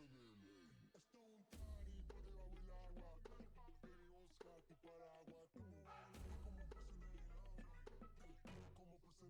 Esto es un party por debajo del agua. Queremos gato y paraguas. Estamos bailando como peces en el agua. Como peces en el agua.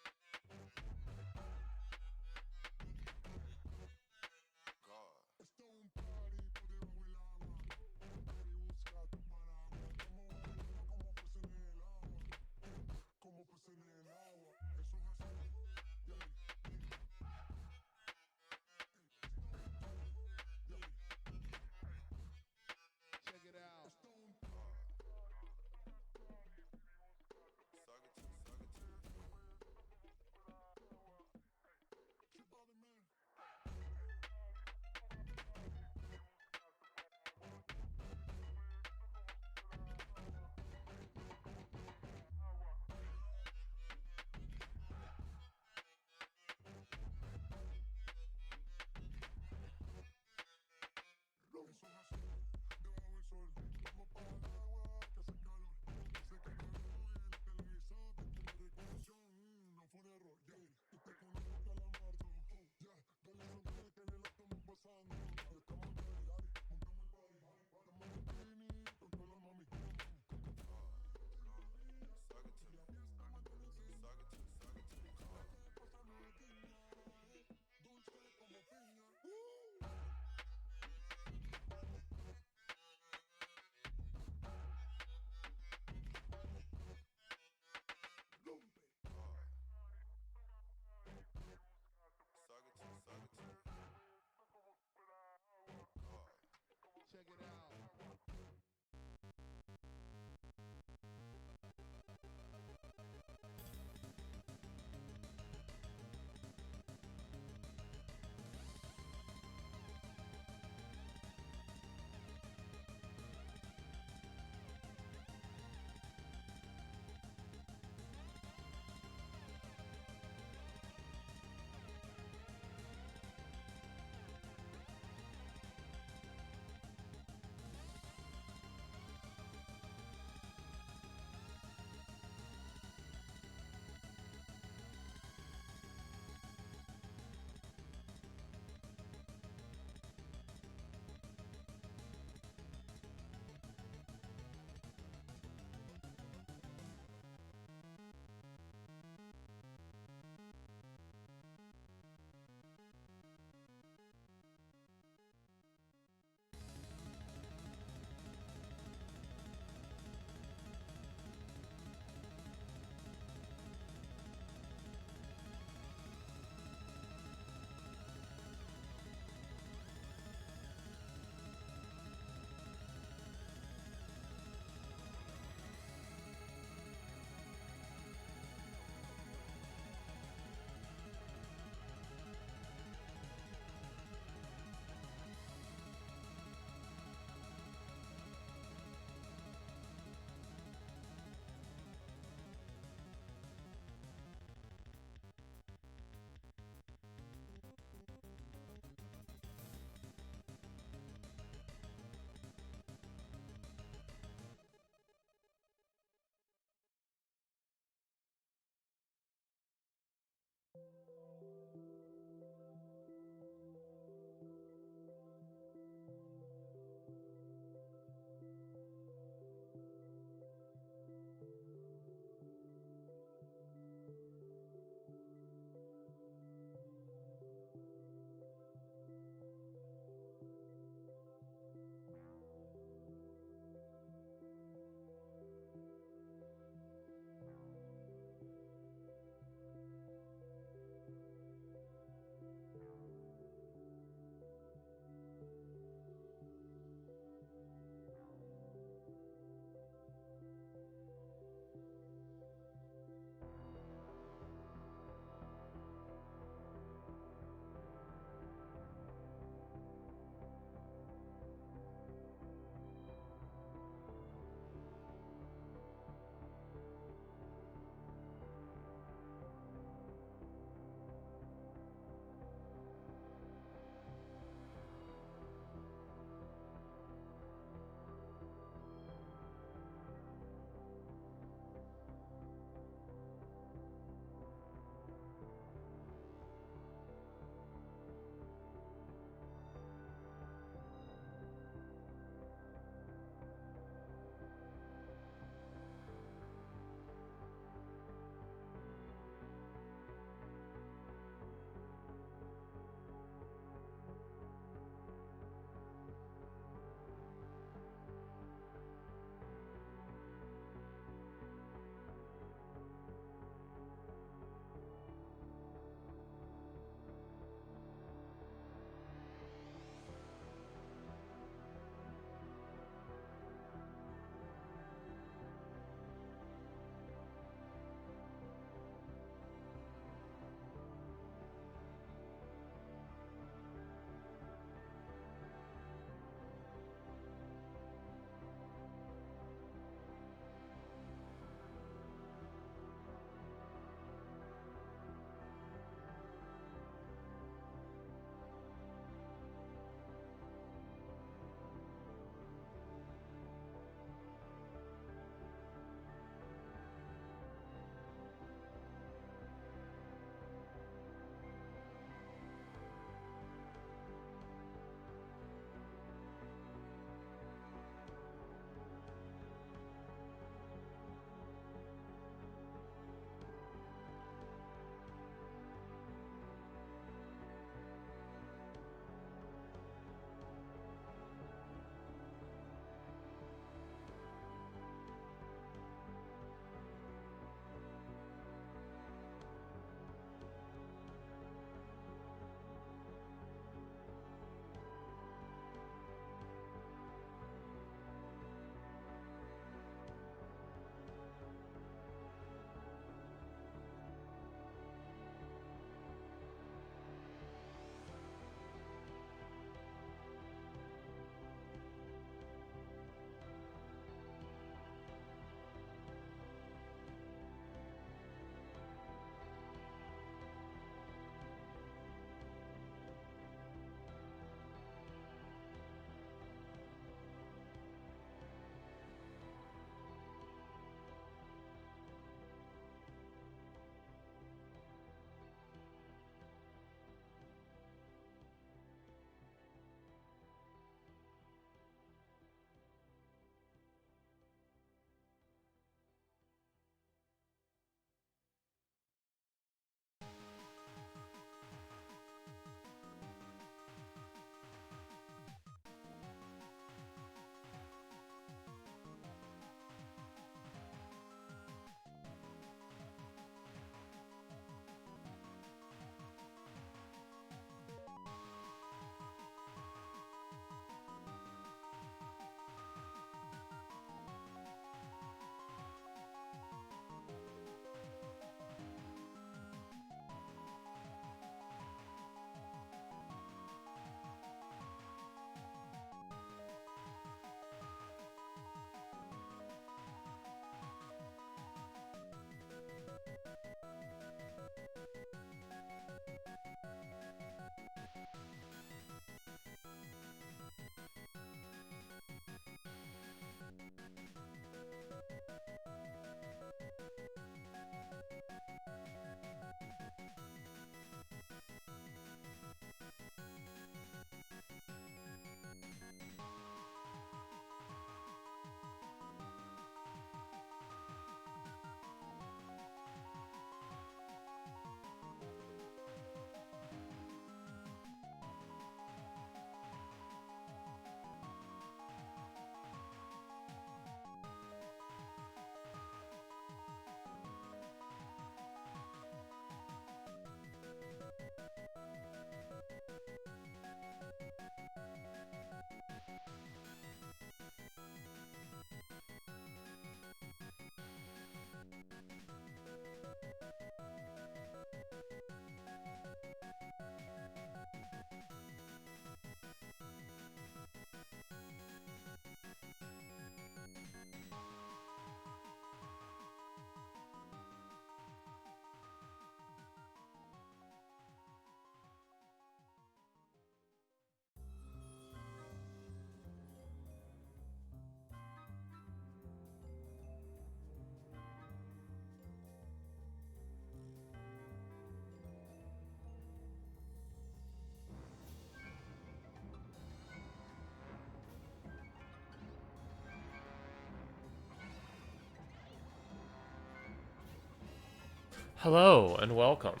Hello and welcome.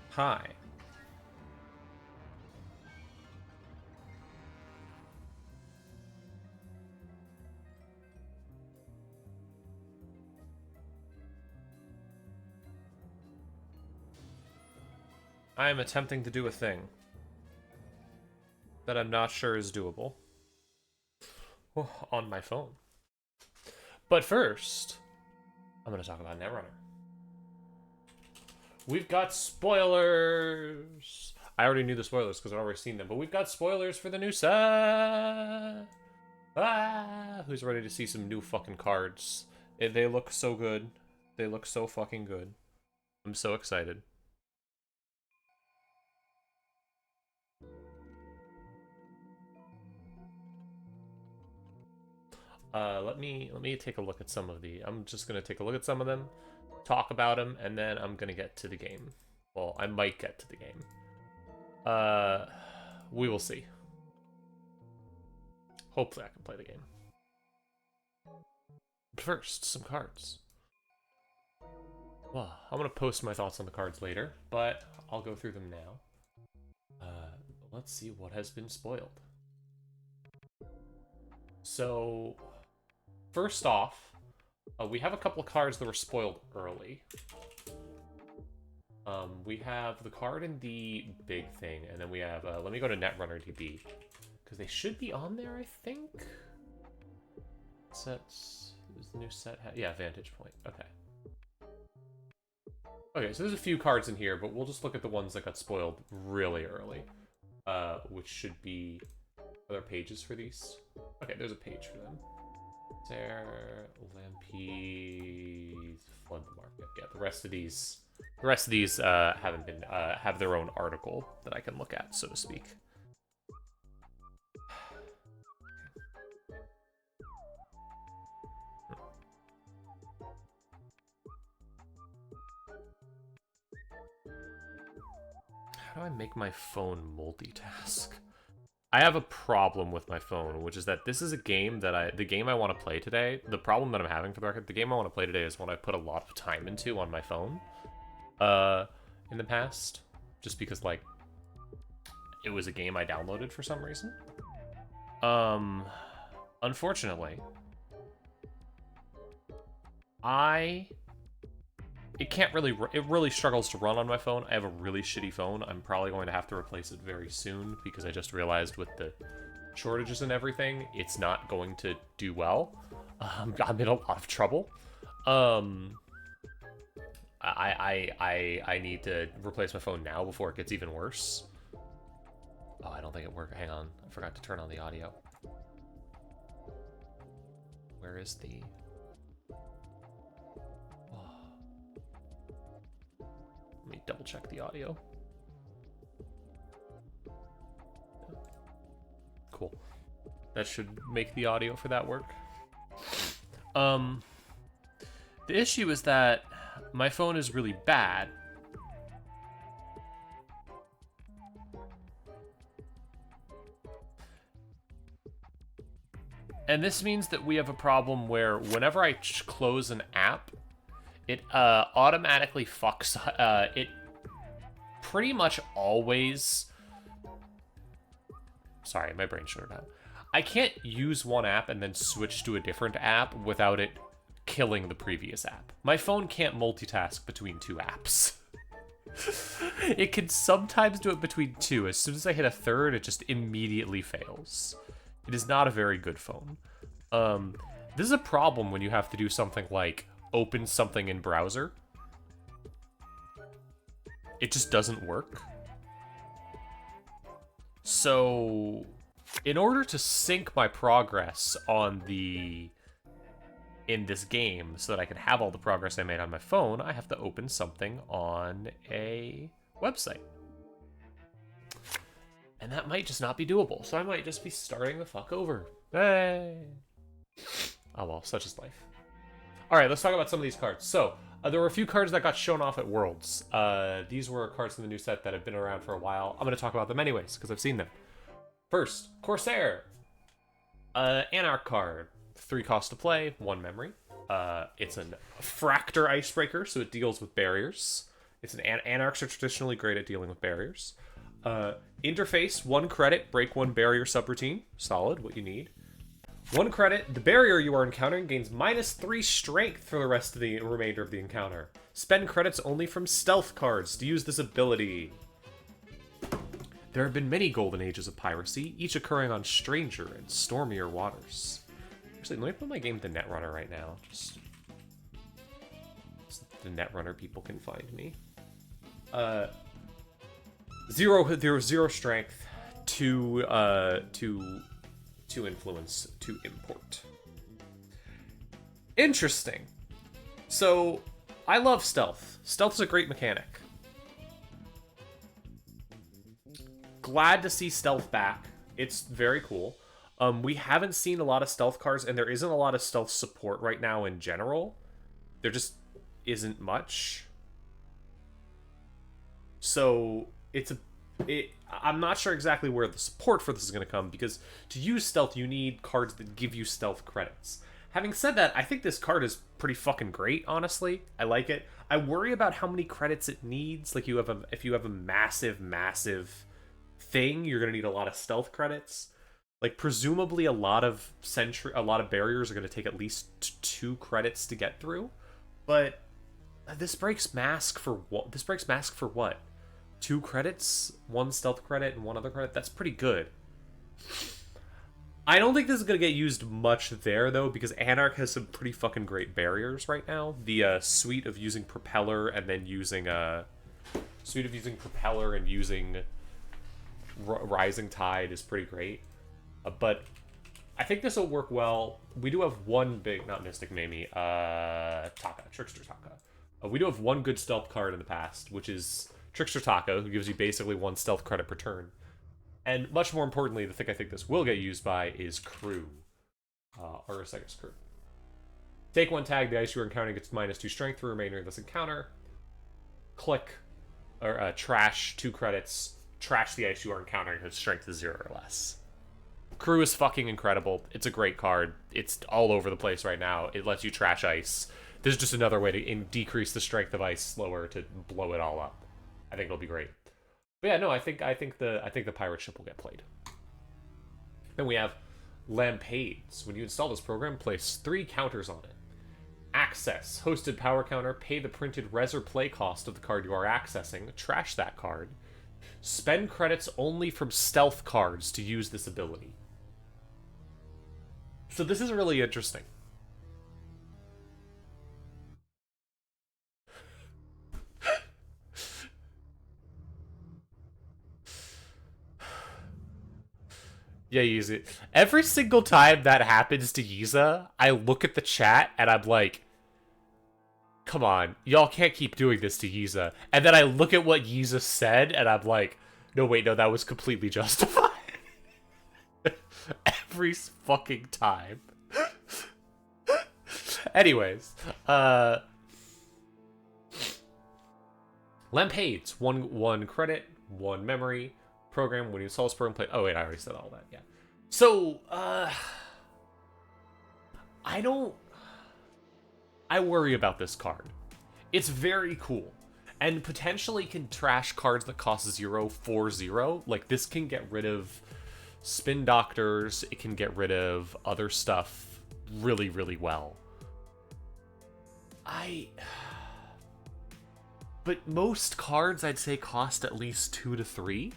Hi. I am attempting to do a thing that I'm not sure is doable on my phone. But first, I'm going to talk about Netrunner. We've got spoilers. I already knew the spoilers because I've already seen them, but we've got spoilers for the new set. Who's ready to see some new fucking cards? They look so good. They look so fucking good. I'm so excited. Let me take a look at some of the. I'm just gonna take a look at some of them, talk about them, and then I'm gonna get to the game. Well, I might get to the game. We will see. Hopefully, I can play the game. But first, some cards. Well, I'm gonna post my thoughts on the cards later, but I'll go through them now. Let's see what has been spoiled. So, first off, we have a couple of cards that were spoiled early. We have the card in the big thing, and then we have, let me go to Netrunner DB, because they should be on there, I think? Sets, is the new set, yeah, Vantage Point, okay. Okay, so there's a few cards in here, but we'll just look at the ones that got spoiled really early, which should be, are there pages for these? Okay, there's a page for them. There, Lampees, Flood the Market. Yeah, the rest of these haven't been have their own article that I can look at, so to speak. How do I make my phone multitask? I have a problem with my phone, which is that this is a game that the game I want to play today, the problem that I'm having for the record, the game I want to play today is one I put a lot of time into on my phone, in the past, just because, like, it was a game I downloaded for some reason. Unfortunately, it really struggles to run on my phone. I have a really shitty phone. I'm probably going to have to replace it very soon because I just realized with the shortages and everything, it's not going to do well. I'm in a lot of trouble. I need to replace my phone now before it gets even worse. Oh, I don't think it worked. Hang on. I forgot to turn on the audio. Where is the... Let me double check the audio. Cool. That should make the audio for that work. The issue is that my phone is really bad. And this means that we have a problem where whenever I close an app, it automatically fucks, it pretty much always... Sorry, my brain shut down. I can't use one app and then switch to a different app without it killing the previous app. My phone can't multitask between two apps. It can sometimes do it between two. As soon as I hit a third, it just immediately fails. It is not a very good phone. This is a problem when you have to do something like open something in browser. It just doesn't work. So, in order to sync my progress in this game so that I can have all the progress I made on my phone, I have to open something on a website. And that might just not be doable, so I might just be starting the fuck over. Hey! Oh well, such is life. Alright, let's talk about some of these cards. So, there were a few cards that got shown off at Worlds. These were cards from the new set that have been around for a while. I'm going to talk about them anyways, because I've seen them. First, Corsair. Anarch card. 3 cost to play, 1 memory. It's a Fractor Icebreaker, so it deals with barriers. It's an Anarchs are traditionally great at dealing with barriers. Interface, 1 credit, break 1 barrier subroutine. Solid, what you need. 1 credit, the barrier you are encountering gains -3 strength for the rest of the remainder of the encounter. Spend credits only from stealth cards to use this ability. There have been many golden ages of piracy, each occurring on stranger and stormier waters. Actually, let me put my game to Netrunner right now. Just the Netrunner people can find me. Zero strength, 2 influence, 2 import. Interesting. So, I love stealth. Stealth is a great mechanic. Glad to see stealth back. It's very cool. We haven't seen a lot of stealth cards, and there isn't a lot of stealth support right now in general. There just isn't much. So, I'm not sure exactly where the support for this is going to come, because to use stealth, you need cards that give you stealth credits. Having said that, I think this card is pretty fucking great, honestly. I like it. I worry about how many credits it needs. Like, if you have a massive thing, you're going to need a lot of stealth credits. Like, presumably a lot of barriers are going to take at least 2 credits to get through. But this breaks mask for what? 2 credits? 1 stealth credit and 1 other credit? That's pretty good. I don't think this is going to get used much there, though, because Anarch has some pretty fucking great barriers right now. The suite of using Propeller and then using Rising Tide is pretty great. But I think this will work well. We do have one big, not Mystic Mamie, Trickster Taka. We do have one good stealth card in the past, which is Trickster Taka, who gives you basically 1 stealth credit per turn. And much more importantly, the thing I think this will get used by is Crew. Argosaurus Crew. Take 1 tag, the ice you are encountering gets -2 strength for the remainder of this encounter. Click, or trash 2 credits. Trash the ice you are encountering whose strength is 0 or less. Crew is fucking incredible. It's a great card. It's all over the place right now. It lets you trash ice. This is just another way to decrease the strength of ice slower to blow it all up. I think it'll be great. But yeah, no, I think the pirate ship will get played. Then we have Lampades. When you install this program, place 3 counters on it. Access. Hosted power counter. Pay the printed res or play cost of the card you are accessing. Trash that card. Spend credits only from stealth cards to use this ability. So this is really interesting. Yeah, use it. Every single time that happens to Yiza, I look at the chat and I'm like, come on, y'all can't keep doing this to Yiza. And then I look at what Yiza said and I'm like, no, wait, no, that was completely justified. Every fucking time. Anyways, Lampades, one credit, 1 memory. Program when you install this program play. Oh wait, I already said all that. Yeah. So I worry about this card. It's very cool and potentially can trash cards that cost 0 for 0. Like, this can get rid of spin doctors. It can get rid of other stuff really, really well. But most cards I'd say cost at least 2 to 3.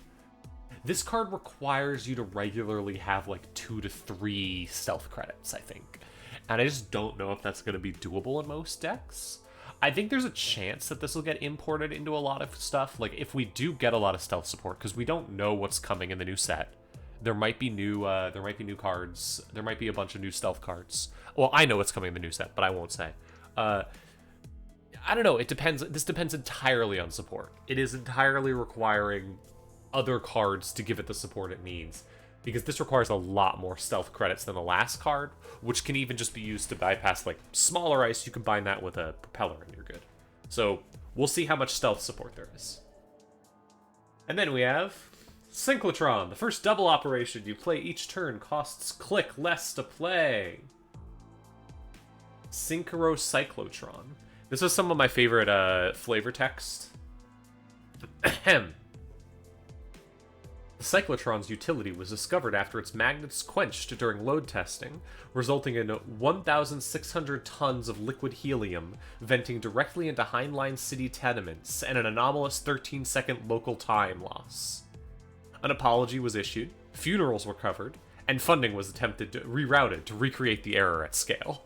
This card requires you to regularly have like 2 to 3 stealth credits, I think. And I just don't know if that's going to be doable in most decks. I think there's a chance that this will get imported into a lot of stuff. Like, if we do get a lot of stealth support, because we don't know what's coming in the new set. There might be new cards. There might be a bunch of new stealth cards. Well, I know what's coming in the new set, but I won't say. I don't know. It depends. This depends entirely on support. It is entirely requiring other cards to give it the support it needs, because this requires a lot more stealth credits than the last card, which can even just be used to bypass like smaller ice. You combine that with a propeller and you're good. So we'll see how much stealth support there is. And then we have Synchlotron. The first double operation you play each turn costs click less to play. Synchro Cyclotron. This was some of my favorite flavor text. Ahem. The cyclotron's utility was discovered after its magnets quenched during load testing, resulting in 1,600 tons of liquid helium venting directly into Heinlein city tenements and an anomalous 13-second local time loss. An apology was issued, funerals were covered, and funding was rerouted to recreate the error at scale.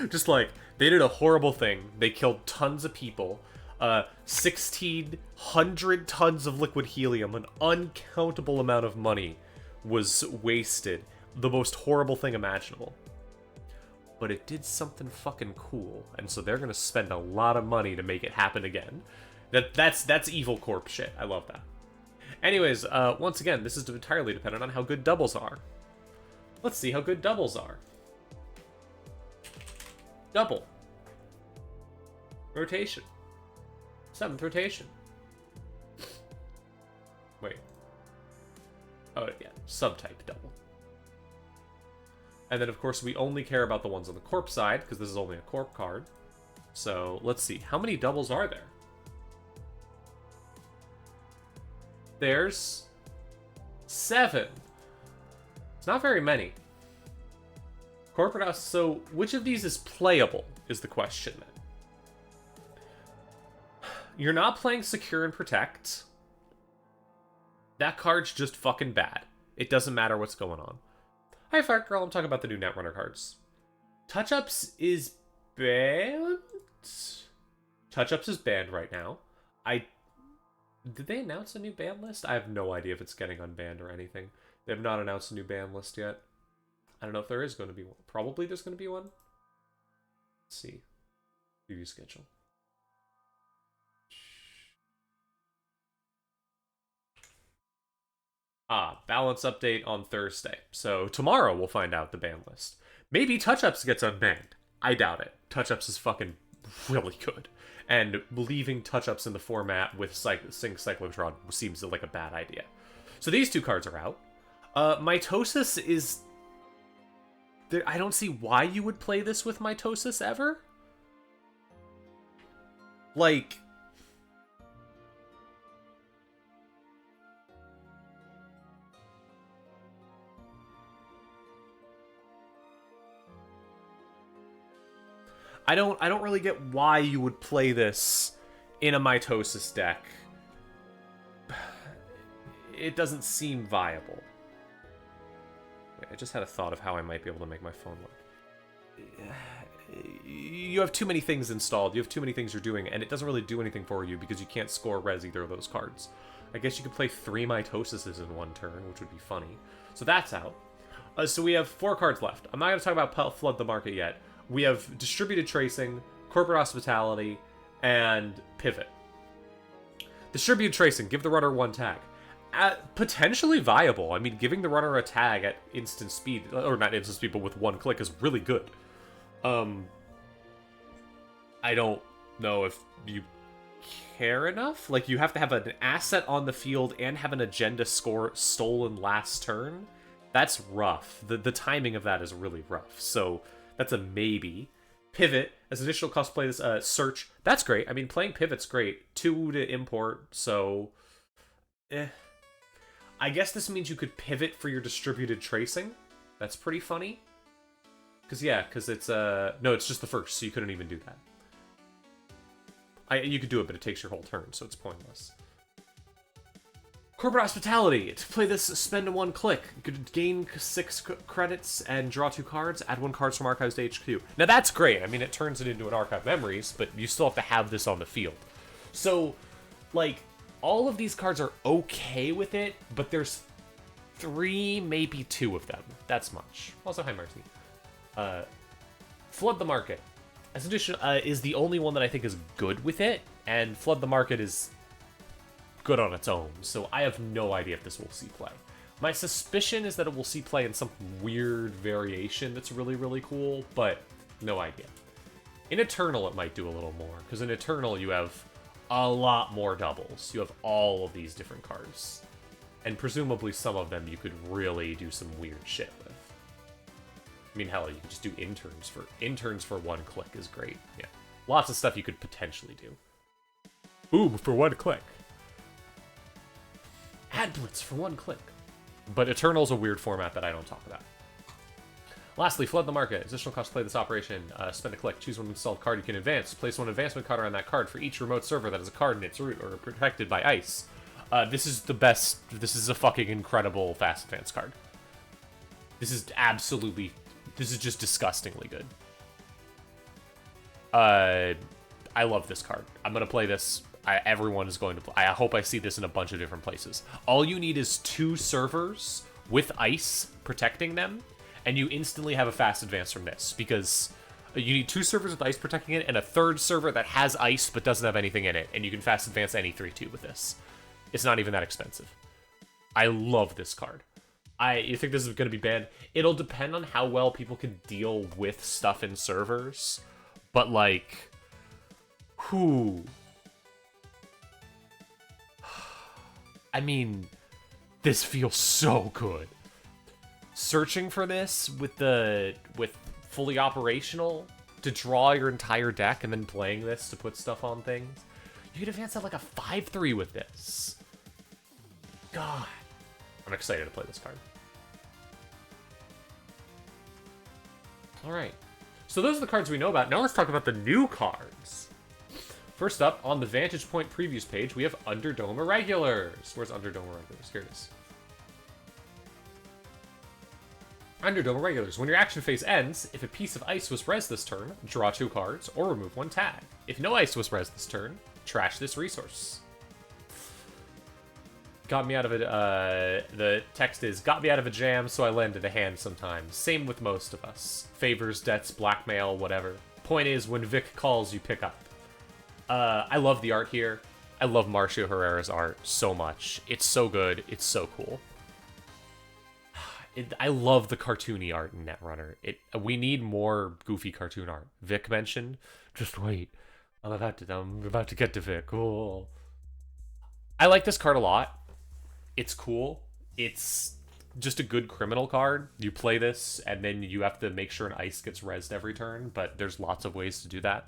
Just like, they did a horrible thing, they killed tons of people, 1,600 tons of liquid helium, an uncountable amount of money was wasted. The most horrible thing imaginable. But it did something fucking cool, and so they're gonna spend a lot of money to make it happen again. That's Evil Corp shit. I love that. Anyways, once again, this is entirely dependent on how good doubles are. Let's see how good doubles are. Double. Rotation. 7th rotation. Wait. Oh, yeah. Subtype double. And then, of course, we only care about the ones on the corp side, because this is only a corp card. So, let's see. How many doubles are there? There's 7. It's not very many. Corporate House, so which of these is playable, is the question then. You're not playing Secure and Protect. That card's just fucking bad. It doesn't matter what's going on. Hi, Fart Girl. I'm talking about the new Netrunner cards. Touch-Ups is banned? Touch-Ups is banned right now. Did they announce a new ban list? I have no idea if it's getting unbanned or anything. They have not announced a new ban list yet. I don't know if there is going to be one. Probably there's going to be one. Let's see. Preview schedule. Balance update on Thursday. So tomorrow we'll find out the ban list. Maybe Touch-Ups gets unbanned. I doubt it. Touch-Ups is fucking really good. And leaving Touch-Ups in the format with Sync Cyclotron seems like a bad idea. So these two cards are out. Mitosis is... I don't see why you would play this with Mitosis ever. Like... I don't really get why you would play this in a Mitosis deck. It doesn't seem viable. Wait, I just had a thought of how I might be able to make my phone work. You have too many things installed. You have too many things you're doing, and it doesn't really do anything for you because you can't score res either of those cards. I guess you could play 3 Mitosises in one turn, which would be funny. So that's out. So we have 4 cards left. I'm not going to talk about Flood the Market yet. We have Distributed Tracing, Corporate Hospitality, and Pivot. Distributed Tracing, give the runner 1 tag. Potentially viable. I mean, giving the runner a tag at instant speed, or not instant speed, but with 1 click is really good. I don't know if you care enough. Like, you have to have an asset on the field and have an agenda score stolen last turn. That's rough. The timing of that is really rough. So... that's a maybe. Pivot, as additional cost play this, Search, that's great. I mean, playing Pivot's great. 2 to import, so... I guess this means you could Pivot for your Distributed Tracing. That's pretty funny. Because it's, no, it's just the first, so you couldn't even do that. You could do it, but it takes your whole turn, so it's pointless. Corporate Hospitality. To play this, spend 1 click. You could gain 6 credits and draw 2 cards. Add 1 cards from Archives to HQ. Now that's great. I mean, it turns it into an Archive Memories, but you still have to have this on the field. So, like, all of these cards are okay with it, but there's 3, maybe 2 of them. That's much. Also, hi, Marty. Flood the Market. As addition, is the only one that I think is good with it, and Flood the Market is good on its own, so I have no idea if this will see play. My suspicion is that it will see play in some weird variation that's really, really cool, but no idea. In Eternal, it might do a little more, because in Eternal, you have a lot more doubles. You have all of these different cards. And presumably some of them you could really do some weird shit with. I mean, hell, you can just do interns for 1 click is great. Yeah, lots of stuff you could potentially do. Boom for 1 click. Ad blitz for 1 click. But Eternal's a weird format that I don't talk about. Lastly, flood the market. Additional cost to play this operation. Spend a click. Choose one installed card you can advance. Place 1 advancement card on that card for each remote server that has a card in its route or protected by ice. This is the best. This is a fucking incredible fast advance card. This is absolutely. This is just disgustingly good. I love this card. I'm gonna play this. Everyone is going to play. I hope I see this in a bunch of different places. All you need is 2 servers with ice protecting them, and you instantly have a fast advance from this, because you need 2 servers with ice protecting it and a 3rd server that has ice but doesn't have anything in it, and you can fast advance any 3-2 with this. It's not even that expensive. I love this card. You think this is going to be banned? It'll depend on how well people can deal with stuff in servers, but like, whew. I mean, this feels so good. Searching for this with fully operational to draw your entire deck and then playing this to put stuff on things. You could advance at like a 5-3 with this. God. I'm excited to play this card. Alright. So those are the cards we know about. Now let's talk about the new cards. First up, on the Vantage Point Previews page, we have Underdome Irregulars. Where's Underdome Irregulars? Here it is. Underdome Irregulars. When your action phase ends, if a piece of ice was res this turn, draw 2 cards, or remove 1 tag. If no ice was res this turn, trash this resource. Got me out of it, the text is, got me out of a jam, so I lended a hand sometimes. Same with most of us. Favors, debts, blackmail, whatever. Point is, when Vic calls, you pick up. I love the art here. I love Marcio Herrera's art so much. It's so good. It's so cool. I love the cartoony art in Netrunner. We need more goofy cartoon art. Vic mentioned, just wait. I'm about to get to Vic. Cool. I like this card a lot. It's cool. It's just a good criminal card. You play this, and then you have to make sure an ice gets rezzed every turn, but there's lots of ways to do that.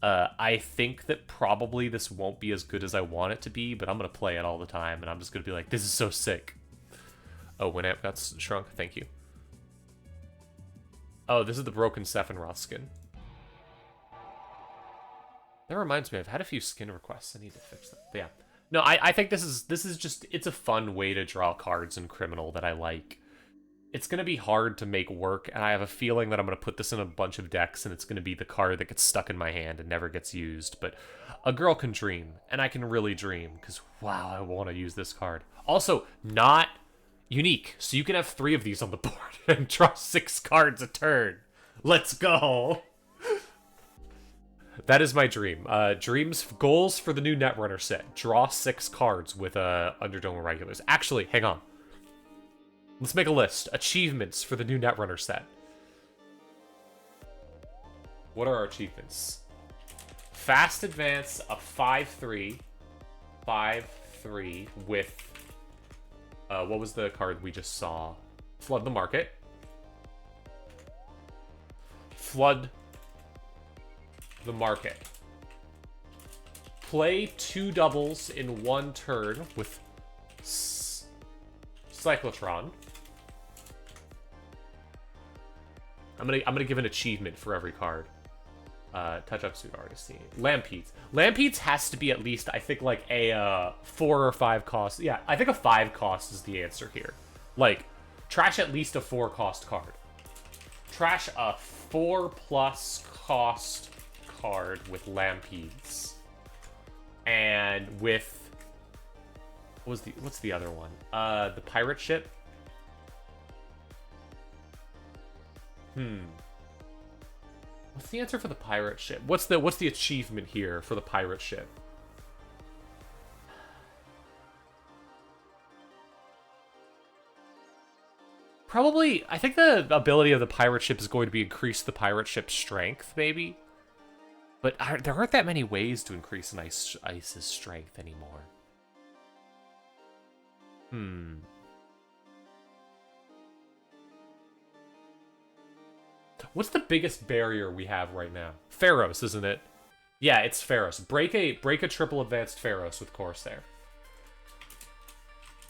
I think that probably this won't be as good as I want it to be, but I'm going to play it all the time, and I'm just going to be like, this is so sick. Oh, Winamp got shrunk. Thank you. Oh, this is the broken Sephiroth skin. That reminds me, I've had a few skin requests. I need to fix that. But yeah. No, I think this is just, it's a fun way to draw cards in Criminal that I like. It's going to be hard to make work, and I have a feeling that I'm going to put this in a bunch of decks, and it's going to be the card that gets stuck in my hand and never gets used. But a girl can dream, and I can really dream, because, wow, I want to use this card. Also, not unique, so you can have 3 of these on the board and draw 6 cards a turn. Let's go! That is my dream. Goals for the new Netrunner set. Draw 6 cards with Underdome Irregulars. Actually, hang on. Let's make a list. Achievements for the new Netrunner set. What are our achievements? Fast advance, a 5-3. 5-3 with... what was the card we just saw? Flood the market. Flood the market. Play 2 doubles in 1 turn with Cyclotron. I'm gonna give an achievement for every card. Touch up suit artist. Lampetes. Lampetes has to be at least, I think, like a 4 or 5 cost. Yeah, I think a 5 cost is the answer here. Like, trash at least a 4 cost card. Trash a 4+ cost card with Lampetes. And with what's the other one? The pirate ship. What's the answer for the pirate ship? What's the achievement here for the pirate ship? Probably, I think the ability of the pirate ship is going to be increase the pirate ship's strength, maybe. But there aren't that many ways to increase an ice's strength anymore. What's the biggest barrier we have right now? Pharos, isn't it? Yeah, it's Pharos. Break a triple advanced Pharos with Corsair.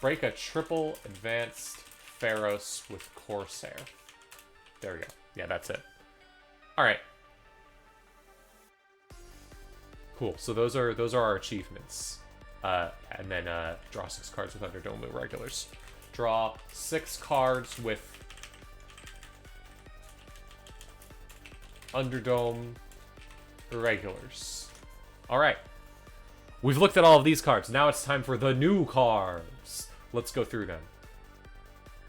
Break a triple advanced Pharos with Corsair. There we go. Yeah, that's it. Alright. Cool. So those are our achievements. And then draw 6 cards with Underdome regulars. Draw 6 cards with Underdome regulars. Alright. We've looked at all of these cards. Now it's time for the new cards. Let's go through them.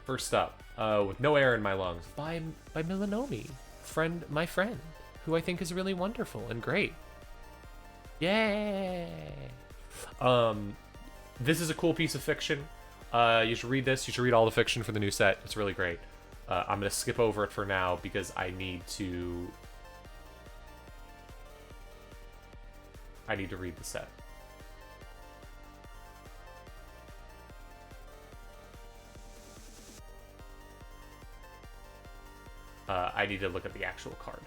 First up, with no air in my lungs, by Milanomi. My friend, who I think is really wonderful and great. Yay! This is a cool piece of fiction. You should read this. You should read all the fiction for the new set. It's really great. I'm going to skip over it for now because I need to read the set. I need to look at the actual card.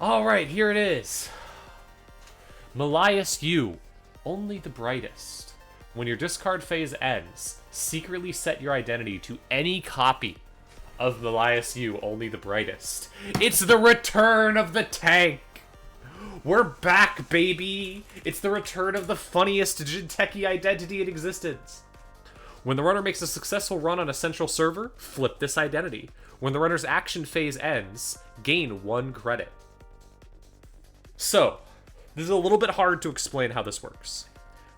Alright, here it is. Melias U, only the brightest. When your discard phase ends, secretly set your identity to any copy of Melias U, only the brightest. It's the return of the tank! We're back, baby! It's the return of the funniest Jinteki identity in existence. When the runner makes a successful run on a central server, flip this identity. When the runner's action phase ends, gain 1 credit. So, this is a little bit hard to explain how this works.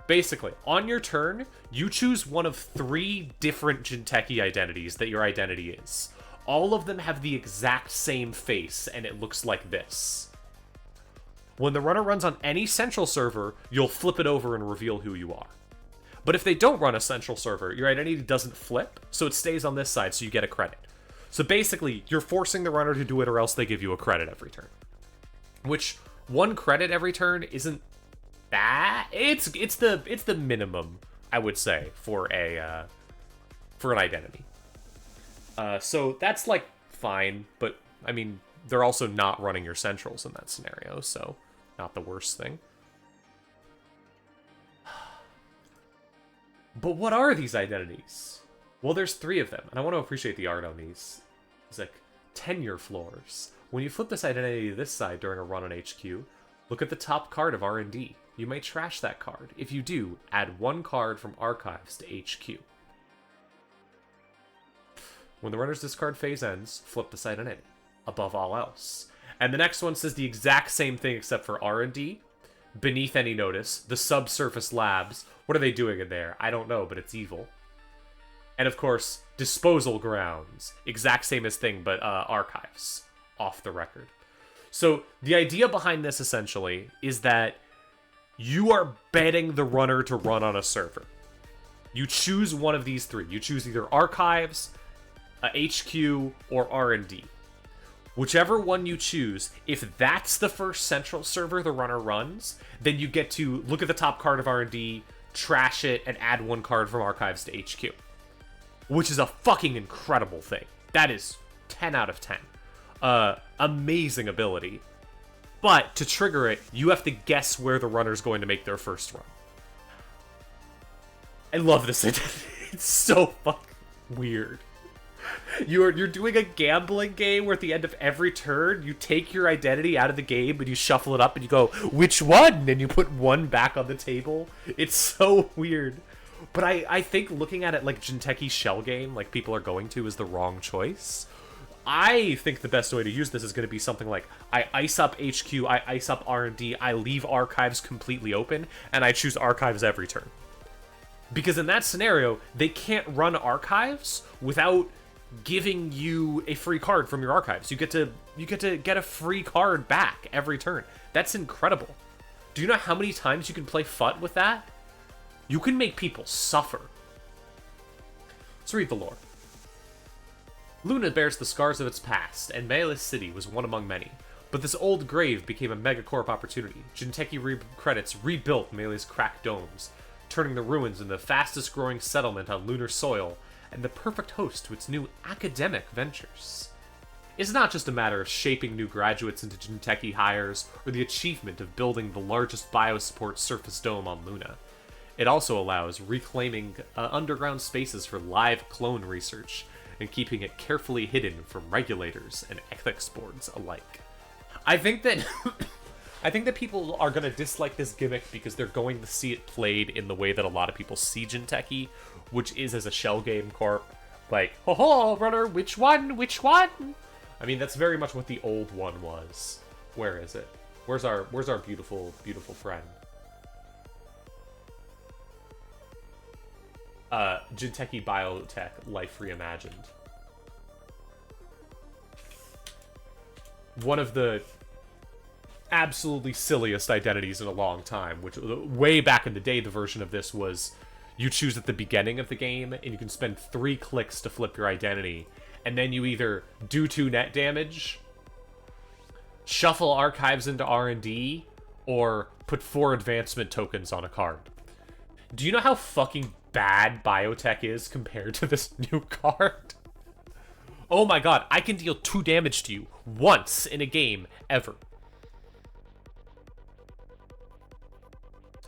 Basically, on your turn, you choose one of 3 different Jinteki identities that your identity is. All of them have the exact same face, and it looks like this. When the runner runs on any central server, you'll flip it over and reveal who you are. But if they don't run a central server, your identity doesn't flip, so it stays on this side, so you get a credit. So basically, you're forcing the runner to do it, or else they give you a credit every turn. Which, 1 credit every turn isn't bad. It's the minimum, I would say, for an identity. So that's like fine, but I mean, they're also not running your centrals in that scenario, so not the worst thing. But what are these identities? Well, there's 3 of them, and I want to appreciate the art on these. It's like tenure floors. When you flip this identity to this side during a run on HQ, look at the top card of R&D. You may trash that card. If you do, add 1 card from Archives to HQ. When the runner's discard phase ends, flip this identity, above all else. And the next one says the exact same thing except for R&D. Beneath any notice, the subsurface labs. What are they doing in there? I don't know, but it's evil. And of course, disposal grounds. Exact same as thing, but archives. Off the record. So the idea behind this essentially is that you are betting the runner to run on a server. You choose one of these 3. You choose either archives, HQ, or R&D. Whichever one you choose, if that's the first central server the runner runs, then you get to look at the top card of R&D, trash it, and add 1 card from Archives to HQ. Which is a fucking incredible thing. That is 10 out of 10. Amazing ability. But to trigger it, you have to guess where the runner's going to make their first run. I love this. It's so fucking weird. You're doing a gambling game where at the end of every turn, you take your identity out of the game and you shuffle it up and you go, which one? And you put 1 back on the table. It's so weird. But I think looking at it like Jinteki shell game, like people are going to, is the wrong choice. I think the best way to use this is going to be something like, I ice up HQ, I ice up R&D, I leave Archives completely open, and I choose Archives every turn. Because in that scenario, they can't run Archives without giving you a free card from your Archives. You get to get a free card back every turn. That's incredible. Do you know how many times you can play FUT with that? You can make people suffer. Let's read the lore. Luna bears the scars of its past, and Melis City was one among many. But this old grave became a megacorp opportunity. Jinteki credits rebuilt Melis' cracked domes, turning the ruins into the fastest growing settlement on lunar soil, and the perfect host to its new academic ventures. It's not just a matter of shaping new graduates into Jinteki hires or the achievement of building the largest biosupport surface dome on Luna. It also allows reclaiming underground spaces for live clone research and keeping it carefully hidden from regulators and ethics boards alike. I think that I think that people are going to dislike this gimmick because they're going to see it played in the way that a lot of people see Jinteki, which is as a shell game corp. Like, ho ho, runner, which one? Which one? I mean, that's very much what the old one was. Where is it? Where's our beautiful, beautiful friend? Jinteki Biotech Life Reimagined. One of the absolutely silliest identities in a long time, which way back in the day, the version of this was you choose at the beginning of the game and you can spend 3 clicks to flip your identity, and then you either do 2 net damage, shuffle archives into R&D, or put 4 advancement tokens on a card. Do you know how fucking bad biotech is compared to this new card? Oh my god, I can deal 2 damage to you once in a game ever.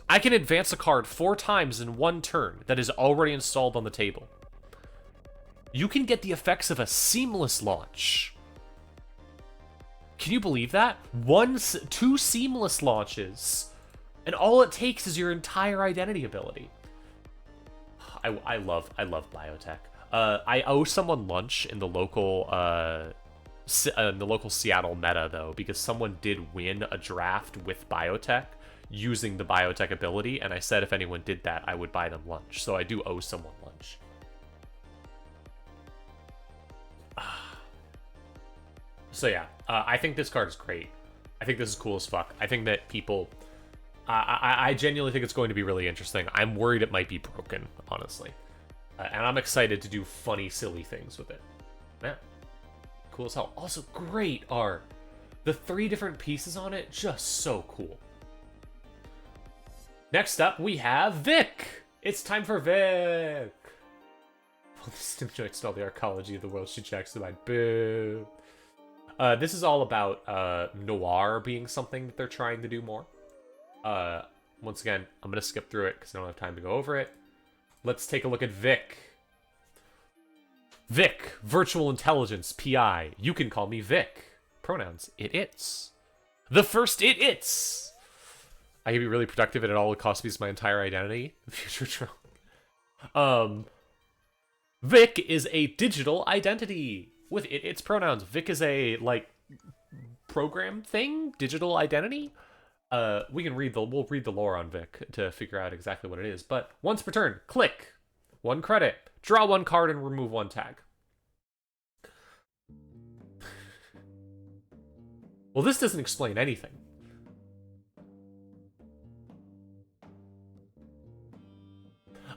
I can advance a card 4 times in 1 turn that is already installed on the table. You can get the effects of a seamless launch. Can you believe that? 2 seamless launches, and all it takes is your entire identity ability. I love biotech. I owe someone lunch in the local Seattle meta though, because someone did win a draft with biotech using the biotech ability, and I said if anyone did that, I would buy them lunch. So I do owe someone lunch. So yeah, I think this card is great. I think this is cool as fuck. I think that people... I genuinely think it's going to be really interesting. I'm worried it might be broken, honestly. And I'm excited to do funny, silly things with it. Yeah. Cool as hell. Also, great art. The 3 different pieces on it, just so cool. Next up, we have Vic! It's time for Vic! Well, the stimulates all the arcology of the world she checks the mind. Boo! This is all about noir being something that they're trying to do more. Once again, I'm gonna skip through it because I don't have time to go over it. Let's take a look at Vic. Vic, virtual intelligence, PI. You can call me Vic. Pronouns, it-its. The first it-its! I can be really productive and it all costs me my entire identity. Future troll. Vic is a digital identity with its pronouns. Vic is a, like, program thing? Digital identity? We'll read the lore on Vic to figure out exactly what it is. But once per turn, click. 1 credit. Draw 1 card and remove 1 tag. Well, this doesn't explain anything.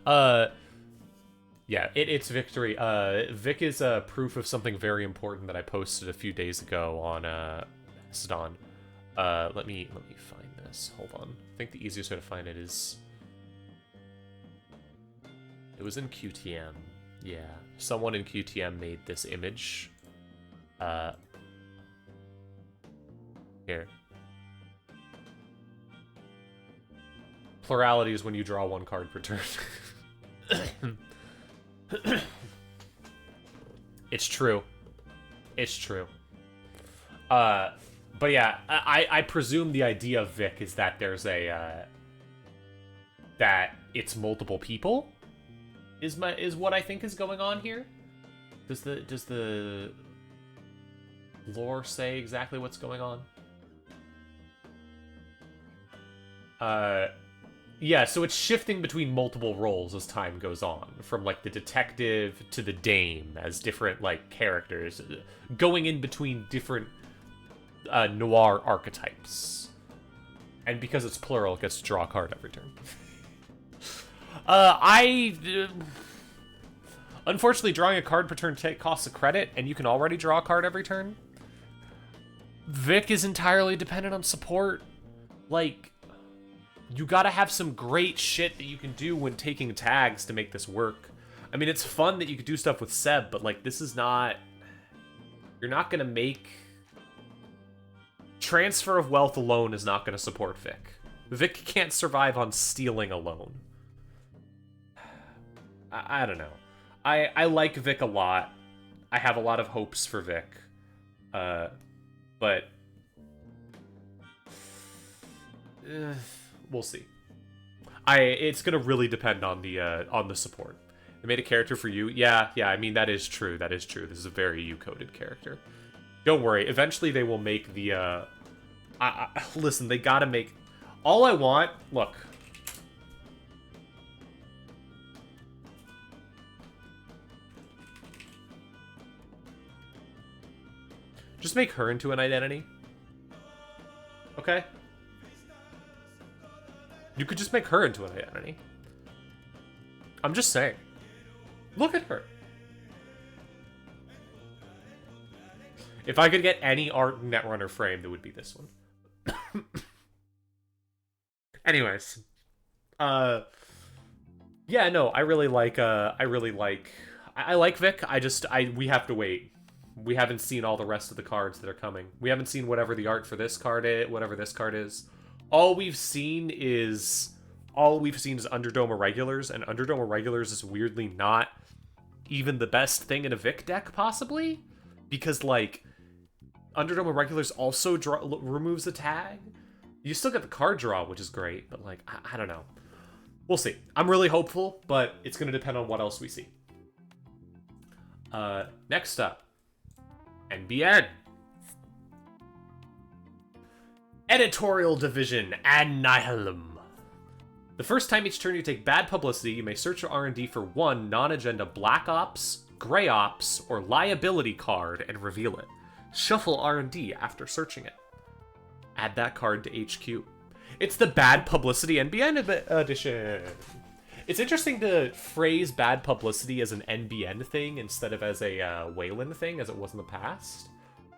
Yeah, it's victory. Vic is proof of something very important that I posted a few days ago on Mastodon. Let me find this. Hold on. I think the easiest way to find it is... It was in QTM. Yeah. Someone in QTM made this image. Here. Plurality is when you draw 1 card per turn. It's true. It's true. But yeah, I presume the idea of Vic is that there's a that it's multiple people is what I think is going on here. Does the lore say exactly what's going on? Yeah, so it's shifting between multiple roles as time goes on, from like the detective to the dame as different like characters, going in between different noir archetypes. And because it's plural, it gets to draw a card every turn. Unfortunately, drawing a card per turn costs a credit, and you can already draw a card every turn. Vic is entirely dependent on support. Like, you gotta have some great shit that you can do when taking tags to make this work. I mean, it's fun that you could do stuff with Seb, but, like, this is not... You're not gonna make... Transfer of wealth alone is not gonna support Vic. Vic can't survive on stealing alone. I don't know. I like Vic a lot. I have a lot of hopes for Vic. But... we'll see. It's gonna really depend on the support. They made a character for you. Yeah, I mean, that is true. That is true. This is a very you-coded character. Don't worry. Eventually they will make the, listen, they gotta make... All I want... Look. Just make her into an identity. Okay? You could just make her into an identity. I'm just saying. Look at her. If I could get any art Netrunner frame, it would be this one. Anyways. Yeah, no, I like Vic. We have to wait. We haven't seen all the rest of the cards that are coming. We haven't seen whatever the art for this card is, whatever this card is. All we've seen is Underdome Irregulars, and Underdome Irregulars is weirdly not even the best thing in a Vic deck, possibly? Because, like, Underdome Irregulars also removes a tag. You still get the card draw, which is great, but, like, I don't know. We'll see. I'm really hopeful, but it's going to depend on what else we see. Next up, NBN. Editorial Division Ad Nihilum. The first time each turn you take bad publicity, you may search your R&D for one non-agenda Black Ops, Grey Ops, or Liability card and reveal it. Shuffle R&D after searching it. Add that card to HQ. It's the Bad Publicity NBN edition. It's interesting to phrase bad publicity as an NBN thing instead of as a Wayland thing, as it was in the past.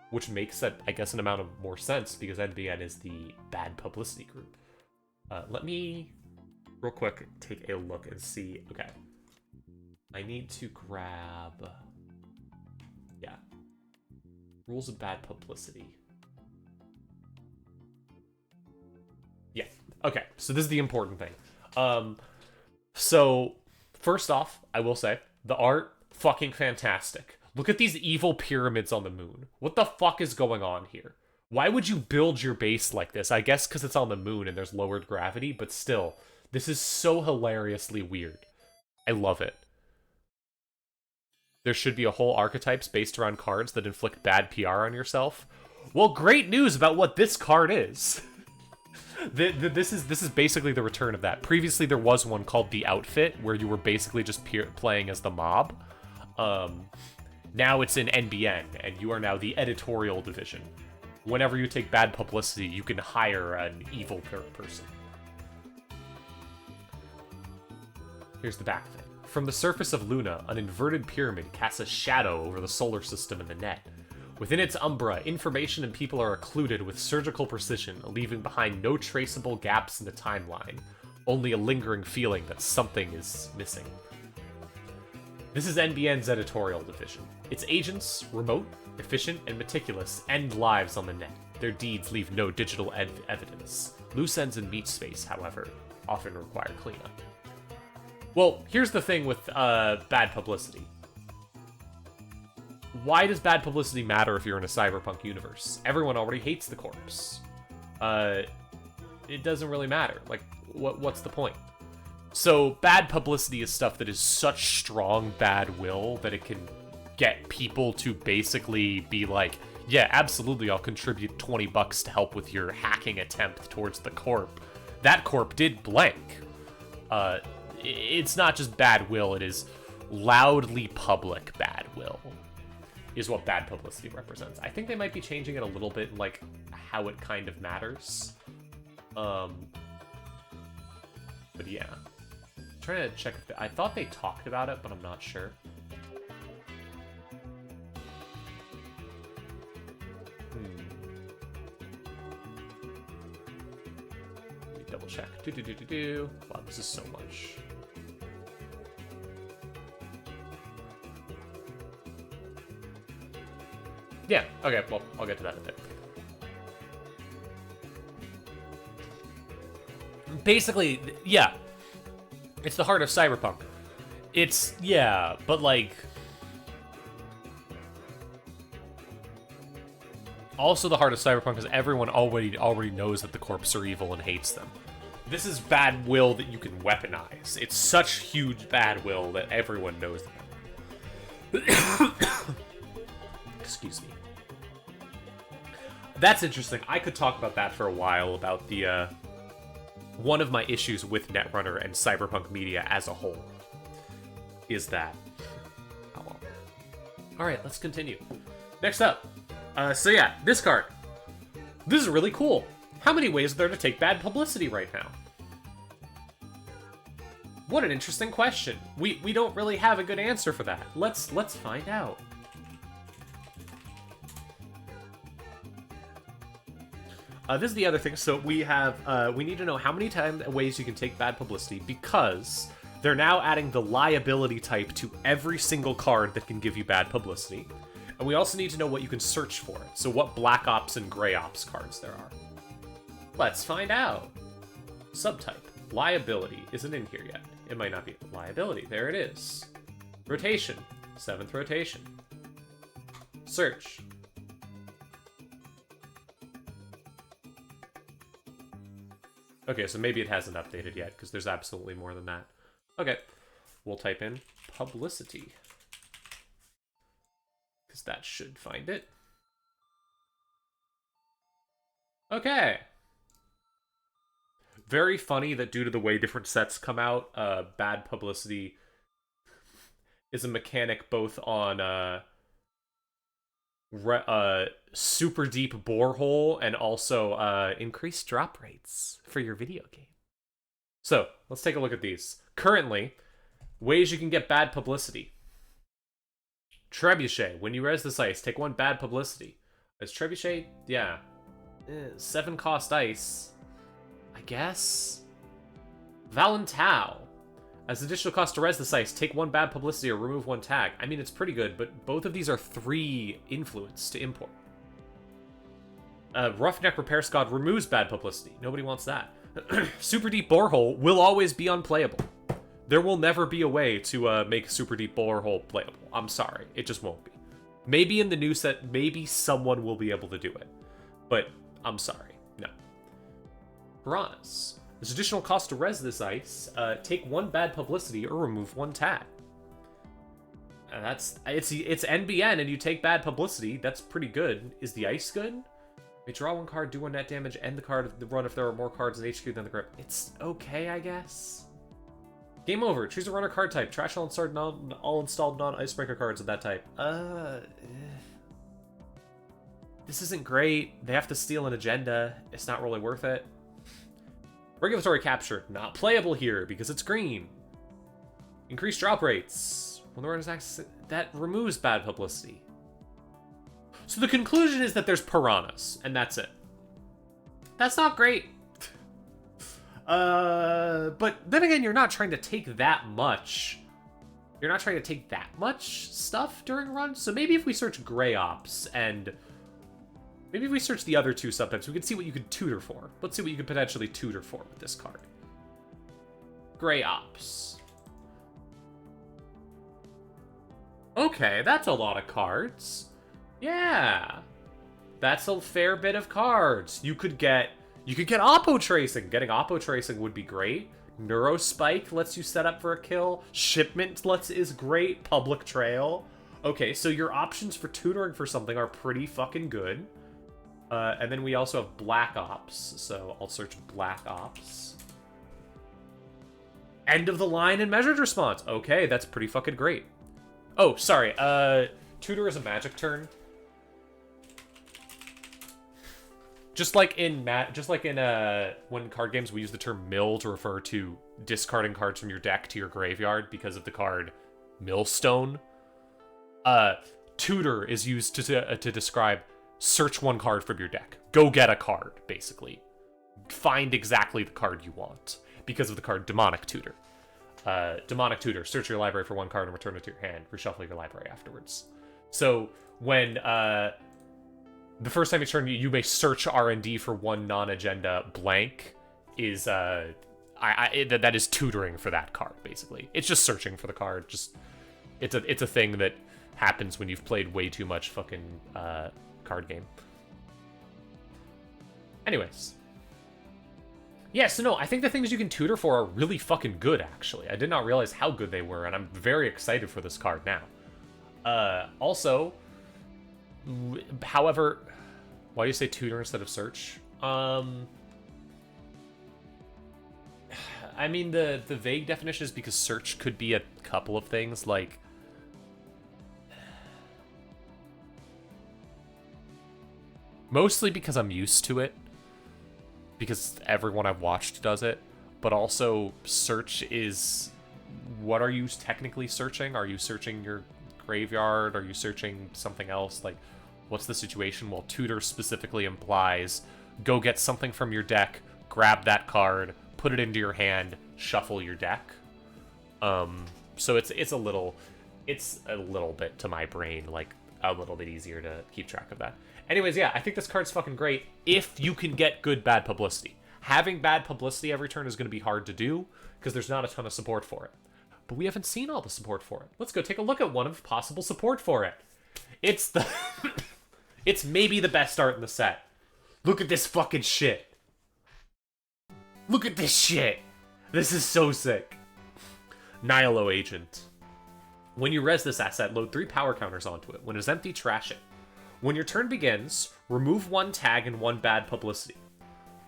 Which makes, I guess, an amount of more sense, because NBN is the bad publicity group. Let me, real quick, take a look and see. Okay. I need to grab... Yeah. Rules of bad publicity. Yeah. Okay, so this is the important thing. So, first off, I will say, the art, fucking fantastic. Look at these evil pyramids on the moon. What the fuck is going on here? Why would you build your base like this? I guess because it's on the moon and there's lowered gravity, but still, this is so hilariously weird. I love it. There should be a whole archetypes based around cards that inflict bad PR on yourself. Well, great news about what this card is. This is basically the return of that. Previously, there was one called The Outfit, where you were basically just playing as the mob. Now it's in NBN, and you are now the editorial division. Whenever you take bad publicity, you can hire an evil person. Here's the back thing. From the surface of Luna, an inverted pyramid casts a shadow over the solar system and the net. Within its umbra, information and people are occluded with surgical precision, leaving behind no traceable gaps in the timeline, only a lingering feeling that something is missing. This is NBN's editorial division. Its agents, remote, efficient, and meticulous, end lives on the net. Their deeds leave no digital evidence. Loose ends in meat space, however, often require cleanup. Well, here's the thing with bad publicity. Why does bad publicity matter if you're in a cyberpunk universe? Everyone already hates the corpse. It doesn't really matter. Like, what's the point? So, bad publicity is stuff that is such strong bad will that it can get people to basically be like, yeah, absolutely, I'll contribute $20 to help with your hacking attempt towards the corp. That corp did blank. It's not just bad will, it is loudly public bad will, is what bad publicity represents. I think they might be changing it a little bit, like, how it kind of matters. But yeah. I'm trying to check if I thought they talked about it, but I'm not sure. Let me double check. Wow, this is so much. Yeah, okay, well, I'll get to that in a bit. Basically, yeah. It's the heart of Cyberpunk. It's, yeah, but like... Also the heart of Cyberpunk is everyone already knows that the corps are evil and hates them. This is bad will that you can weaponize. It's such huge bad will that everyone knows that. Excuse me. That's interesting. I could talk about that for a while, about the, one of my issues with Netrunner and Cyberpunk media as a whole is that... How long? Alright, let's continue. Next up. So yeah, this card. This is really cool. How many ways are there to take bad publicity right now? What an interesting question. We don't really have a good answer for that. Let's find out. This is the other thing. So we have, we need to know how many ways you can take bad publicity, because they're now adding the liability type to every single card that can give you bad publicity. And we also need to know what you can search for. So what Black Ops and Gray Ops cards there are. Let's find out. Subtype. Liability isn't in here yet. It might not be. Liability. There it is. Rotation. 7th rotation. Search. Okay, so maybe it hasn't updated yet, because there's absolutely more than that. Okay. We'll type in publicity, because that should find it. Okay. Very funny that due to the way different sets come out, bad publicity is a mechanic both on super deep borehole and also increased drop rates for your video game. So, let's take a look at these. Currently, ways you can get bad publicity. Trebuchet. When you res this ice, take 1 bad publicity. Is Trebuchet? Yeah. 7 cost ice. I guess? Valentau. As additional cost to res this ice, take 1 bad publicity or remove 1 tag. I mean, it's pretty good, but both of these are 3 influence to import. Roughneck Repair Squad removes bad publicity. Nobody wants that. Super Deep Borehole will always be unplayable. There will never be a way to make Super Deep Borehole playable. I'm sorry. It just won't be. Maybe in the new set, maybe someone will be able to do it. But I'm sorry. No. Piranhas. There's additional cost to res this ice. Take 1 bad publicity or remove 1 tag. And it's NBN and you take bad publicity. That's pretty good. Is the ice good? May draw 1 card, do 1 net damage, end the card of the run if there are more cards in HQ than the grip. It's okay, I guess. Game over. Choose a runner card type. Trash all installed non-icebreaker cards of that type. This isn't great. They have to steal an agenda. It's not really worth it. Regulatory capture. Not playable here because it's green. Increased drop rates. When the runner's access, that removes bad publicity. So the conclusion is that there's piranhas, and that's it. That's not great. But then again, you're not trying to take that much. You're not trying to take that much stuff during run. So maybe if we search Gray Ops and maybe if we search the other 2 subtypes, we can see what you could tutor for. Let's see what you could potentially tutor for with this card. Gray Ops. Okay, that's a lot of cards. Yeah. That's a fair bit of cards. You could get Oppo Tracing. Getting Oppo Tracing would be great. Neurospike lets you set up for a kill. Shipment is great. Public Trail. Okay, so your options for tutoring for something are pretty fucking good. And then we also have Black Ops. So I'll search Black Ops. End of the line and measured response. Okay, that's pretty fucking great. Oh, sorry. Tutor is a magic turn. Just like in when card games we use the term mill to refer to discarding cards from your deck to your graveyard because of the card Millstone. Tutor is used to describe search 1 card from your deck. Go get a card, basically. Find exactly the card you want because of the card Demonic Tutor. Demonic Tutor, search your library for 1 card and return it to your hand. Reshuffle your library afterwards. So when the first time you turn, you may search R&D for one non-agenda blank is, that is tutoring for that card, basically. It's just searching for the card. Just, it's a thing that happens when you've played way too much fucking, card game. Anyways. Yeah, so no, I think the things you can tutor for are really fucking good, actually. I did not realize how good they were, and I'm very excited for this card now. Also, however, why do you say tutor instead of search? I mean, the vague definition is because search could be a couple of things, like... Mostly because I'm used to it. Because everyone I've watched does it. But also, search is... What are you technically searching? Are you searching your graveyard? Are you searching something else? Like, what's the situation? Well, tutor specifically implies go get something from your deck, grab that card, put it into your hand, shuffle your deck. So it's a little bit to my brain, like, a little bit easier to keep track of that. Anyways, yeah, I think this card's fucking great if you can get good bad publicity. Having bad publicity every turn is going to be hard to do because there's not a ton of support for it. But we haven't seen all the support for it. Let's go take a look at one of possible support for it. It's the... It's maybe the best art in the set. Look at this fucking shit. Look at this shit. This is so sick. Nihilo Agent. When you res this asset, load 3 power counters onto it. When it's empty, trash it. When your turn begins, remove 1 tag and 1 bad publicity.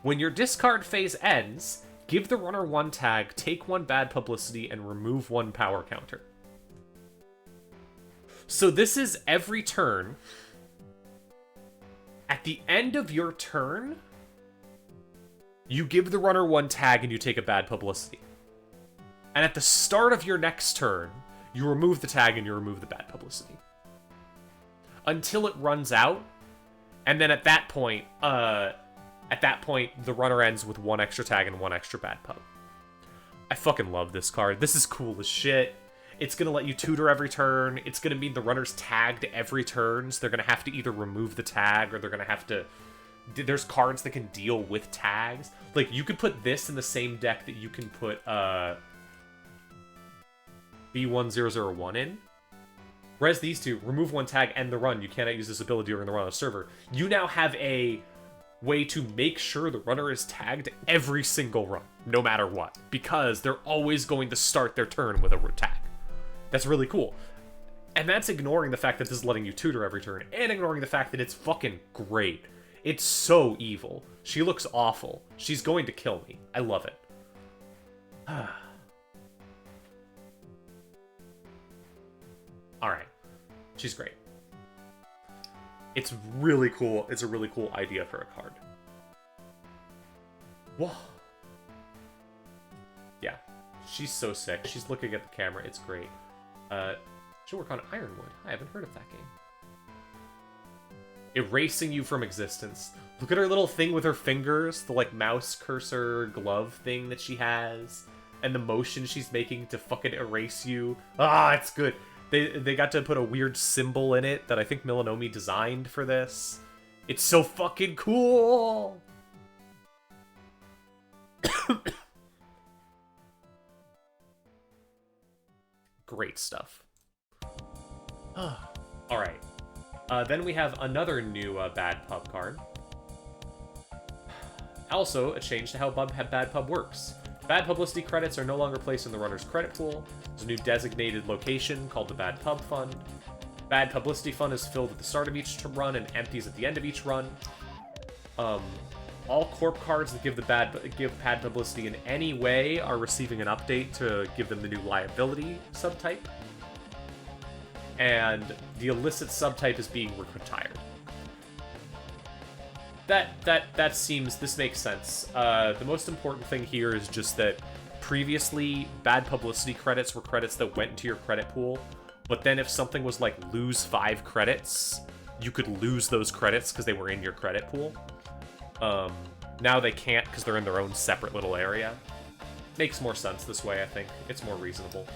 When your discard phase ends, give the runner 1 tag, take 1 bad publicity, and remove 1 power counter. So this is every turn. At the end of your turn, you give the runner 1 tag and you take a bad publicity. And at the start of your next turn, you remove the tag and you remove the bad publicity. Until it runs out, and then at that point, the runner ends with 1 extra tag and 1 extra bad pub. I fucking love this card. This is cool as shit. It's gonna let you tutor every turn. It's gonna mean the runner's tagged every turn, so they're gonna have to either remove the tag or they're gonna have to... There's cards that can deal with tags. Like, you could put this in the same deck that you can put, B1001 in. Res these 2, remove 1 tag, end the run. You cannot use this ability during the run on a server. You now have a way to make sure the runner is tagged every single run, no matter what, because they're always going to start their turn with a tag. That's really cool. And that's ignoring the fact that this is letting you tutor every turn, and ignoring the fact that it's fucking great. It's so evil. She looks awful. She's going to kill me. I love it. Alright. She's great. It's really cool. It's a really cool idea for a card. Whoa. Yeah. She's so sick. She's looking at the camera. It's great. Should work on Ironwood. I haven't heard of that game. Erasing you from existence. Look at her little thing with her fingers. The, like, mouse cursor glove thing that she has. And the motion she's making to fucking erase you. Ah, it's good. They got to put a weird symbol in it that I think Milanomi designed for this. It's so fucking cool! Great stuff. Alright. Then we have another new Bad Pub card. Also, a change to how Bad Pub works. Bad publicity credits are no longer placed in the runner's credit pool. There's a new designated location called the Bad Pub Fund. Bad publicity fund is filled at the start of each run and empties at the end of each run. All corp cards that give bad publicity in any way are receiving an update to give them the new liability subtype. And the illicit subtype is being retired. This makes sense. The most important thing here is just that previously, bad publicity credits were credits that went into your credit pool, but then if something was like lose 5 credits, you could lose those credits because they were in your credit pool. Now they can't because they're in their own separate little area. Makes more sense this way, I think. It's more reasonable.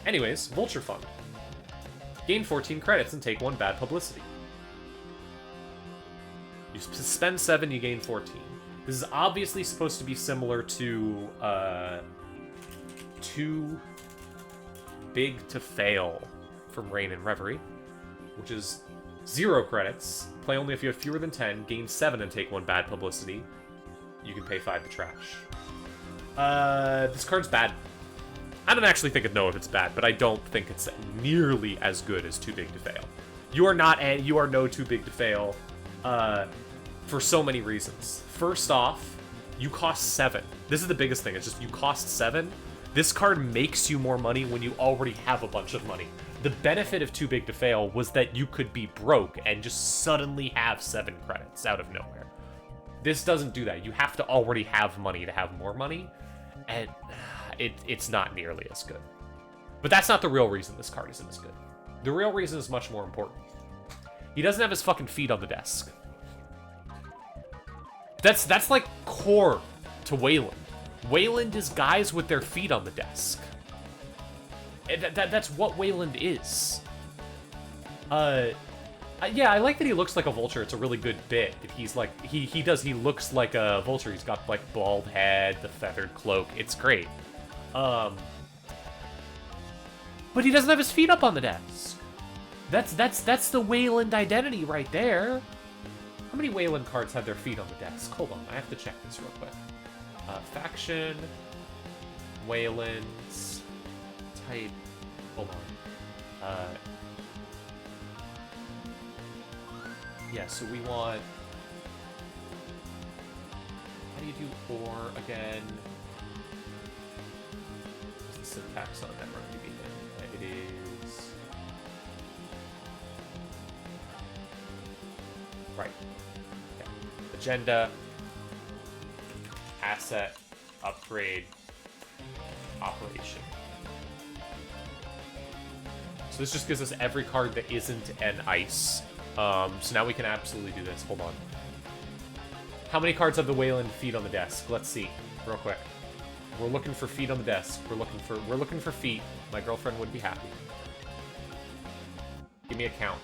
Anyways, Vulture Fund. Gain 14 credits and take 1 bad publicity. You spend 7, you gain 14. This is obviously supposed to be similar to Too Big to Fail from Rain and Reverie, which is 0 credits. Play only if you have fewer than 10, gain 7 and take 1 bad publicity. You can pay 5 to trash. This card's bad. I don't actually know if it's bad, but I don't think it's nearly as good as Too Big to Fail. You are no Too Big to Fail, for so many reasons. First off, you cost 7. This is the biggest thing, it's just you cost 7. This card makes you more money when you already have a bunch of money. The benefit of Too Big to Fail was that you could be broke and just suddenly have 7 credits out of nowhere. This doesn't do that. You have to already have money to have more money, and it's not nearly as good. But that's not the real reason this card isn't as good. The real reason is much more important. He doesn't have his fucking feet on the desk. That's like core to Wayland. Wayland is guys with their feet on the desk. That's what Wayland is. Yeah, I like that he looks like a vulture. It's a really good bit. He's like, he looks like a vulture. He's got like bald head, the feathered cloak. It's great. But he doesn't have his feet up on the desk. That's the Wayland identity right there. How many Wayland cards have their feet on the desk? Hold on, I have to check this real quick. Faction, Wayland's, type, hold on. Yeah, so we want, how do you do or again? What's the syntax on that run? It is, right. Okay. Agenda, asset, upgrade, operation. So this just gives us every card that isn't an ice. So now we can absolutely do this. Hold on. How many cards have the Wayland feet on the desk? Let's see, real quick. We're looking for feet on the desk. We're looking for feet. My girlfriend would be happy. Give me a count.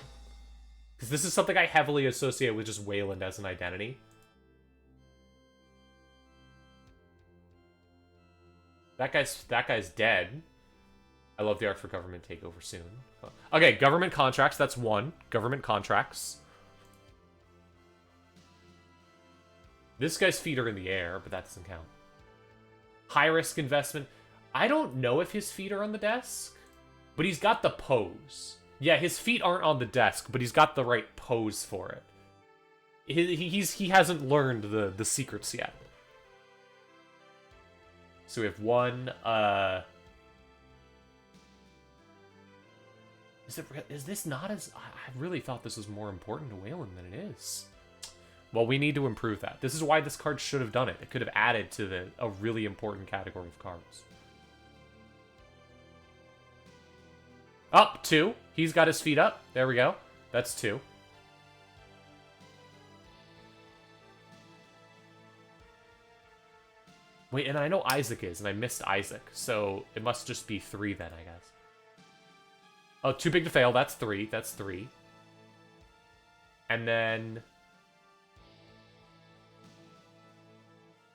Because this is something I heavily associate with just Wayland as an identity. That guy's dead. I love the art for government takeover soon. Okay, government contracts, that's 1. Government contracts. This guy's feet are in the air, but that doesn't count. High risk investment. I don't know if his feet are on the desk, but he's got the pose. Yeah, his feet aren't on the desk, but he's got the right pose for it. He hasn't learned the secrets yet. So we have 1, Is this not as... I really thought this was more important to Wayland than it is. Well, we need to improve that. This is why this card should have done it. It could have added to a really important category of cards. Up, 2. He's got his feet up. There we go. That's 2. Wait, and I know Isaac is, and I missed Isaac. So it must just be 3 then, I guess. Oh, Too Big to Fail, that's 3. That's 3. And then...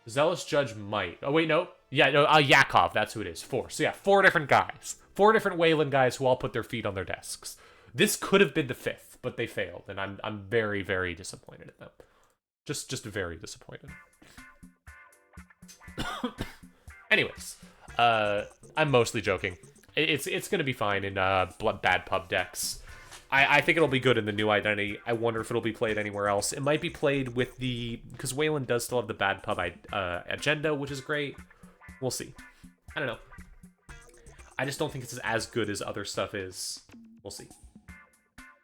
Zealous Judge might. Oh, wait, no. Yeah, no, Yakov, that's who it is. 4. So yeah, 4 different guys. 4 different Wayland guys who all put their feet on their desks. This could have been the 5th, but they failed, and I'm very, very disappointed in them. Just very disappointed. Anyways, I'm mostly joking. It's gonna be fine in bad pub decks. I think it'll be good in the new identity. I wonder if it'll be played anywhere else. It might be played with the... Because Wayland does still have the bad pub agenda, which is great. We'll see. I don't know. I just don't think it's as good as other stuff is. We'll see.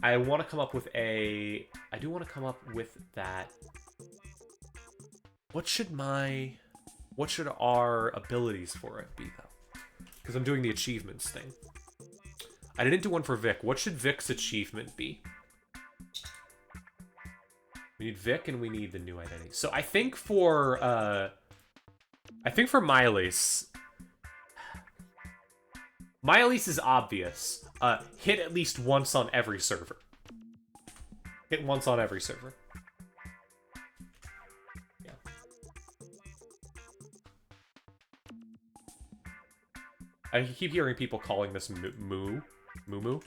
I want to come up with a... I do want to come up with that... What should our abilities for it be, though? Because I'm doing the achievements thing. I didn't do one for Vic. What should Vic's achievement be? We need Vic and we need the new identity. So I think for Miley's is obvious. Hit at least once on every server. Hit once on every server. I keep hearing people calling this moo. Moo.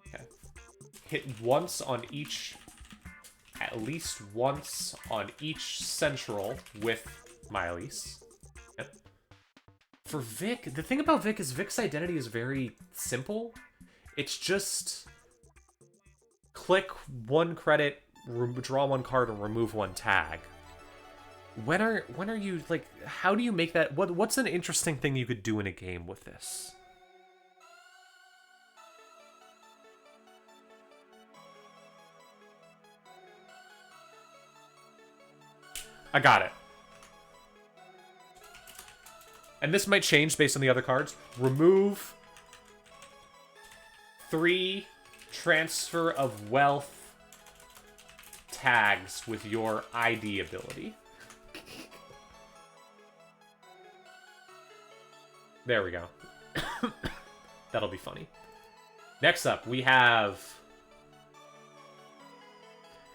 Okay. Hit once on each, at least once on each central with Myelise. Yep. For Vic, the thing about Vic is Vic's identity is very simple. It's just click 1 credit, draw 1 card, and remove 1 tag. When are you, like, how do you make that? What's an interesting thing you could do in a game with this? I got it. And this might change based on the other cards. Remove 3 transfer of wealth tags with your ID ability. There we go. That'll be funny. Next up, we have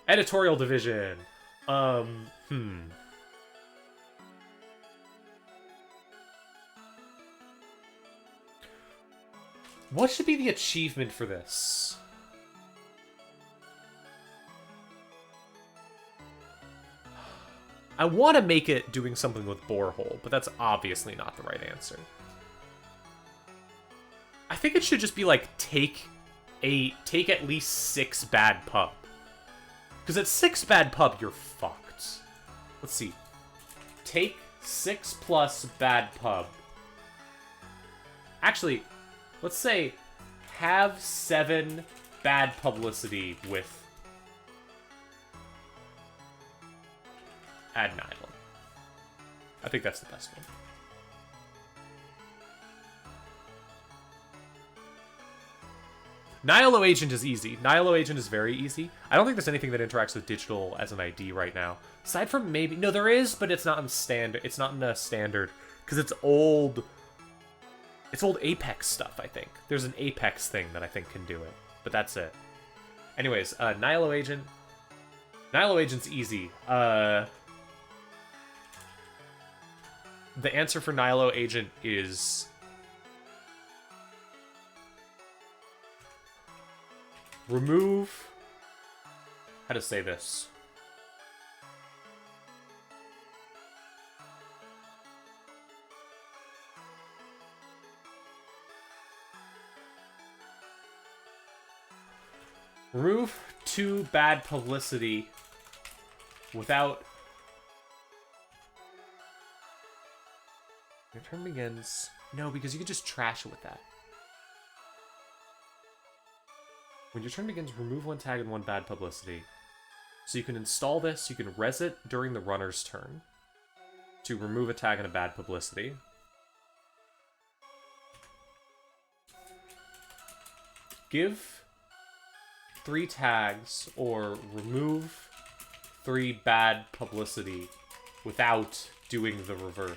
editorial division. What should be the achievement for this? I want to make it doing something with borehole, but that's obviously not the right answer. I think it should just be like take at least 6 bad pub. Because at 6 bad pub, you're fucked. Let's see. Take 6 plus bad pub. Actually, let's say have 7 bad publicity with add Nihilo. I think that's the best one. Nihilo Agent is easy. Nihilo Agent is very easy. I don't think there's anything that interacts with digital as an ID right now. Aside from maybe... No, there is, but it's not in standard. It's not in a standard. Because it's old... It's old Apex stuff, I think. There's an Apex thing that I think can do it. But that's it. Anyways, Nihilo Agent. Nihilo Agent's easy. The answer for Nihilo Agent is... remove... How to say this? Remove 2 bad publicity without... Your turn begins... No, because you could just trash it with that. When your turn begins, remove 1 tag and 1 bad publicity. So you can install this, you can res it during the runner's turn to remove a tag and a bad publicity. Give 3 tags or remove 3 bad publicity without doing the reverse.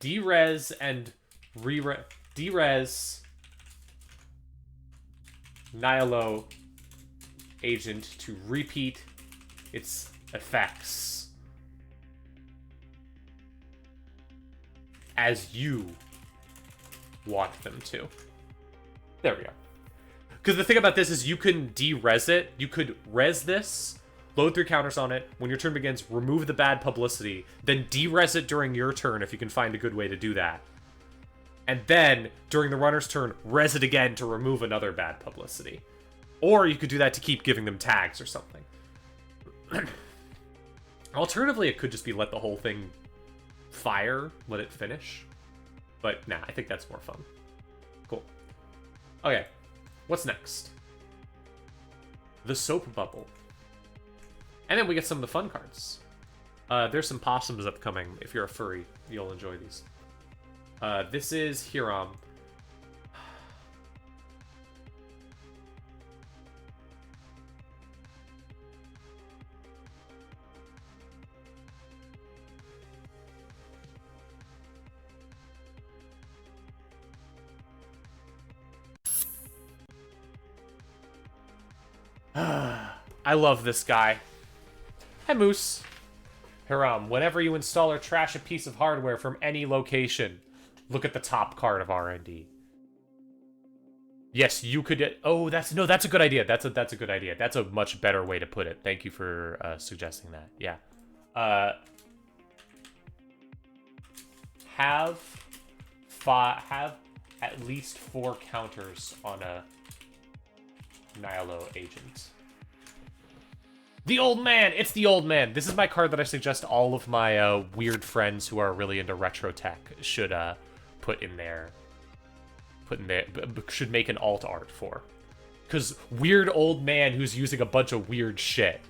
Derez and re-res... Derez Nihilo Agent to repeat its effects as you want them to. There we go. Because the thing about this is you can de-res it. You could res this, load 3 counters on it. When your turn begins, remove the bad publicity. Then de-res it during your turn if you can find a good way to do that. And then, during the runner's turn, res it again to remove another bad publicity. Or you could do that to keep giving them tags or something. Alternatively, it could just be let the whole thing fire, let it finish. But nah, I think that's more fun. Cool. Okay, what's next? The Soap Bubble. And then we get some of the fun cards. There's some possums upcoming. If you're a furry, you'll enjoy these. This is Hiram. I love this guy. Hi, Moose. Hiram, whenever you install or trash a piece of hardware from any location, look at the top card of R&D. Yes, you could... Oh, that's a good idea. That's a good idea. That's a much better way to put it. Thank you for suggesting that. Yeah. Have at least 4 counters on a Nihilo agent. The old man! It's the old man! This is my card that I suggest all of my weird friends who are really into retro tech should put in there. Should make an alt art for. Because weird old man who's using a bunch of weird shit.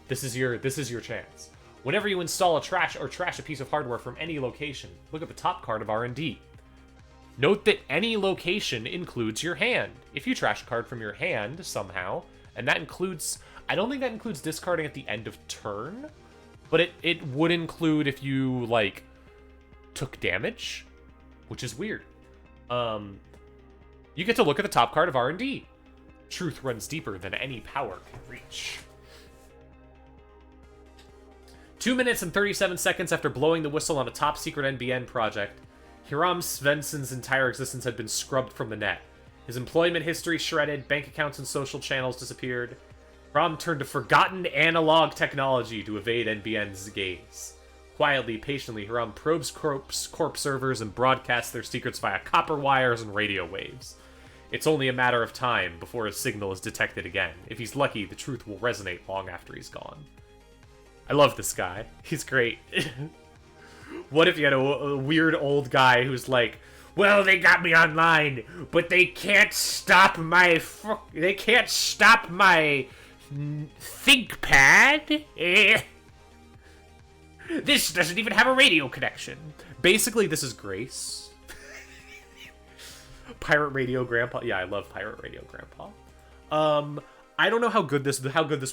This is your chance. Whenever you install or trash a piece of hardware from any location, look at the top card of R&D. Note that any location includes your hand. If you trash a card from your hand somehow, and that includes... I don't think that includes discarding at the end of turn, but it would include if you, like, took damage, which is weird. You get to look at the top card of R&D. Truth runs deeper than any power can reach. 2 minutes and 37 seconds after blowing the whistle on a top-secret NBN project, Hiram Svensson's entire existence had been scrubbed from the net. His employment history shredded, bank accounts and social channels disappeared. Hiram turned to forgotten analog technology to evade NBN's gaze. Quietly, patiently, Hiram probes corp servers and broadcasts their secrets via copper wires and radio waves. It's only a matter of time before his signal is detected again. If he's lucky, the truth will resonate long after he's gone. I love this guy. He's great. What if you had a weird old guy who's like, well, they got me online, but they can't stop my ThinkPad. This doesn't even have a radio connection. Basically, this is Grace. Pirate Radio Grandpa. Yeah, I love Pirate Radio Grandpa. I don't know how good this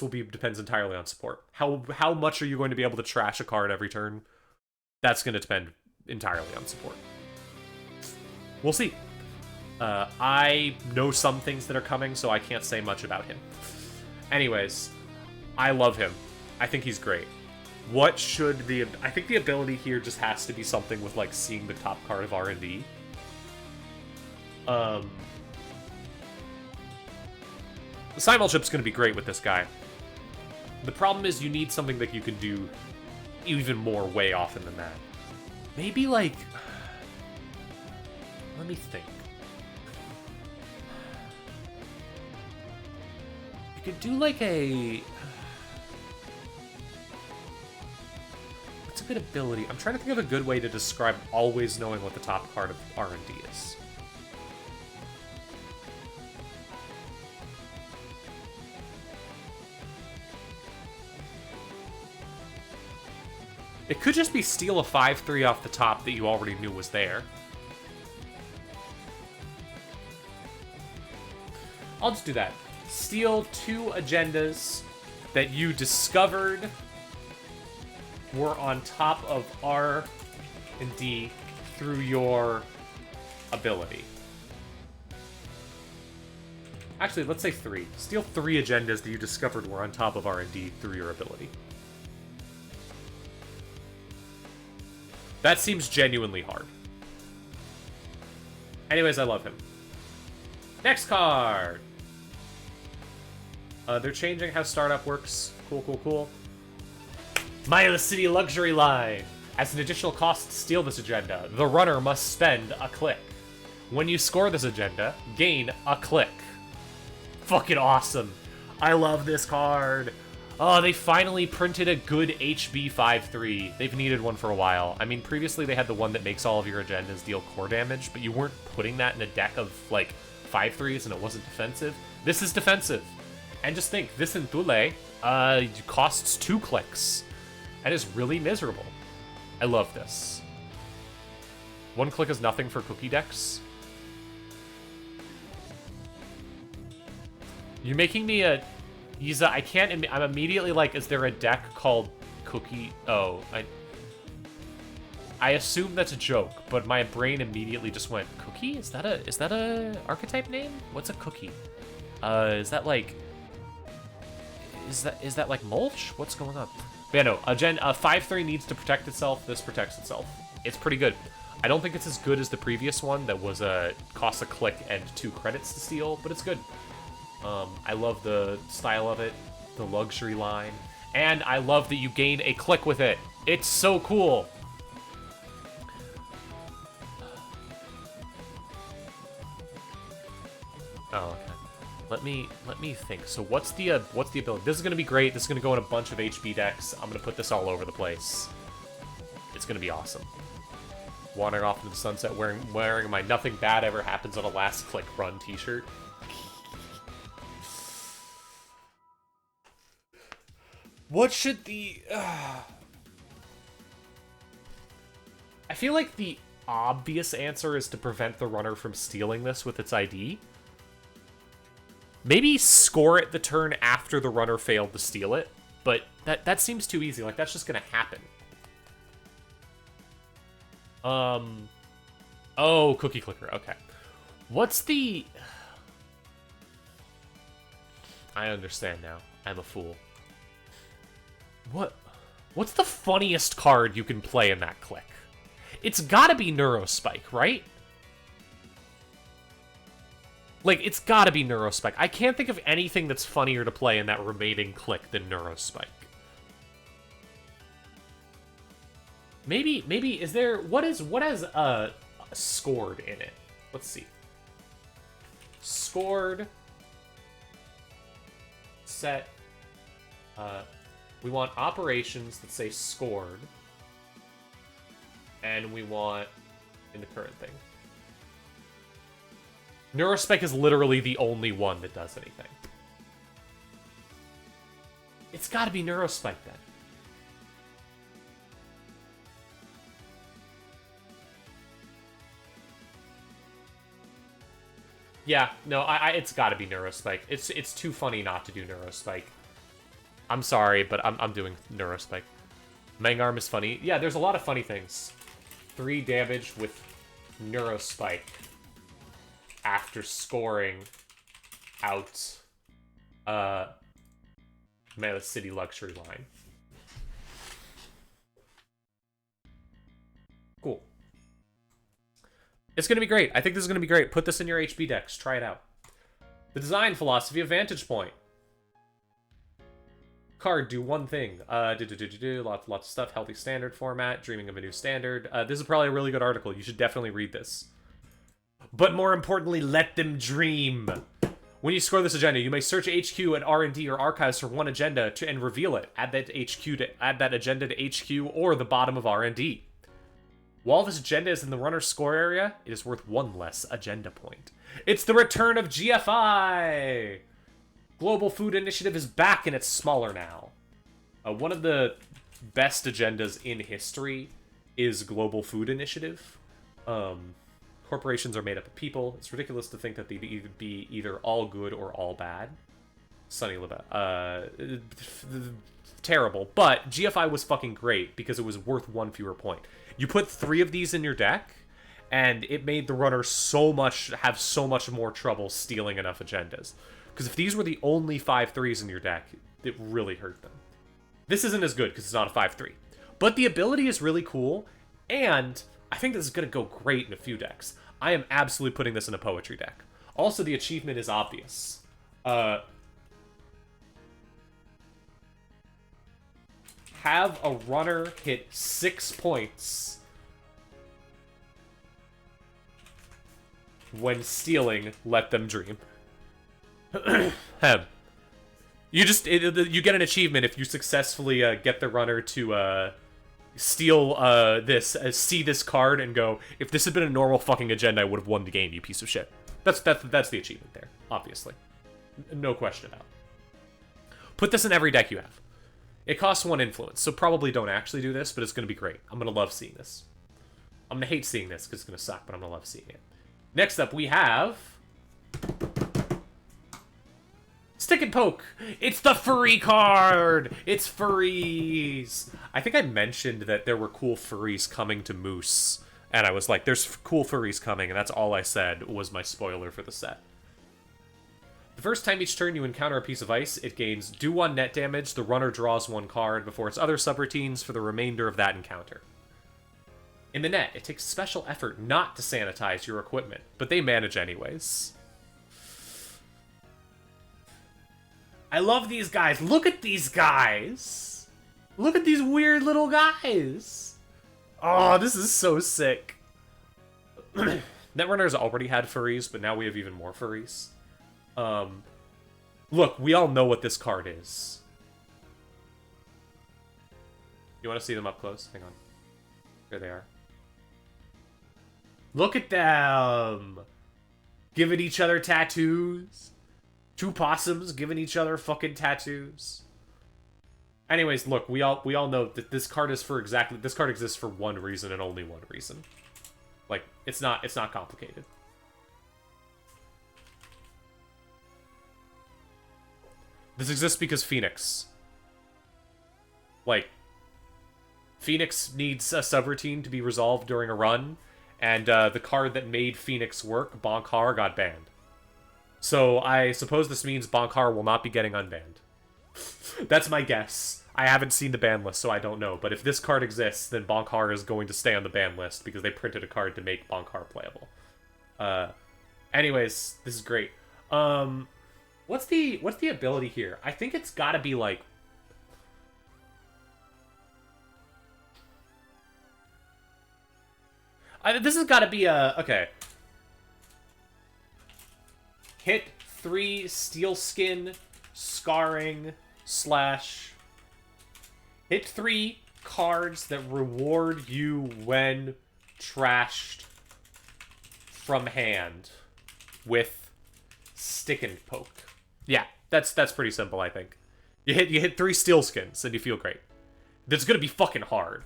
will be. Depends entirely on support. How much are you going to be able to trash a card every turn? That's going to depend entirely on support. We'll see. I know some things that are coming, so I can't say much about him. Anyways, I love him. I think he's great. What should the... I think the ability here just has to be something with, like, seeing the top card of R&D. The Simulchip's going to be great with this guy. The problem is you need something that you can do even more way often than that. Maybe, like... Let me think. You could do, like, a... What's a good ability? I'm trying to think of a good way to describe always knowing what the top card of R&D is. It could just be steal a 5/3 off the top that you already knew was there. I'll just do that. Steal 2 agendas that you discovered were on top of R and D through your ability. Actually, let's say 3. Steal 3 agendas that you discovered were on top of R and D through your ability. That seems genuinely hard. Anyways, I love him. Next card! They're changing how startup works. Cool. Maya City Luxury Line! As an additional cost to steal this agenda, the runner must spend a click. When you score this agenda, gain a click. Fucking awesome. I love this card. Oh, they finally printed a good HB 5/3. They've needed one for a while. I mean, previously they had the one that makes all of your agendas deal core damage, but you weren't putting that in a deck of, like, 5/3s and it wasn't defensive. This is defensive. And just think, this in Thule costs 2 clicks and is really miserable. I love this. 1 click is nothing for cookie decks. You're making me a... I can't... I'm immediately like, is there a deck called Cookie... Oh, I assume that's a joke, but my brain immediately just went, Cookie? Is that a archetype name? What's a cookie? Is that like... is that like mulch? What's going on? But yeah, no, a 5-3 needs to protect itself. This protects itself. It's pretty good. I don't think it's as good as the previous one that was cost a click and 2 credits to steal, but it's good. I love the style of it, the luxury line, and I love that you gain a click with it. It's so cool. Oh, okay. Let me think. So what's the ability? This is gonna be great. This is gonna go in a bunch of HB decks. I'm gonna put this all over the place. It's gonna be awesome. Wandering off into the sunset, wearing my "Nothing Bad Ever Happens on a Last Click Run" T-shirt. What should the? I feel like the obvious answer is to prevent the runner from stealing this with its ID. Maybe score it the turn after the runner failed to steal it, but that seems too easy. Like, that's just gonna happen. Oh, cookie clicker. Okay. What's the... I understand now. I'm a fool. What's the funniest card you can play in that click? It's gotta be Neurospike, right? Like, it's gotta be Neurospike. I can't think of anything that's funnier to play in that remaining click than Neurospike. Maybe is there... What has scored in it? Let's see. Scored. Set. We want operations that say scored. And we want in the current thing. Neurospec is literally the only one that does anything. It's gotta be Neurospec then. Yeah, no, it's gotta be Neurospike. It's too funny not to do Neurospike. I'm sorry, but I'm doing Neurospike. Mangarm is funny. Yeah, there's a lot of funny things. 3 damage with Neurospike after scoring out Mela City Luxury line. Cool. It's going to be great. I think this is going to be great. Put this in your HB decks. Try it out. The design philosophy of Vantage Point. Card, do one thing. Lots of stuff. Healthy standard format. Dreaming of a new standard. This is probably a really good article. You should definitely read this. But more importantly, let them dream. When you score this agenda, you may search HQ and R&D or archives for one agenda and reveal it. Add that agenda to HQ or the bottom of R&D. While this agenda is in the runner's score area, it is worth 1 less agenda point. It's the return of GFI! Global Food Initiative is back and it's smaller now. One of the best agendas in history is Global Food Initiative. Corporations are made up of people. It's ridiculous to think that they'd be either all good or all bad. Sunny Leva. Terrible. But GFI was fucking great because it was worth 1 fewer point. You put 3 of these in your deck, and it made the runner have so much more trouble stealing enough agendas. Because if these were the only 5/3s in your deck, it really hurt them. This isn't as good because it's not a 5/3. But the ability is really cool, and I think this is going to go great in a few decks. I am absolutely putting this in a poetry deck. Also, the achievement is obvious. Have a runner hit 6 points when stealing, let them dream. You get an achievement if you successfully get the runner to steal see this card and go, if this had been a normal fucking agenda, I would have won the game, you piece of shit. That's the achievement there, obviously. No question about it. Put this in every deck you have. It costs 1 influence, so probably don't actually do this, but it's going to be great. I'm going to love seeing this. I'm going to hate seeing this because it's going to suck, but I'm going to love seeing it. Next up, we have... Stick and Poke! It's the furry card! It's furries! I think I mentioned that there were cool furries coming to Moose, and I was like, there's cool furries coming, and that's all I said was my spoiler for the set. The first time each turn you encounter a piece of ice, it gains do 1 net damage, the runner draws 1 card before its other subroutines for the remainder of that encounter. In the net, it takes special effort not to sanitize your equipment, but they manage anyways. I love these guys. Look at these guys. Look at these weird little guys. Oh, this is so sick. Netrunner's already had furries, but now we have even more furries. Look, we all know what this card is. You want to see them up close? Hang on. There they are. Look at them! Giving each other tattoos. 2 possums giving each other fucking tattoos. Anyways, look, we all know that this card is for exactly... This card exists for one reason and only one reason. Like, it's not complicated. This exists because Phoenix. Like, Phoenix needs a subroutine to be resolved during a run, and the card that made Phoenix work, Bonkar, got banned. So I suppose this means Bonkar will not be getting unbanned. That's my guess. I haven't seen the ban list, so I don't know. But if this card exists, then Bonkar is going to stay on the ban list because they printed a card to make Bonkar playable. Anyways, this is great. What's the ability here? I think it's gotta be like... this has gotta be a... Okay. Hit 3 steel skin, scarring, slash... Hit 3 cards that reward you when trashed from hand with stick and poke. Yeah, that's pretty simple, I think. You hit 3 steel skins and you feel great. That's gonna be fucking hard.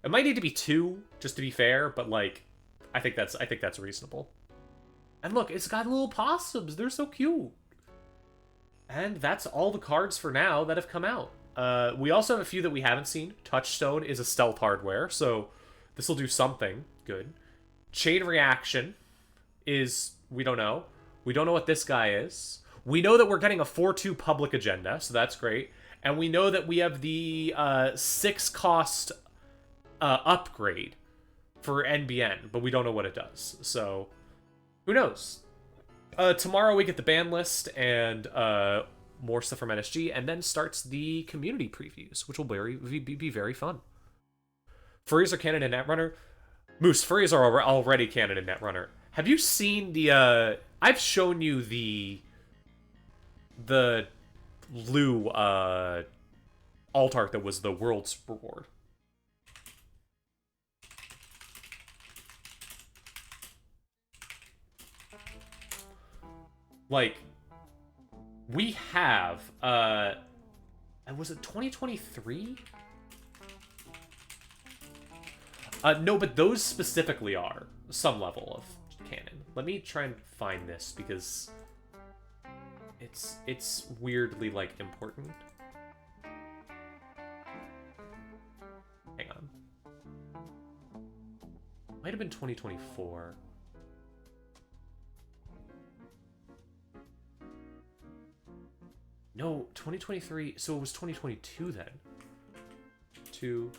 It might need to be 2, just to be fair, but like, I think that's reasonable. And look, it's got little possums. They're so cute. And that's all the cards for now that have come out. We also have a few that we haven't seen. Touchstone is a stealth hardware, so this will do something good. Chain Reaction is... we don't know. We don't know what this guy is. We know that we're getting a 4-2 public agenda, so that's great. And we know that we have the 6-cost upgrade for NBN, but we don't know what it does. So, who knows? Tomorrow we get the ban list and more stuff from NSG, and then starts the community previews, which will be very fun. Furries are canon in Netrunner. Moose, furries are already canon in Netrunner. Have you seen the... I've shown you the Lou alt art that was the world's reward. Like, we have, was it 2023? No, but those specifically are some level of canon. Let me try and find this because it's weirdly, like, important. Hang on. Might have been 2024. No, 2023, so it was 2022 then. 2.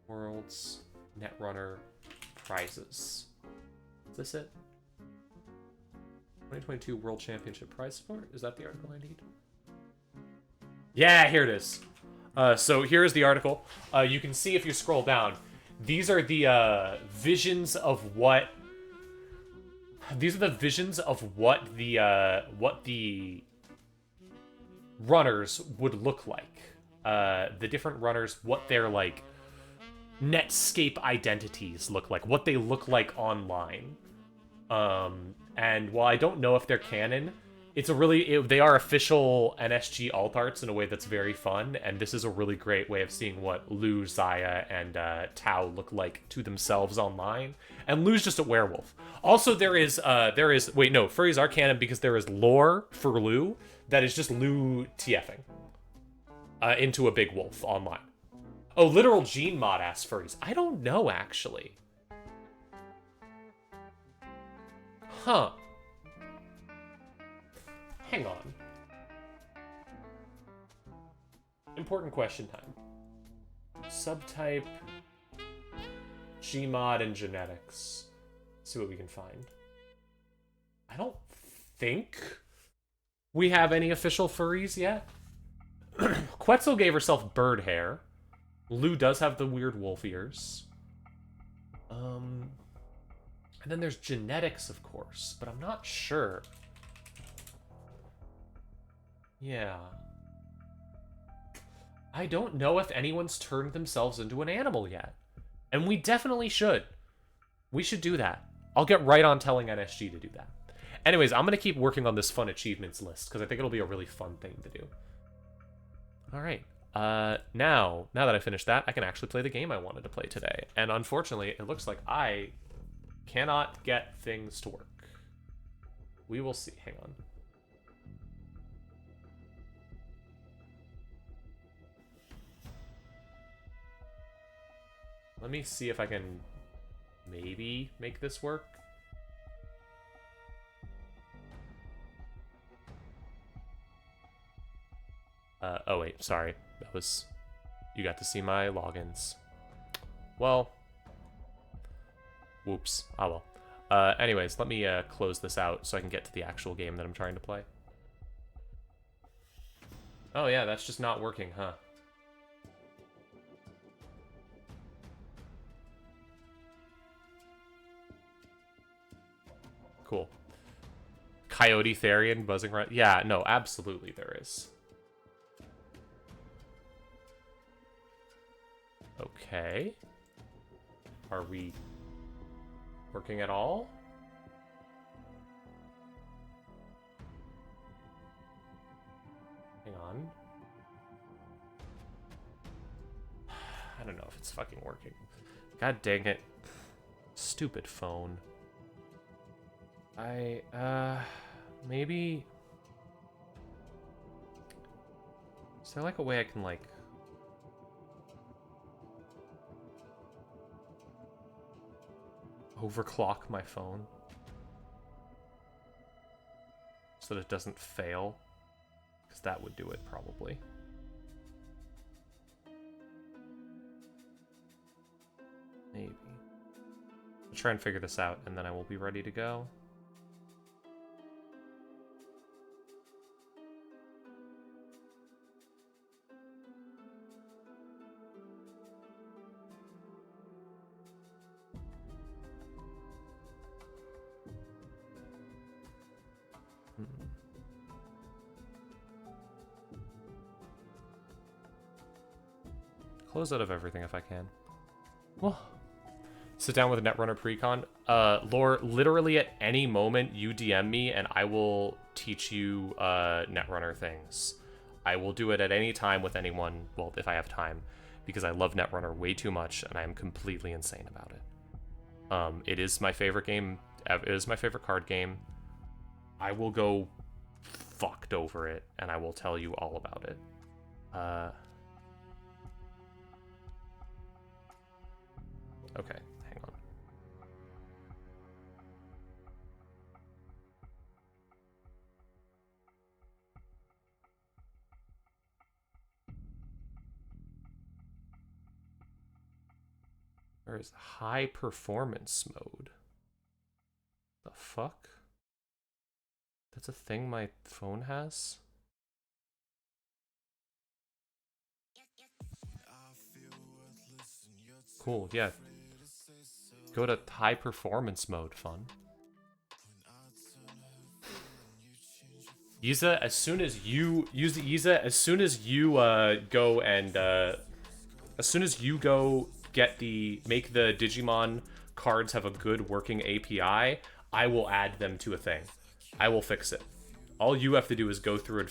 Worlds Netrunner prizes. Is this it? 2022 World Championship prize support? Is that the article I need? Yeah, here it is. So here's the article. You can see if you scroll down. These are the visions of what... These are the visions of what the runners would look like. The different runners, what their, like, Netscape identities look like, what they look like online. And while I don't know if they're canon, it's a really... they are official NSG alt arts in a way that's very fun, and this is a really great way of seeing what Lou, Zaya, and Tao look like to themselves online. And Lou's just a werewolf. Also, there is... Wait, no, furries are canon because there is lore for Lou that is just Lou TFing into a big wolf online. Oh, literal gene mod ass furries. I don't know, actually. Huh. Hang on. Important question time. Subtype, Gmod, and genetics. Let's see what we can find. I don't think we have any official furries yet. Quetzal gave herself bird hair. Lou does have the weird wolf ears. And then there's genetics, of course, but I'm not sure. Yeah. I don't know if anyone's turned themselves into an animal yet. And we definitely should. We should do that. I'll get right on telling NSG to do that. Anyways, I'm going to keep working on this fun achievements list, because I think it'll be a really fun thing to do. Alright. Now that I finished that, I can actually play the game I wanted to play today. And unfortunately, it looks like I cannot get things to work. We will see. Hang on. Let me see if I can maybe make this work. Oh wait, sorry. That was... You got to see my logins. Well... Whoops. Ah well. Anyways, let me close this out so I can get to the actual game that I'm trying to play. Oh yeah, that's just not working, huh? Cool. Coyote Therian buzzing right. Yeah, no, absolutely there is. Okay. Are we working at all? Hang on. I don't know if it's fucking working. God dang it. Stupid phone. Maybe... Is there like a way I can like... overclock my phone? So that it doesn't fail? Because that would do it, probably. Maybe. I'll try and figure this out, and then I will be ready to go. Close out of everything if I can. Well, sit down with a Netrunner Precon. Lore, literally at any moment you DM me and I will teach you Netrunner things. I will do it at any time with anyone, well, if I have time, because I love Netrunner way too much and I am completely insane about it. It is my favorite game. It is my favorite card game. I will go fucked over it and I will tell you all about it. Okay, hang on. Where is high performance mode? The fuck? That's a thing my phone has? Cool, yeah. Go to high performance mode, fun. Yiza, as soon as you use Yiza, as soon as you go and as soon as you go get make the Digimon cards have a good working API, I will add them to a thing. I will fix it. All you have to do is go through and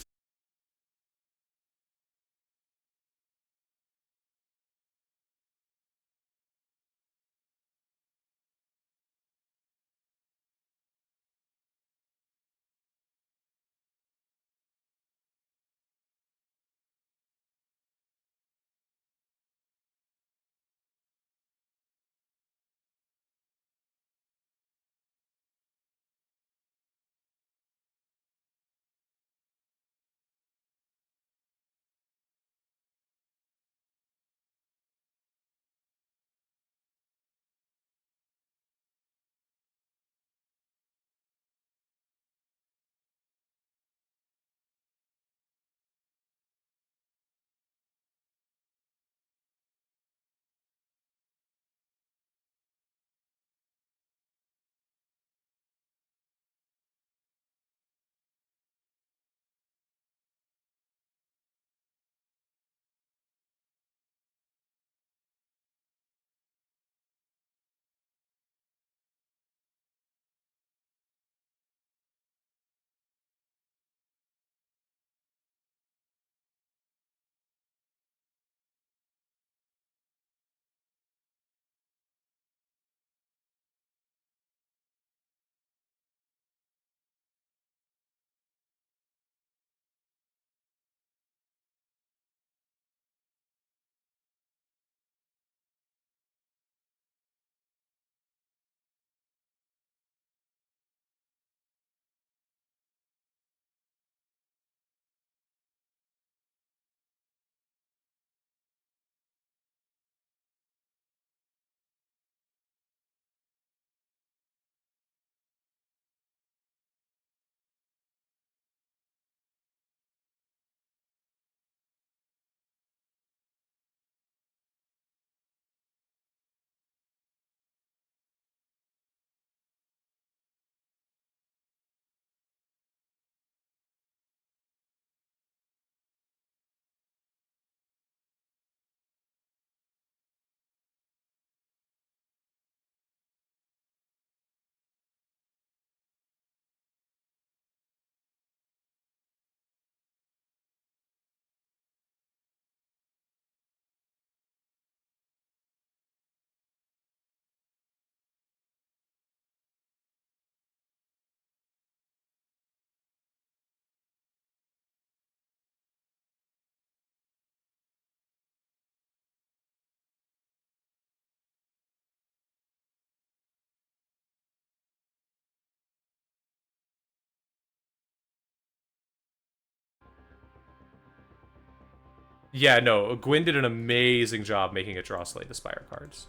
Yeah, no, Gwyn did an amazing job making it draw Slay the Spire cards.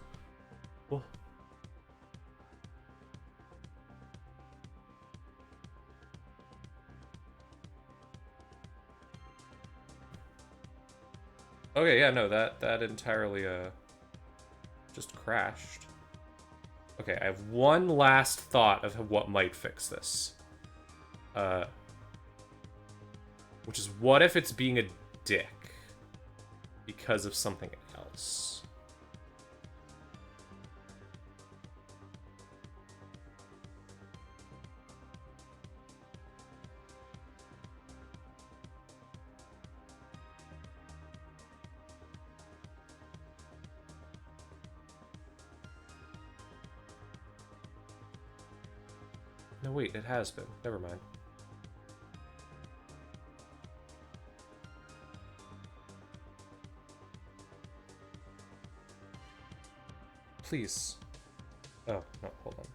Well. Okay, yeah, no, that entirely just crashed. Okay, I have one last thought of what might fix this. Which is, what if it's being a dick because of something else? No, wait, it has been. Never mind. Please. Oh, no, hold on.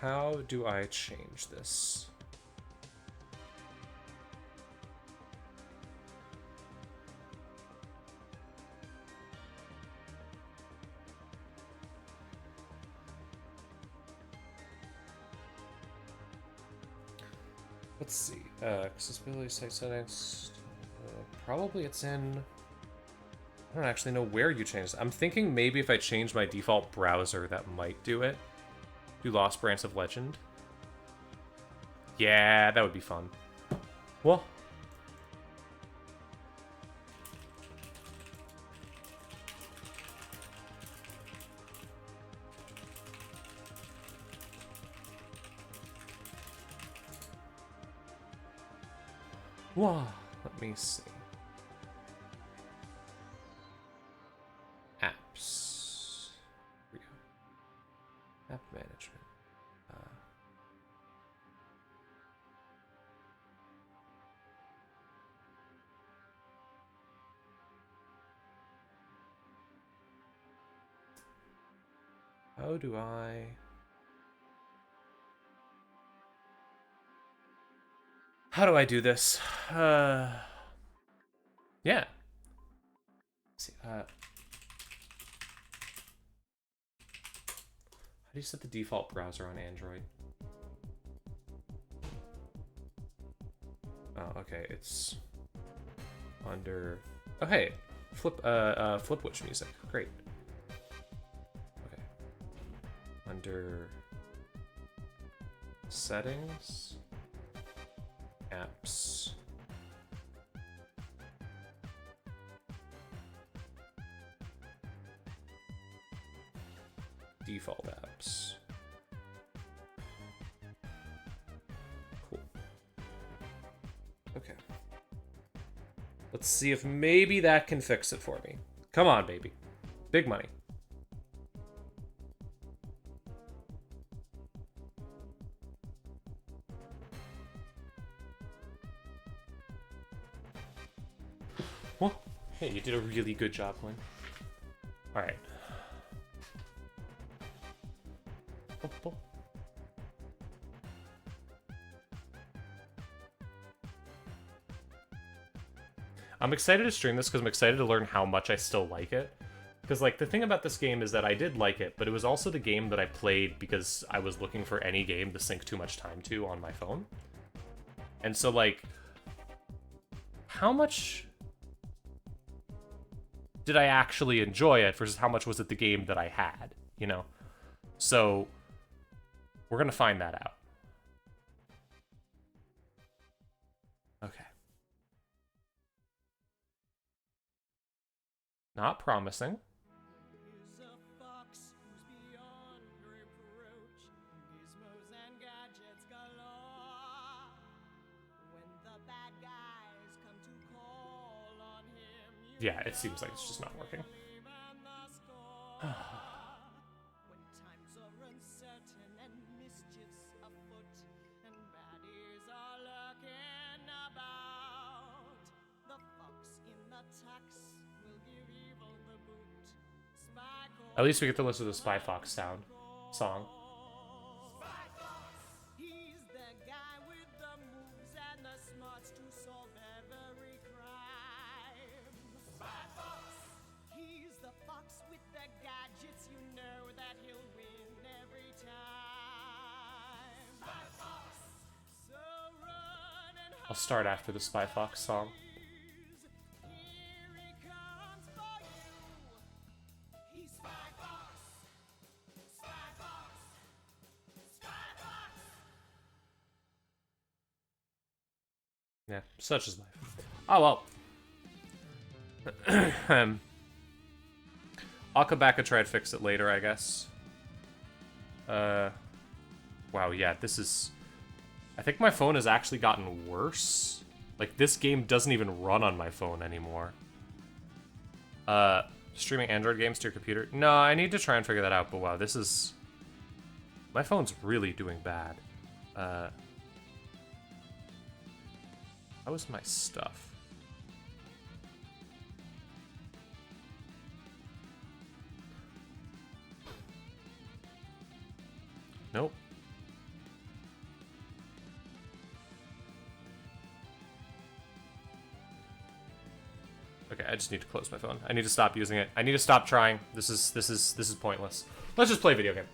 How do I change this? Let's see. Accessibility site settings. Probably it's in... I don't actually know where you changed it. I'm thinking maybe if I change my default browser, that might do it. Do Lost Branch of Legend. Yeah, that would be fun. Well. Whoa, let me see. Apps. Here we go. App management. How do I... How do I do this? Yeah. Let's see, how do you set the default browser on Android? Oh, okay, it's under... Oh, hey, Flipwitch music, great. Okay. Under... Settings... Apps... Default apps. Cool. Okay. Let's see if maybe that can fix it for me. Come on, baby. Big money. Well, hey, you did a really good job, Glenn. All right. I'm excited to stream this because I'm excited to learn how much I still like it. Because, like, the thing about this game is that I did like it, but it was also the game that I played because I was looking for any game to sink too much time to on my phone. And so, like, how much did I actually enjoy it versus how much was it the game that I had, you know? So, we're going to find that out. Okay. Not promising. Yeah, it seems like it's just not working. At least we get to listen to the Spy Fox song. He's the guy with the moves and the smarts to solve every crime. Spy Fox. He's the fox with the gadgets, you know that he'll win every time. Spy Fox. So run and I'll start after the Spy Fox song. here he comes for you. He's Spy Fox. Spy Fox. Spy Fox. Yeah, such is life. Oh well. I'll come back and try and fix it later, I guess. Wow, yeah, this is... I think my phone has actually gotten worse. Like, this game doesn't even run on my phone anymore. Streaming Android games to your computer? No, I need to try and figure that out, but wow, this is... My phone's really doing bad. How is my stuff? Nope. Okay, I just need to close my phone. I need to stop using it. I need to stop trying. This is pointless. Let's just play a video game.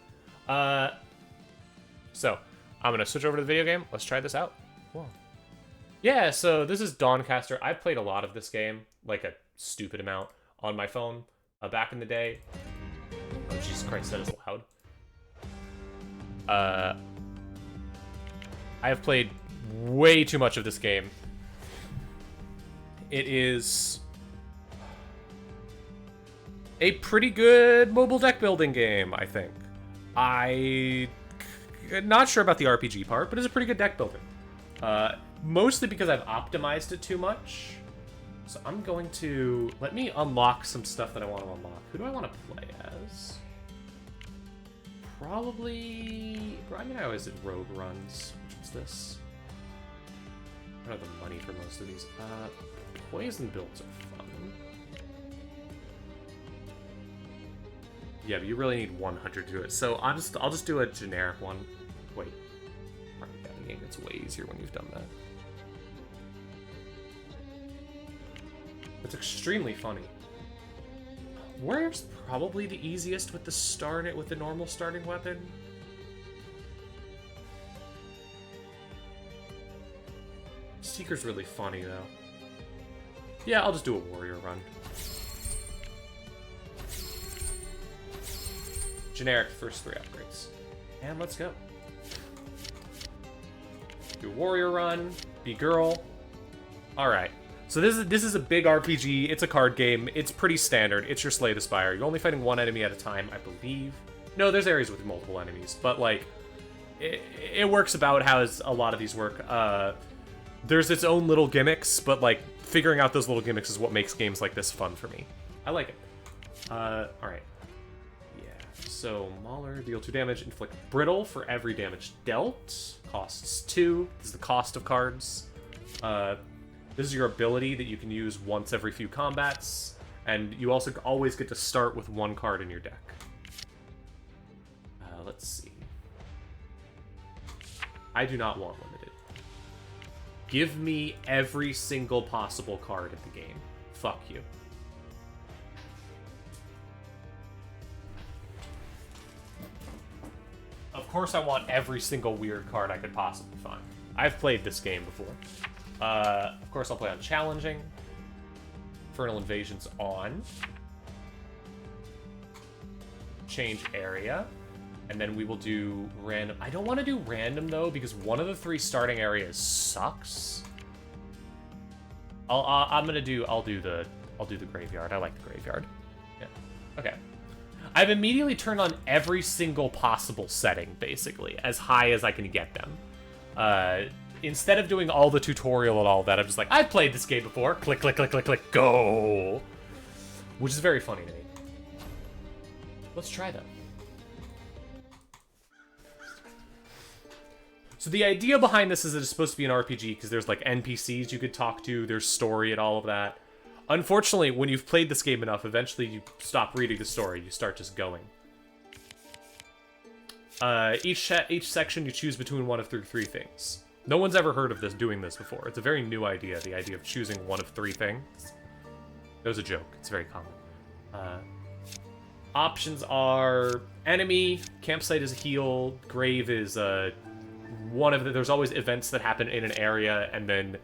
So I'm gonna switch over to the video game. Let's try this out. Whoa. Yeah, so this is Dawncaster. I played a lot of this game, like a stupid amount, on my phone back in the day. Oh, Jesus Christ, that is loud. I have played way too much of this game. It is a pretty good mobile deck building game, I think. I'm not sure about the RPG part, but it's a pretty good deck building. Mostly because I've optimized it too much. So I'm going to... Let me unlock some stuff that I want to unlock. Who do I want to play as? Probably... I mean, I always did rogue runs. Which is this? I don't have the money for most of these. Poison builds are fun. Yeah, but you really need 100 to do it. So I'll just do a generic one. Wait. Yeah, the game gets way easier when you've done that. It's extremely funny. Warrior's probably the easiest with the normal starting weapon. Seeker's really funny though. Yeah, I'll just do a warrior run. Generic first 3 upgrades. And let's go. Do a warrior run, be girl. Alright. So this is a big RPG, it's a card game, it's pretty standard, it's your Slay the Spire. You're only fighting one enemy at a time, I believe. No, there's areas with multiple enemies, but like, it works about how a lot of these work. There's its own little gimmicks, but like, figuring out those little gimmicks is what makes games like this fun for me. I like it. Alright. Yeah, so Mauler, deal 2 damage, inflict brittle for every damage dealt. Costs 2, this is the cost of cards. This is your ability that you can use once every few combats, and you also always get to start with 1 card in your deck. Let's see. I do not want limited. Give me every single possible card in the game. Fuck you. Of course I want every single weird card I could possibly find. I've played this game before. Of course I'll play on challenging. Infernal Invasion's on. Change area. And then we will do random. I don't want to do random though, because one of the 3 starting areas sucks. I'll do the graveyard. I like the graveyard. Yeah. Okay. I've immediately turned on every single possible setting, basically, as high as I can get them. Instead of doing all the tutorial and all that, I'm just like, I've played this game before. Click, click, click, click, click, go. Which is very funny to me. Let's try that. So the idea behind this is that it's supposed to be an RPG because there's like NPCs you could talk to, there's story and all of that. Unfortunately, when you've played this game enough, eventually you stop reading the story. You start just going. Each section you choose between one of three things. No one's ever heard of this doing this before. It's a very new idea, the idea of choosing one of three things. That was a joke. It's very common. Options are enemy, campsite is a heal, grave is one of the... There's always events that happen in an area, and then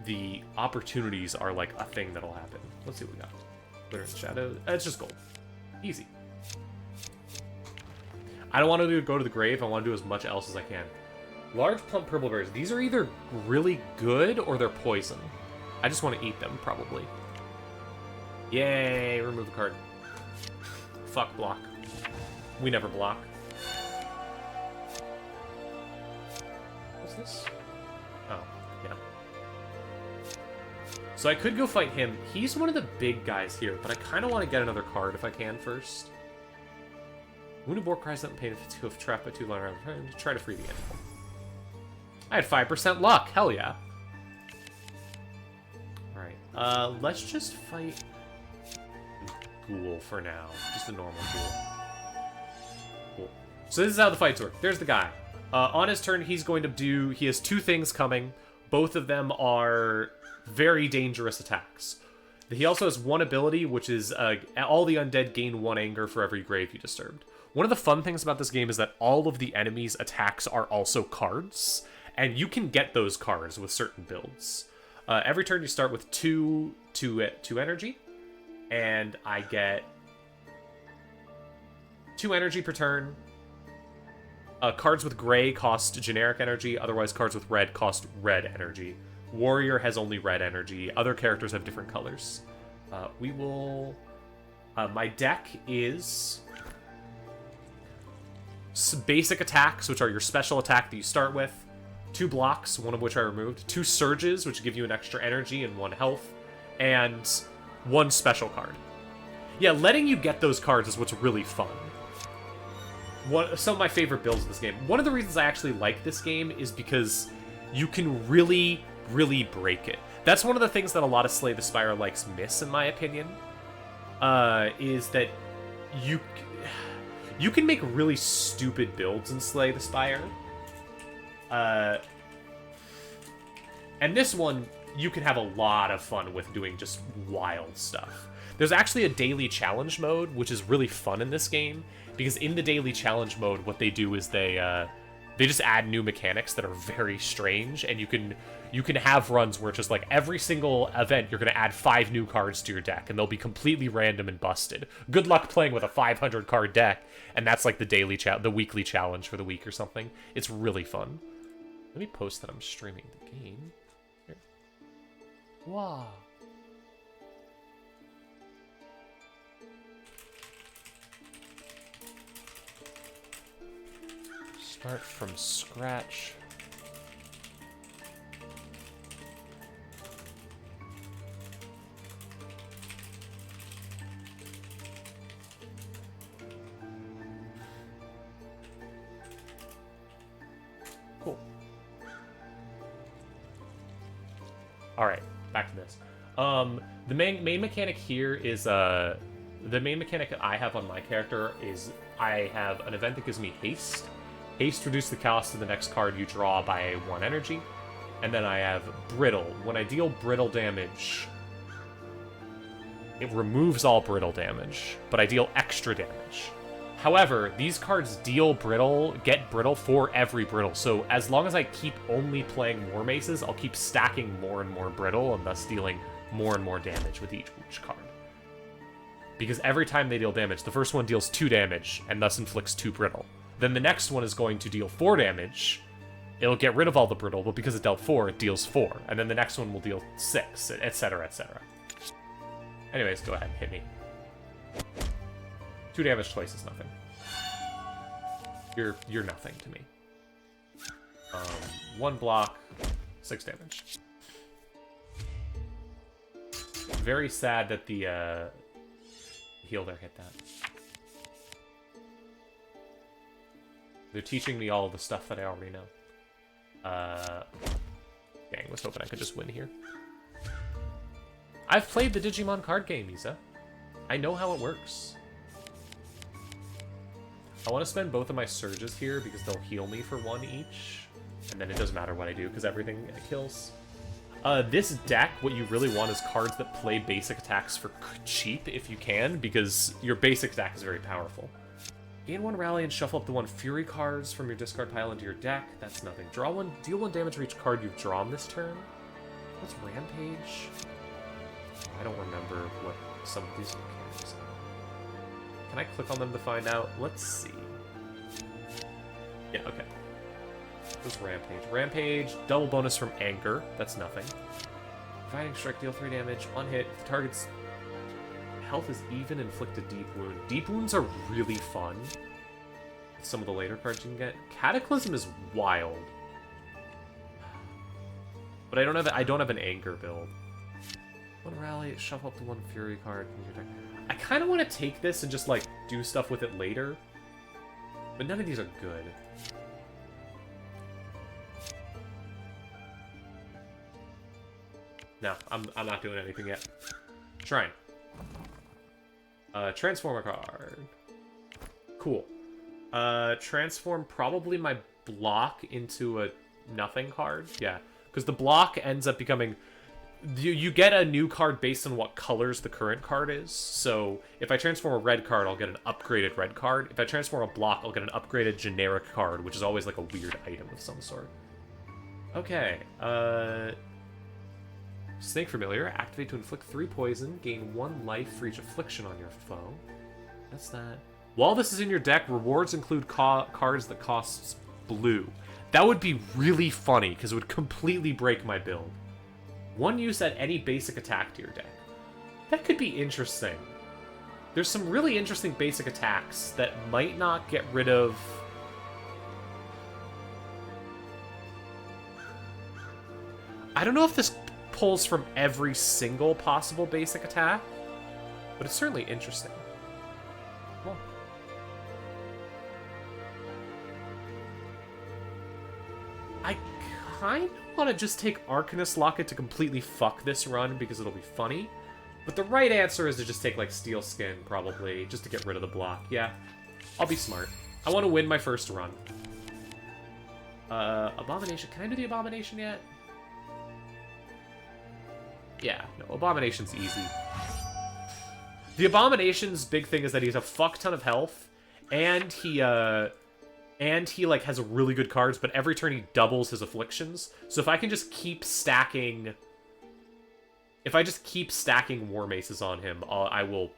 the opportunities are like a thing that'll happen. Let's see what we got. Glitter and shadow. It's just gold. Easy. I don't want to go to the grave. I want to do as much else as I can. Large plump purple berries. These are either really good or they're poison. I just want to eat them, probably. Yay! Remove the card. Fuck block. We never block. What's this? Oh, yeah. So I could go fight him. He's one of the big guys here, but I kind of want to get another card if I can first. Wounded boar cries out in pain if trapped by two line around. Try to free the animal. I had 5% luck. Hell yeah. Alright. Let's just fight Ghoul for now. Just a normal Ghoul. Cool. So this is how the fights work. There's the guy. On his turn, he's going to do... He has two things coming. Both of them are very dangerous attacks. He also has one ability, which is all the undead gain 1 anger for every grave you disturbed. One of the fun things about this game is that all of the enemies' attacks are also cards, and you can get those cards with certain builds. Every turn you start with two energy, and I get 2 energy per turn. Cards with gray cost generic energy, otherwise cards with red cost red energy. Warrior has only red energy. Other characters have different colors. We will... my deck is... basic attacks, which are your special attack that you start with. 2 blocks, one of which I removed. 2 surges, which give you an extra energy and 1 health. And 1 special card. Yeah, letting you get those cards is what's really fun. Some of my favorite builds of this game. One of the reasons I actually like this game is because you can really break it. That's one of the things that a lot of Slay the Spire likes miss, in my opinion. Is that you can make really stupid builds in Slay the Spire. And this one, you can have a lot of fun with doing just wild stuff. There's actually a daily challenge mode, which is really fun in this game, because in the daily challenge mode, what they do is they just add new mechanics that are very strange, and you can have runs where it's just like every single event you're going to add 5 new cards to your deck, and they'll be completely random and busted. Good luck playing with a 500 card deck, and that's like the weekly challenge for the week or something. It's really fun. Let me post that I'm streaming the game. Here. Wow. Start from scratch. Cool. Alright, back to this. The main mechanic here is, the main mechanic that I have on my character is I have an event that gives me haste. Haste reduces the cost of the next card you draw by 1 energy. And then I have Brittle. When I deal Brittle damage, it removes all Brittle damage, but I deal extra damage. However, these cards deal Brittle, get Brittle for every Brittle. So as long as I keep only playing War Maces, I'll keep stacking more and more Brittle, and thus dealing more and more damage with each card. Because every time they deal damage, the first one deals 2 damage, and thus inflicts 2 Brittle. Then the next one is going to deal 4 damage. It'll get rid of all the Brittle, but because it dealt 4, it deals 4. And then the next one will deal 6, etc., etc. Anyways, go ahead and hit me. 2 damage twice is nothing. You're nothing to me. 1 block, 6 damage. Very sad that the heal there hit that. They're teaching me all of the stuff that I already know. Dang, was hoping I could just win here. I've played the Digimon card game, Isa. I know how it works. I want to spend both of my surges here because they'll heal me for 1 each. And then it doesn't matter what I do because everything kills. This deck, what you really want is cards that play basic attacks for cheap if you can, because your basic attack is very powerful. Gain 1 rally and shuffle up to 1 fury cards from your discard pile into your deck. That's nothing. Draw 1, deal 1 damage for each card you've drawn this turn. What's Rampage? I don't remember what some of these mechanics are. Can I click on them to find out? Let's see. Yeah, okay. What's Rampage? Rampage, double bonus from Anger. That's nothing. Dividing Strike, deal 3 damage. On hit, if the target's health is even, inflict a deep wound. Deep wounds are really fun. Some of the later cards you can get. Cataclysm is wild. But I don't have an Anger build. 1 rally, shuffle up to 1 fury card from your deck. I kind of want to take this and just, like, do stuff with it later. But none of these are good. No, I'm not doing anything yet. Shrine. Transformer card. Cool. Transform probably my block into a nothing card. Yeah, because the block ends up becoming... You get a new card based on what colors the current card is. So if I transform a red card, I'll get an upgraded red card. If I transform a block, I'll get an upgraded generic card, which is always like a weird item of some sort. Okay, Snake Familiar. Activate to inflict 3 poison. Gain 1 life for each affliction on your foe. That's that. While this is in your deck, rewards include cards that cost blue. That would be really funny, because it would completely break my build. 1 use at any basic attack to your deck. That could be interesting. There's some really interesting basic attacks that might not get rid of... I don't know if this pulls from every single possible basic attack, but it's certainly interesting. Cool. I kind of want to just take Arcanist Locket to completely fuck this run because it'll be funny, but the right answer is to just take, like, Steel Skin, probably, just to get rid of the block. Yeah, I'll be smart. I want to win my first run. Abomination. Can I do the Abomination yet? Yeah, no, Abomination's easy. The Abomination's big thing is that he has a fuck ton of health, and he like has really good cards, but every turn he doubles his afflictions. So if I can just keep stacking... If I just keep stacking War Maces on him, I will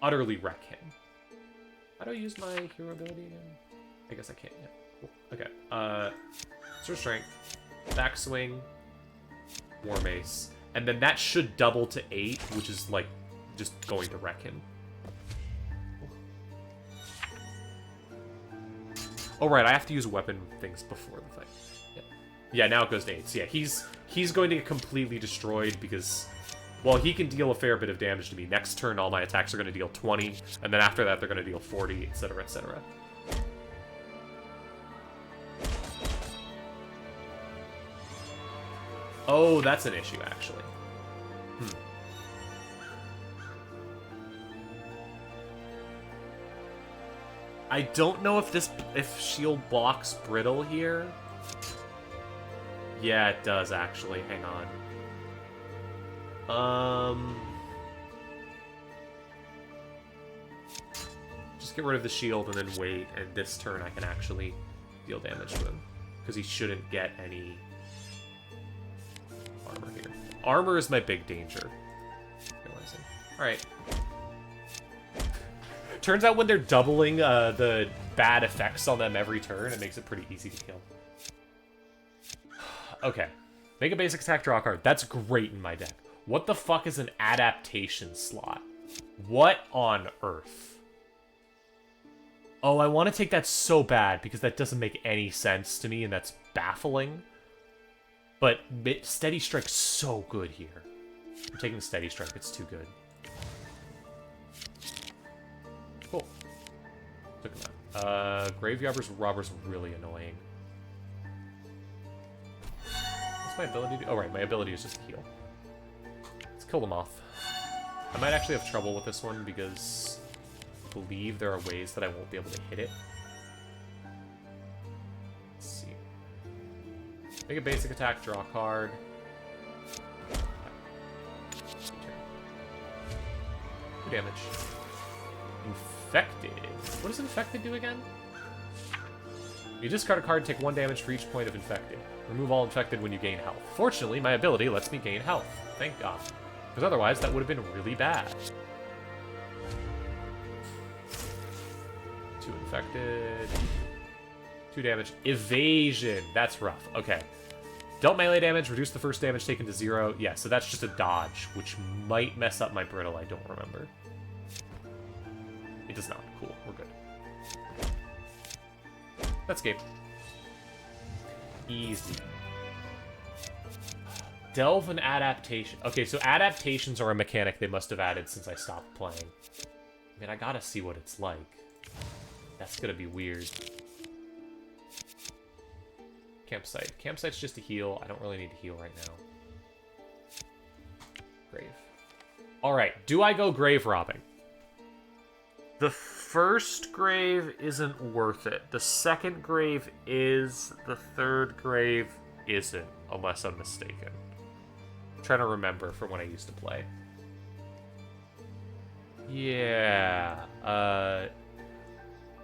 utterly wreck him. How do I use my hero ability again? I guess I can't yet. Cool. Okay, Sword Strength, Backswing, War Mace. And then that should double to 8, which is, like, just going to wreck him. Oh, right, I have to use weapon things before the fight. Yeah, now it goes to 8. So, yeah, he's going to get completely destroyed because, well, he can deal a fair bit of damage to me. Next turn, all my attacks are going to deal 20, and then after that, they're going to deal 40, etc., etc. Oh, that's an issue, actually. I don't know if shield blocks brittle here. Yeah, it does, actually. Hang on. Just get rid of the shield and then wait, and this turn I can actually deal damage to him. Because he shouldn't get any... armor here. Armor is my big danger. Realizing. Alright. Turns out when they're doubling the bad effects on them every turn, it makes it pretty easy to kill. Okay. Make a basic attack, draw a card. That's great in my deck. What the fuck is an adaptation slot? What on earth? Oh, I want to take that so bad because that doesn't make any sense to me and that's baffling. But Steady Strike's so good here. I'm taking Steady Strike. It's too good. Cool. Took him out. Graveyard Robber's really annoying. What's my ability to do? Oh, right. My ability is just to heal. Let's kill them off. I might actually have trouble with this one because I believe there are ways that I won't be able to hit it. Let's see. Make a basic attack, draw a card. 2 damage. Infected. What does infected do again? You discard a card and take 1 damage for each point of infected. Remove all infected when you gain health. Fortunately, my ability lets me gain health. Thank God. Because otherwise, that would have been really bad. 2 infected. 2 damage. Evasion. That's rough. Okay. Dealt melee damage. Reduce the first damage taken to 0. Yeah, so that's just a dodge, which might mess up my brittle. I don't remember. It does not. Cool. We're good. That's game. Easy. Delve an adaptation. Okay, so adaptations are a mechanic they must have added since I stopped playing. I mean, I gotta see what it's like. That's gonna be weird. Campsite. Campsite's just a heal. I don't really need to heal right now. Grave. Alright, do I go grave robbing? The first grave isn't worth it. The second grave is. The third grave isn't, unless I'm mistaken. I'm trying to remember from when I used to play. Yeah.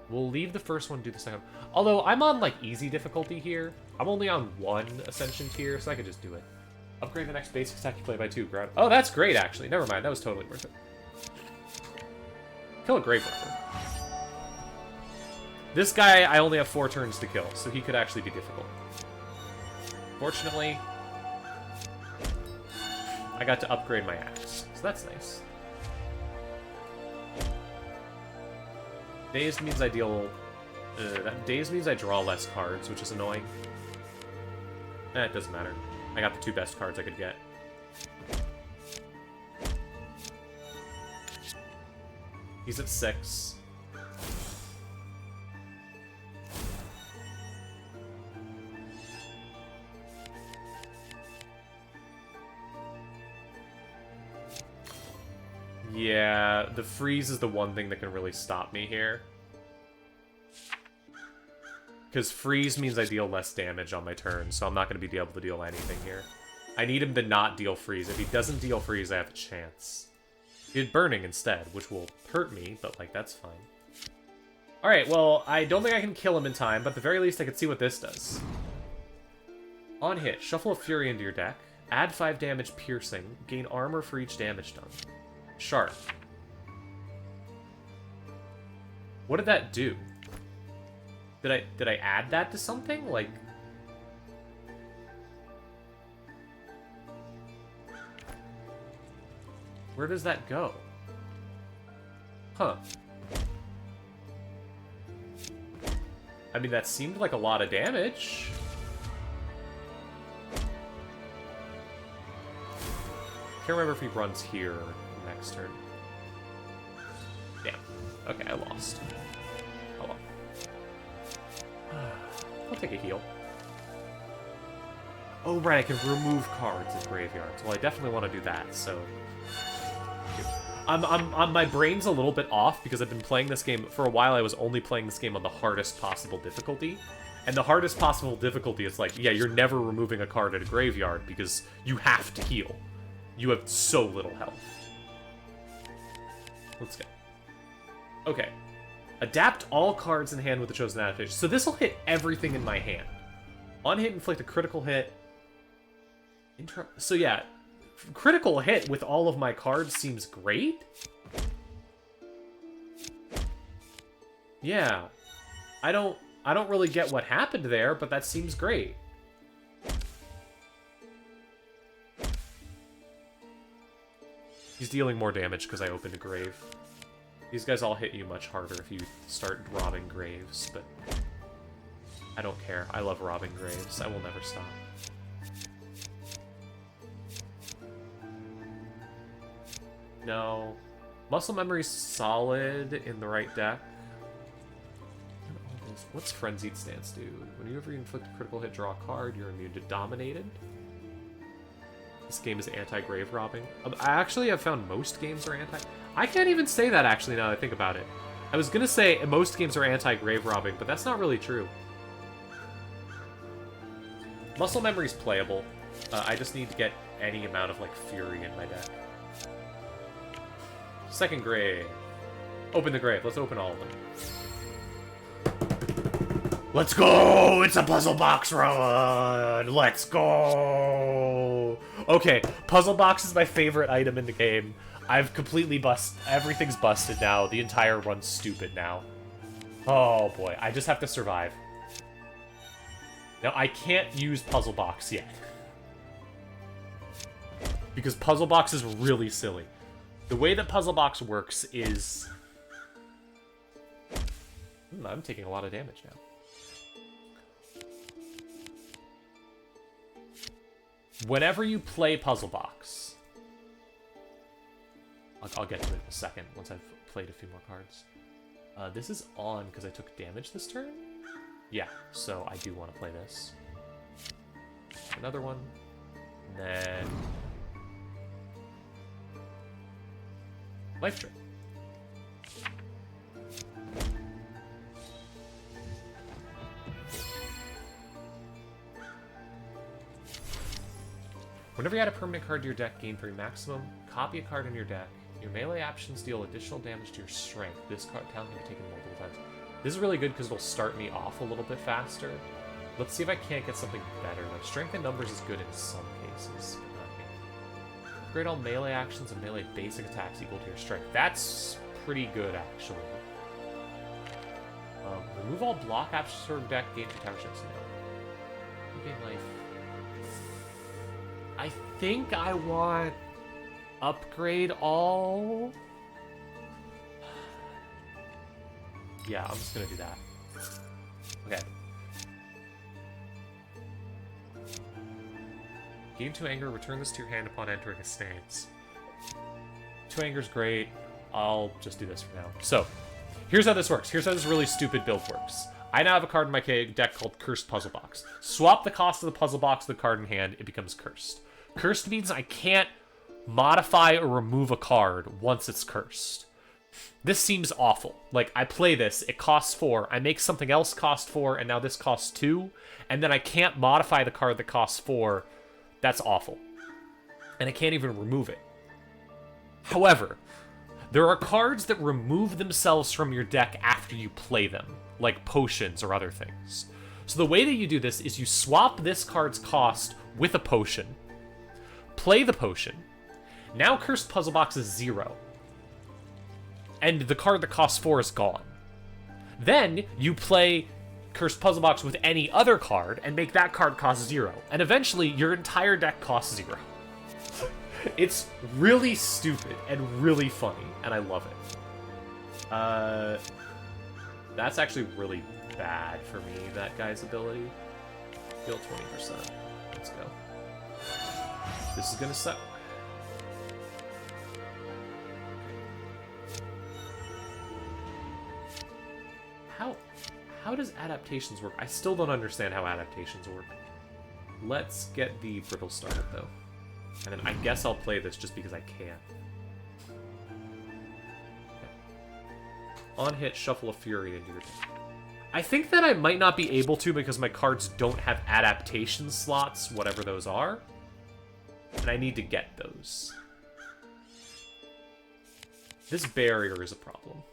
We'll leave the first one, do the second. Although, I'm on, like, easy difficulty here. I'm only on 1 Ascension tier, so I could just do it. Upgrade the next basic attack you play by 2. Ground. Oh, that's great, actually. Never mind, that was totally worth it. Kill a grave robber. This guy, I only have 4 turns to kill, so he could actually be difficult. Fortunately, I got to upgrade my axe, so that's nice. Dazed means I deal... dazed means I draw less cards, which is annoying. It doesn't matter. I got the 2 best cards I could get. He's at 6. Yeah, the freeze is the one thing that can really stop me here. Because freeze means I deal less damage on my turn, so I'm not going to be able to deal anything here. I need him to not deal freeze. If he doesn't deal freeze, I have a chance. He did burning instead, which will hurt me, but, like, that's fine. Alright, well, I don't think I can kill him in time, but at the very least I can see what this does. On hit, shuffle a Fury into your deck, add 5 damage piercing, gain armor for each damage done. Sharp. What did that do? Did I add that to something? Like... Where does that go? Huh. I mean, that seemed like a lot of damage. Can't remember if he runs here next turn. Damn. Okay, I lost. Oh well. I'll take a heal. Oh, right, I can remove cards in graveyards. Well, I definitely want to do that, so... my brain's a little bit off because I've been playing this game... For a while, I was only playing this game on the hardest possible difficulty. And the hardest possible difficulty is like, yeah, you're never removing a card at a graveyard because you have to heal. You have so little health. Let's go. Okay. Adapt all cards in hand with the chosen adaptation. So this will hit everything in my hand. On hit, inflict a critical hit. So yeah, critical hit with all of my cards seems great. Yeah. I don't really get what happened there, but that seems great. He's dealing more damage because I opened a grave. These guys all hit you much harder if you start robbing graves, but I don't care. I love robbing graves. I will never stop. No. Muscle memory's solid in the right deck. What's Frenzied Stance do? Whenever you inflict a critical hit, draw a card, you're immune to Dominated. This game is anti-grave robbing. I actually have found most games are anti... I can't even say that, actually, now that I think about it. I was gonna say most games are anti-grave robbing, but that's not really true. Muscle Memory's playable. I just need to get any amount of, like, Fury in my deck. Second grave. Open the grave. Let's open all of them. Let's go! It's a puzzle box run! Let's go! Okay, puzzle box is my favorite item in the game. I've completely everything's busted now. The entire run's stupid now. Oh boy, I just have to survive. Now, I can't use puzzle box yet. Because puzzle box is really silly. The way that puzzle box works is... I'm taking a lot of damage now. Whenever you play puzzle box, I'll get to it in a second once I've played a few more cards. This is on because I took damage this turn? Yeah, so I do want to play this. Another one. And then... Life Trick. Whenever you add a permanent card to your deck, gain 3 maximum. Copy a card in your deck. Your melee actions deal additional damage to your strength. This card talent can be taken multiple times. This is really good because it'll start me off a little bit faster. Let's see if I can't get something better. Like, strength in numbers is good in some cases. Upgrade all melee actions and melee basic attacks equal to your strength. That's pretty good, actually. Remove all block actions from your deck, gain 2 tower strength. No. You gain life. I think I want upgrade all. Yeah, I'm just gonna do that. Okay. Gain 2 anger, return this to your hand upon entering a stance. 2 anger's great. I'll just do this for now. So, here's how this works. Here's how this really stupid build works. I now have a card in my deck called Cursed Puzzle Box. Swap the cost of the puzzle box with the card in hand, it becomes cursed. Cursed means I can't modify or remove a card once it's cursed. This seems awful. Like, I play this, it costs 4, I make something else cost 4, and now this costs 2, and then I can't modify the card that costs 4. That's awful. And I can't even remove it. However, there are cards that remove themselves from your deck after you play them, like potions or other things. So the way that you do this is you swap this card's cost with a potion, play the potion. Now Cursed Puzzle Box is 0. And the card that costs 4 is gone. Then you play Cursed Puzzle Box with any other card and make that card cost 0. And eventually your entire deck costs 0. It's really stupid and really funny, and I love it. That's actually really bad for me, that guy's ability. Heal 20%. Let's go. This is gonna suck. How does adaptations work? I still don't understand how adaptations work. Let's get the brittle started, though. And then I guess I'll play this just because I can. Okay. On hit, shuffle a Fury into your deck. I think that I might not be able to because my cards don't have adaptation slots, whatever those are. And I need to get those. This barrier is a problem.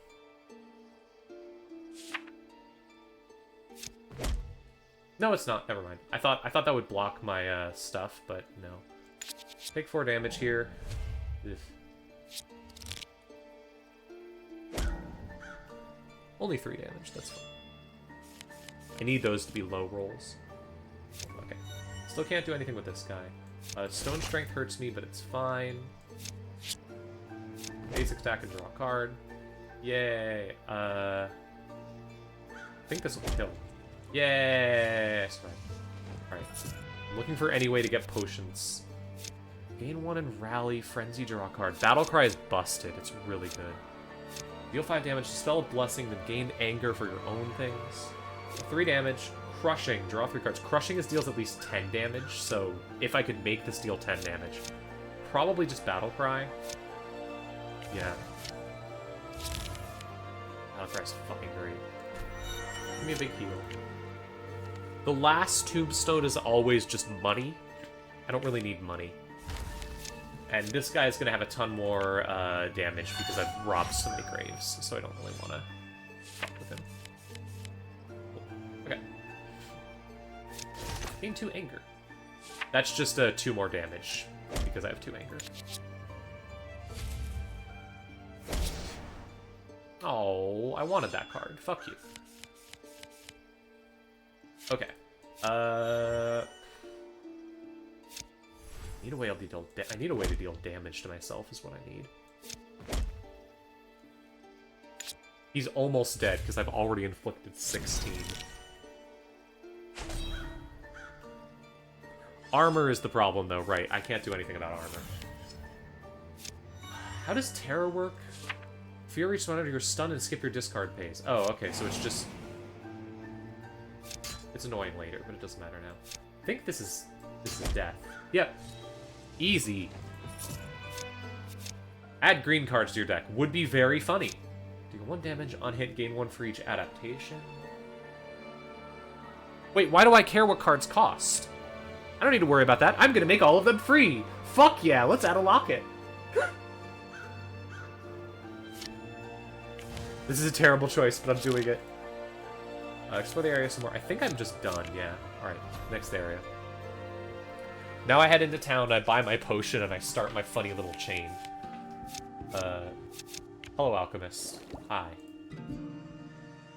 No, it's not. Never mind. I thought that would block my stuff, but no. Take 4 damage here. Ugh. Only 3 damage. That's fine. I need those to be low rolls. Okay. Still can't do anything with this guy. Stone Strength hurts me, but it's fine. Basic attack and draw a card. Yay. I think this will kill. Yes! Alright. I'm looking for any way to get potions. Gain 1 and rally, frenzy, draw a card. Battle Cry is busted. It's really good. Deal 5 damage, dispel a blessing, then gain anger for your own things. 3 damage, Crushing. Draw 3 cards. Crushing is deals at least 10 damage, so if I could make this deal 10 damage, probably just Battle Cry. Yeah. Battle Cry's fucking great. Give me a big heal. The last Tombstone is always just money. I don't really need money. And this guy is going to have a ton more damage because I've robbed so many graves, so I don't really want to fuck with him. Okay. Gain 2 anger. That's just 2 more damage because I have 2 anger. Oh, I wanted that card. Fuck you. Okay. I need a way to deal damage to myself is what I need. He's almost dead because I've already inflicted 16. Armor is the problem though, right? I can't do anything about armor. How does Terror work? Fury surrender your stun and skip your discard phase. Oh, okay, so it's just... It's annoying later, but it doesn't matter now. I think this is death. Yep. Easy. Add green cards to your deck. Would be very funny. Deal 1 damage on hit, gain 1 for each adaptation. Wait, why do I care what cards cost? I don't need to worry about that. I'm gonna make all of them free. Fuck yeah, let's add a locket. This is a terrible choice, but I'm doing it. Explore the area some more. I think I'm just done, yeah. Alright, next area. Now I head into town, I buy my potion, and I start my funny little chain. Hello, Alchemist. Hi.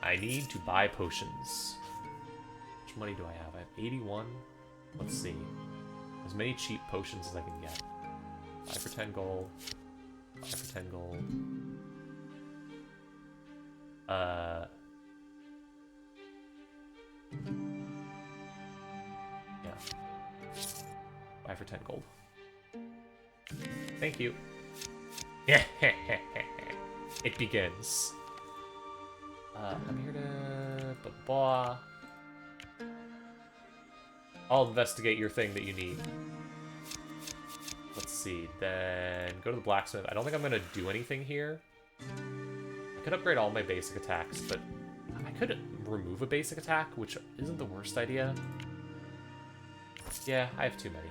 I need to buy potions. How much money do I have? I have 81. Let's see. As many cheap potions as I can get. 5 for 10 gold. 5 for 10 gold. Yeah. 5 for 10 gold. Thank you. It begins. I'm here to... Blah. I'll investigate your thing that you need. Let's see. Then go to the blacksmith. I don't think I'm going to do anything here. I could upgrade all my basic attacks, but I could remove a basic attack, which isn't the worst idea. Yeah, I have too many.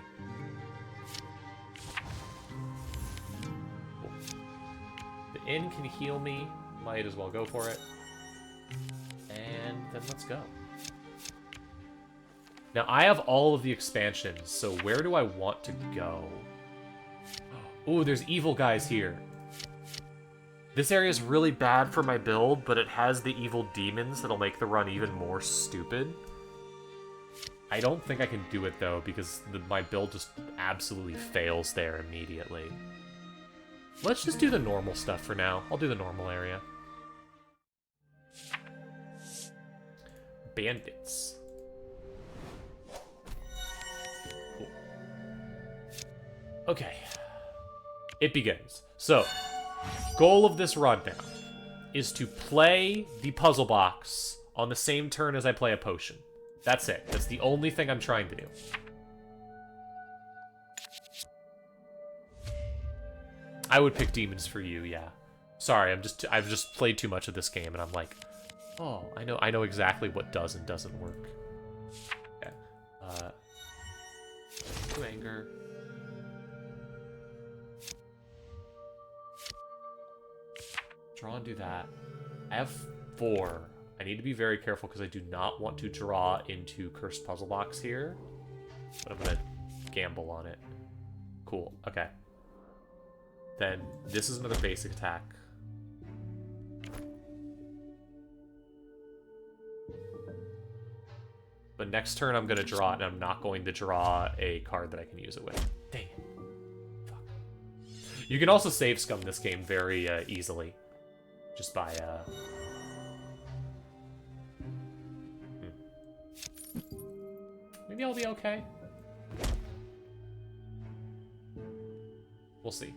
Cool. The inn can heal me. Might as well go for it. And then let's go. Now, I have all of the expansions, so where do I want to go? Ooh, there's evil guys here. This area is really bad for my build, but it has the evil demons that'll make the run even more stupid. I don't think I can do it, though, because my build just absolutely fails there immediately. Let's just do the normal stuff for now. I'll do the normal area. Bandits. Cool. Okay. It begins. So, goal of this rundown is to play the puzzle box on the same turn as I play a potion. That's it. That's the only thing I'm trying to do. I would pick demons for you, yeah. Sorry, I've just played too much of this game and I'm like, oh, I know exactly what does and doesn't work. Okay. 2 anger. Draw and do that. I have 4. I need to be very careful because I do not want to draw into Cursed Puzzle Box here. But I'm going to gamble on it. Cool. Okay. Then this is another basic attack. But next turn I'm going to draw it, and I'm not going to draw a card that I can use it with. Dang it. Fuck. You can also save scum this game very easily. Just by, Maybe I'll be okay. We'll see.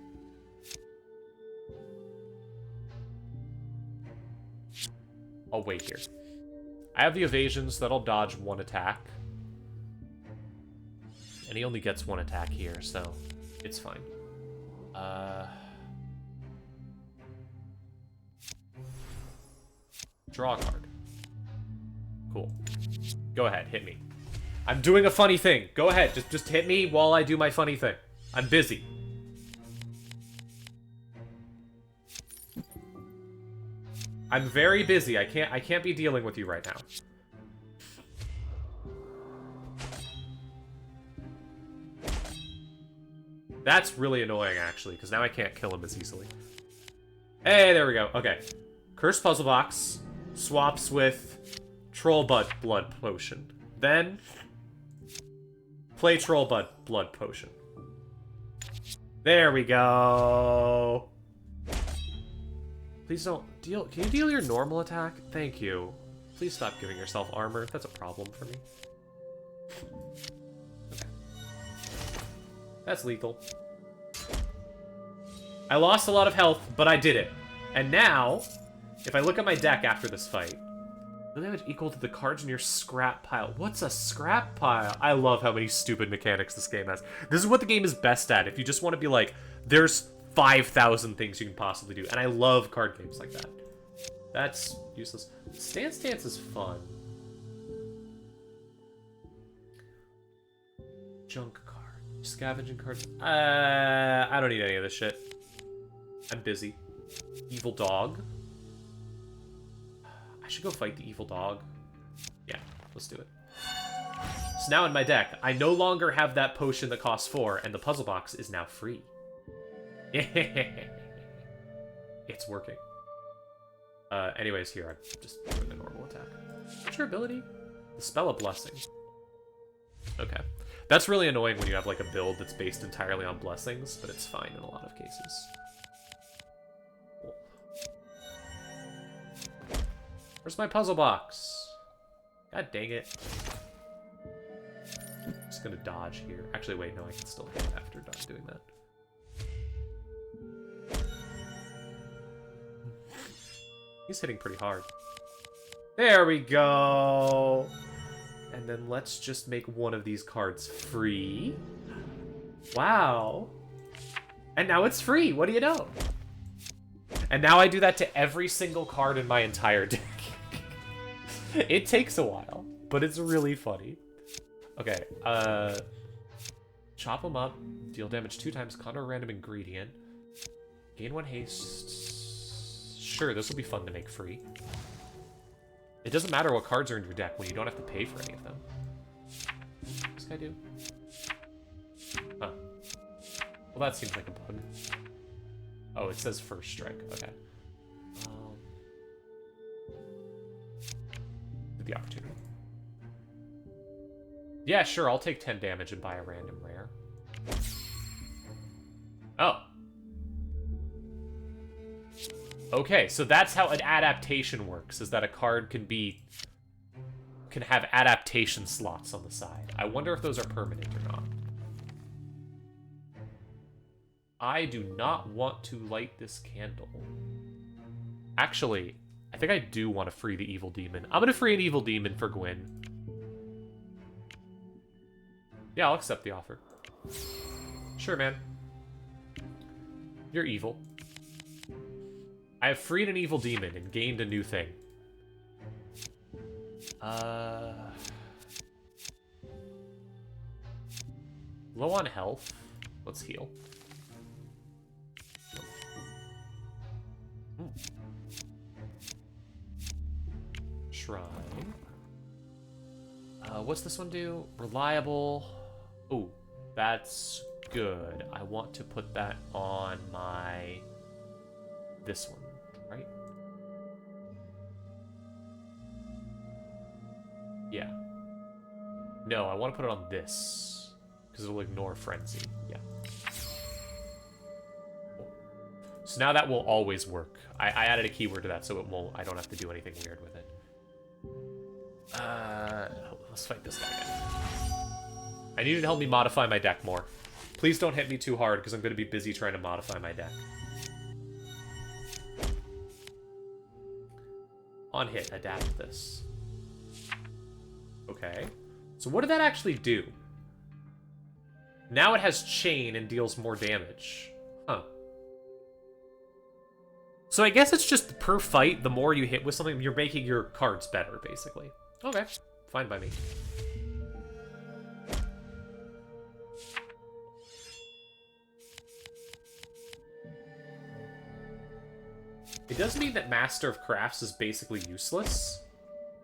I'll wait here. I have the evasion, so that'll dodge one attack. And he only gets one attack here, so it's fine. Draw a card. Cool. Go ahead, hit me. I'm doing a funny thing. Go ahead, just hit me while I do my funny thing. I'm busy. I'm very busy. I can't be dealing with you right now. That's really annoying, actually, because now I can't kill him as easily. Hey, there we go. Okay. Cursed Puzzle Box swaps with Troll Blood Potion. Then, play Troll Blood Potion. There we go. Please don't deal. Can you deal your normal attack? Thank you. Please stop giving yourself armor. That's a problem for me. Okay. That's lethal. I lost a lot of health, but I did it. And now, if I look at my deck after this fight, the damage equal to the cards in your scrap pile. What's a scrap pile? I love how many stupid mechanics this game has. This is what the game is best at. If you just want to be like, there's 5,000 things you can possibly do. And I love card games like that. That's useless. Stance is fun. Junk card. Scavenging cards. I don't need any of this shit. I'm busy. Evil dog. I should go fight the evil dog. Yeah, let's do it. So now in my deck, I no longer have that potion that costs 4, and the puzzle box is now free. It's working. Anyways, here, I'm just doing the normal attack. What's your ability? The Spell of Blessing. Okay. That's really annoying when you have, like, a build that's based entirely on blessings, but it's fine in a lot of cases. Cool. Where's my puzzle box? God dang it. I'm just gonna dodge here. Actually, wait, no, I can still hit after doing that. He's hitting pretty hard. There we go! And then let's just make one of these cards free. Wow. And now it's free, what do you know? And now I do that to every single card in my entire deck. It takes a while, but it's really funny. Okay, chop them up, deal damage 2 times, counter a random ingredient, gain 1 haste. Sure, this will be fun to make free. It doesn't matter what cards are in your deck when you don't have to pay for any of them. What's this guy do? Huh. Well, that seems like a bug. Oh, it says first strike. Okay. The opportunity. Yeah, sure, I'll take 10 damage and buy a random rare. Oh. Okay, so that's how an adaptation works, is that a card can have adaptation slots on the side. I wonder if those are permanent or not. I do not want to light this candle. Actually, I think I do want to free the evil demon. I'm going to free an evil demon for Gwyn. Yeah, I'll accept the offer. Sure, man. You're evil. I have freed an evil demon and gained a new thing. Low on health. Let's heal. Shrine. What's this one do? Reliable. Ooh, that's good. I want to put that on my... this one, right? Yeah. No, I want to put it on this, because it'll ignore Frenzy. Yeah. Cool. So now that will always work. I added a keyword to that, so it won't. I don't have to do anything weird with it. Let's fight this guy again. I need you to help me modify my deck more. Please don't hit me too hard, because I'm going to be busy trying to modify my deck. On hit, adapt this. Okay. So what did that actually do? Now it has chain and deals more damage. Huh. So I guess it's just per fight, the more you hit with something, you're making your cards better, basically. Okay. Fine by me. It does mean that Master of Crafts is basically useless.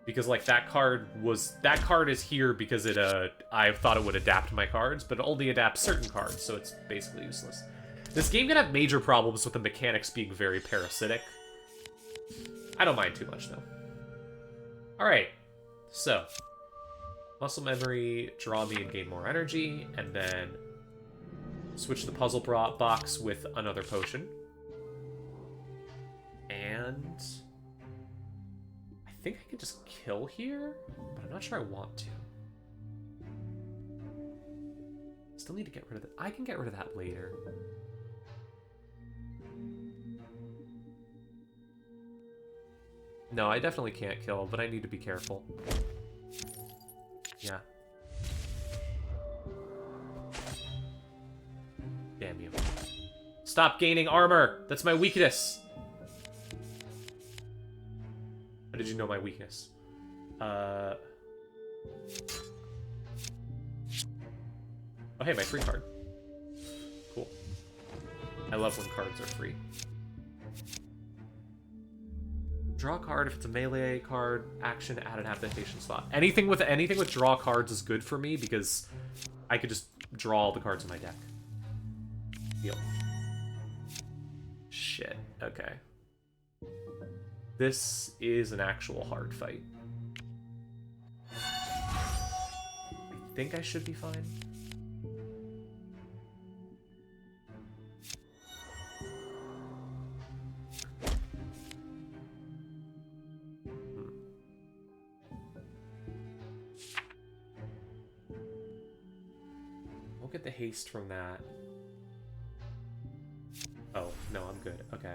Because, like, that card is here because it, I thought it would adapt my cards, but it only adapts certain cards, so it's basically useless. This game can have major problems with the mechanics being very parasitic. I don't mind too much, though. Alright, so. Muscle memory, draw me and gain more energy, and then switch the puzzle box with another potion. And I think I can just kill here, but I'm not sure I want to. Still need to get rid of that. I can get rid of that later. No, I definitely can't kill, but I need to be careful. Yeah. Damn you. Stop gaining armor! That's my weakness! How did you know my weakness? Oh, hey, my free card. Cool. I love when cards are free. Draw a card if it's a melee card. Action, add an adaptation slot. Anything with draw cards is good for me because I could just draw all the cards in my deck. Deal. Shit. Okay. This is an actual hard fight. I think I should be fine. Won't get the haste from that. Oh, no, I'm good. Okay.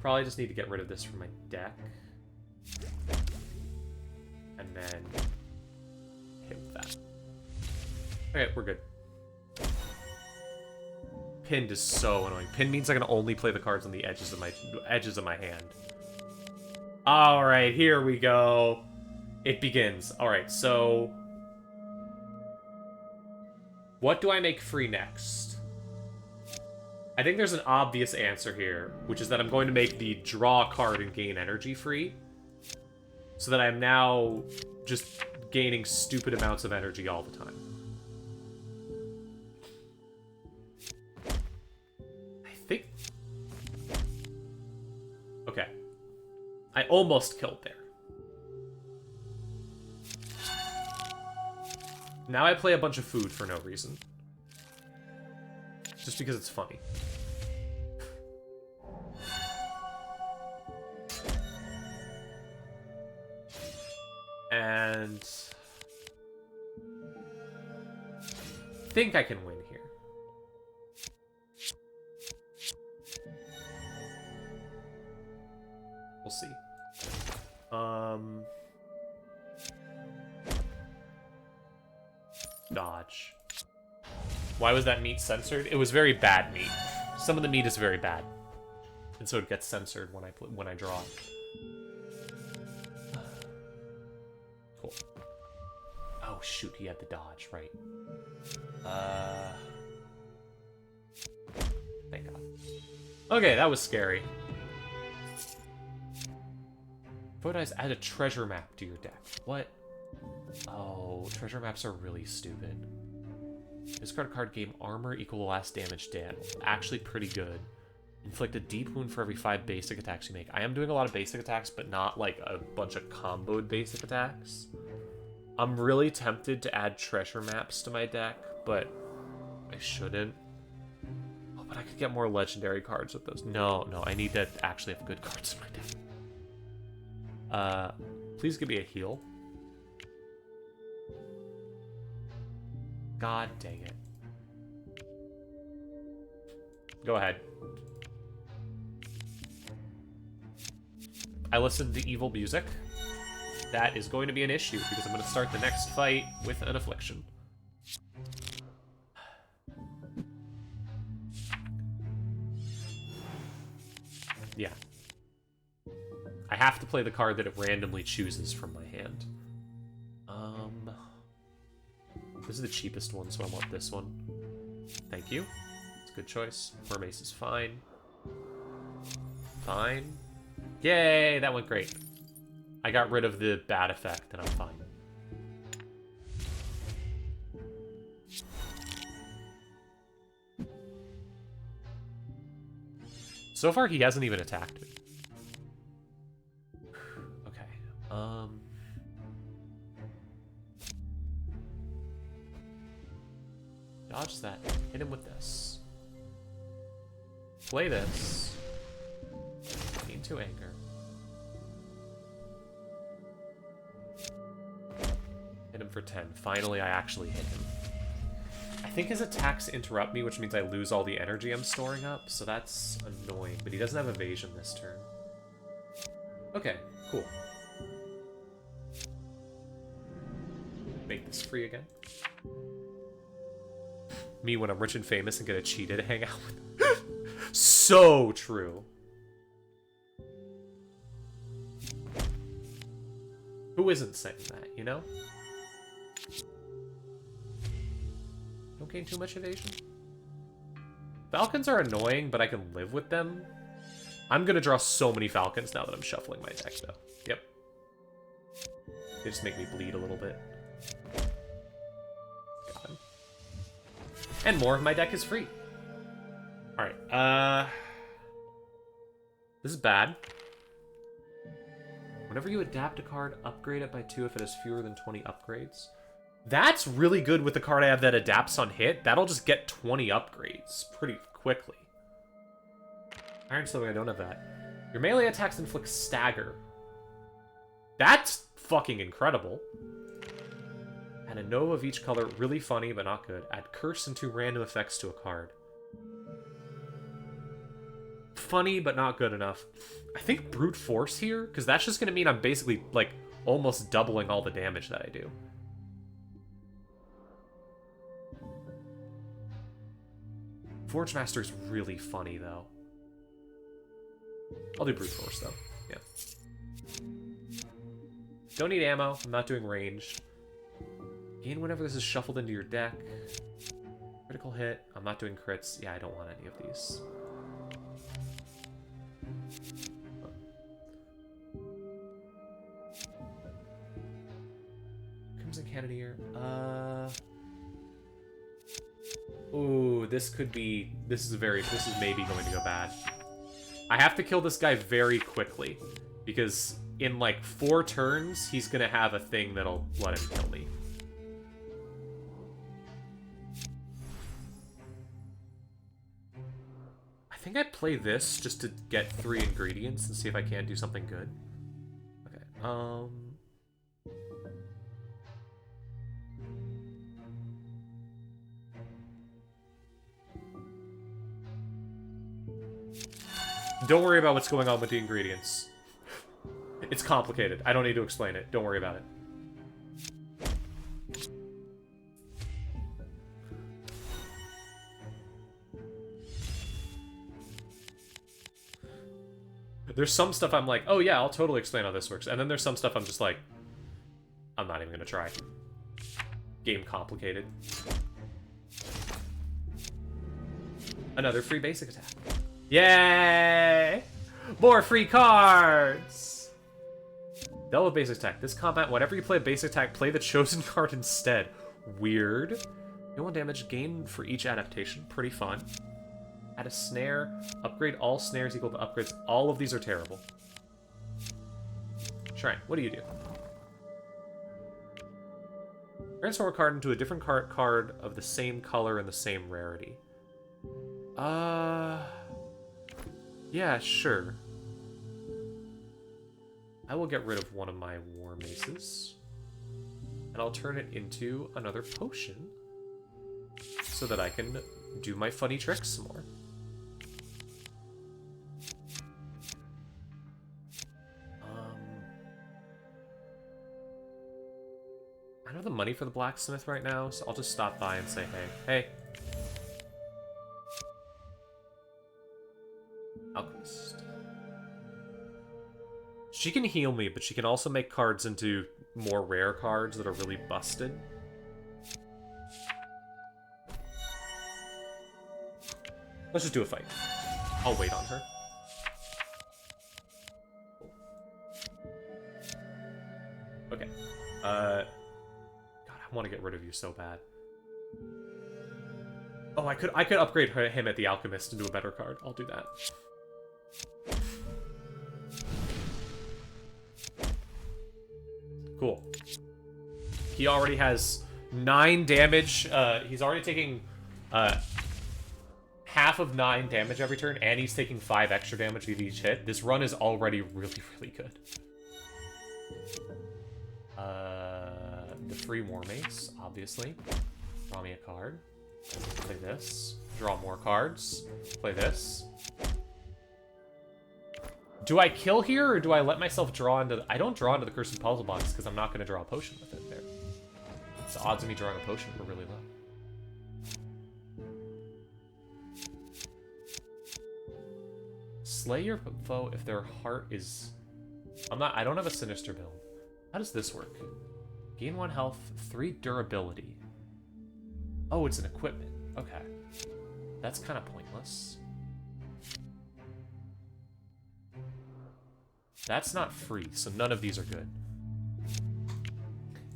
Probably just need to get rid of this from my deck. And then hit with that. Okay, we're good. Pinned is so annoying. Pinned means I can only play the cards on the edges of my hand. Alright, here we go. It begins. Alright, so what do I make free next? I think there's an obvious answer here, which is that I'm going to make the draw card and gain energy free. So that I'm now just gaining stupid amounts of energy all the time. I think... Okay. I almost killed there. Now I play a bunch of food for no reason. Just because it's funny. And think I can win here. We'll see. Dodge. Why was that meat censored? It was very bad meat. Some of the meat is very bad, and so it gets censored when I draw. Cool. Oh shoot, he had the dodge, right? Thank God. Okay, that was scary. Photos add a treasure map to your deck. What? Oh, treasure maps are really stupid. Discard a card, gain armor equal to last damage dealt. Actually pretty good. Inflict a deep wound for every 5 basic attacks you make. I am doing a lot of basic attacks, but not like a bunch of comboed basic attacks. I'm really tempted to add treasure maps to my deck, but I shouldn't. Oh, but I could get more legendary cards with those. No, I need to actually have good cards in my deck. Please give me a heal. God dang it. Go ahead. I listened to evil music. That is going to be an issue because I'm going to start the next fight with an affliction. Yeah. I have to play the card that it randomly chooses from my hand. This is the cheapest one, so I want this one. Thank you. It's a good choice. Mermace is fine. Fine. Yay, that went great. I got rid of the bad effect, and I'm fine. So far, he hasn't even attacked me. Okay. Dodge that. Hit him with this. Play this. Into anger. Hit him for 10. Finally, I actually hit him. I think his attacks interrupt me, which means I lose all the energy I'm storing up, so that's annoying. But he doesn't have evasion this turn. Okay, cool. Make this free again. Me when I'm rich and famous and get a cheetah to hang out with. So true. Who isn't saying that, you know? Don't gain too much evasion. Falcons are annoying, but I can live with them. I'm gonna draw so many falcons now that I'm shuffling my deck, though. Yep. They just make me bleed a little bit. Got him. And more of my deck is free. Alright, this is bad. Whenever you adapt a card, upgrade it by 2 if it has fewer than 20 upgrades. That's really good with the card I have that adapts on hit. That'll just get 20 upgrades pretty quickly. Iron Slowing, I don't have that. Your melee attacks inflict stagger. That's fucking incredible. Add a no of each color. Really funny, but not good. Add curse and 2 random effects to a card. Funny, but not good enough. I think brute force here, because that's just going to mean I'm basically, like, almost doubling all the damage that I do. Forge Master is really funny, though. I'll do brute force, though. Yeah. Don't need ammo. I'm not doing range. Gain whenever this is shuffled into your deck. Critical hit. I'm not doing crits. Yeah, I don't want any of these. Crimson Cannoneer. Ooh, this could be... This is maybe going to go bad. I have to kill this guy very quickly. Because in, like, 4 turns, he's gonna have a thing that'll let him kill me. I think I play this just to get 3 ingredients and see if I can do something good. Okay, Don't worry about what's going on with the ingredients. It's complicated. I don't need to explain it. Don't worry about it. There's some stuff I'm like, oh yeah, I'll totally explain how this works. And then there's some stuff I'm just like, I'm not even gonna try. Game complicated. Another free basic attack. Yay! More free cards! Double basic attack. This combat, whenever you play a basic attack, play the chosen card instead. Weird. No 1 damage gain for each adaptation. Pretty fun. Add a snare. Upgrade all snares equal to upgrades. All of these are terrible. Shrine, what do you do? Transform a card into a different card of the same color and the same rarity. Yeah, sure. I will get rid of one of my war maces. And I'll turn it into another potion. So that I can do my funny tricks some more. money for the blacksmith right now, so I'll just stop by and say, hey. Hey. Alchemist. She can heal me, but she can also make cards into more rare cards that are really busted. Let's just do a fight. I'll wait on her. Okay. God, I want to get rid of you so bad. Oh, I could upgrade him at the Alchemist into a better card. I'll do that. Cool. He already has 9 damage. He's already taking half of 9 damage every turn, and he's taking 5 extra damage with each hit. This run is already really, really good. The free War Mace, obviously. Draw me a card. Play this. Draw more cards. Play this. Do I kill here, or do I let myself draw into... I don't draw into the Cursed Puzzle Box, because I'm not going to draw a potion with it there. The odds of me drawing a potion were really low. Slay your foe if their heart is... I don't have a Sinister build. How does this work? Gain 1 health, 3 durability. Oh, it's an equipment. Okay. That's kind of pointless. That's not free, so none of these are good.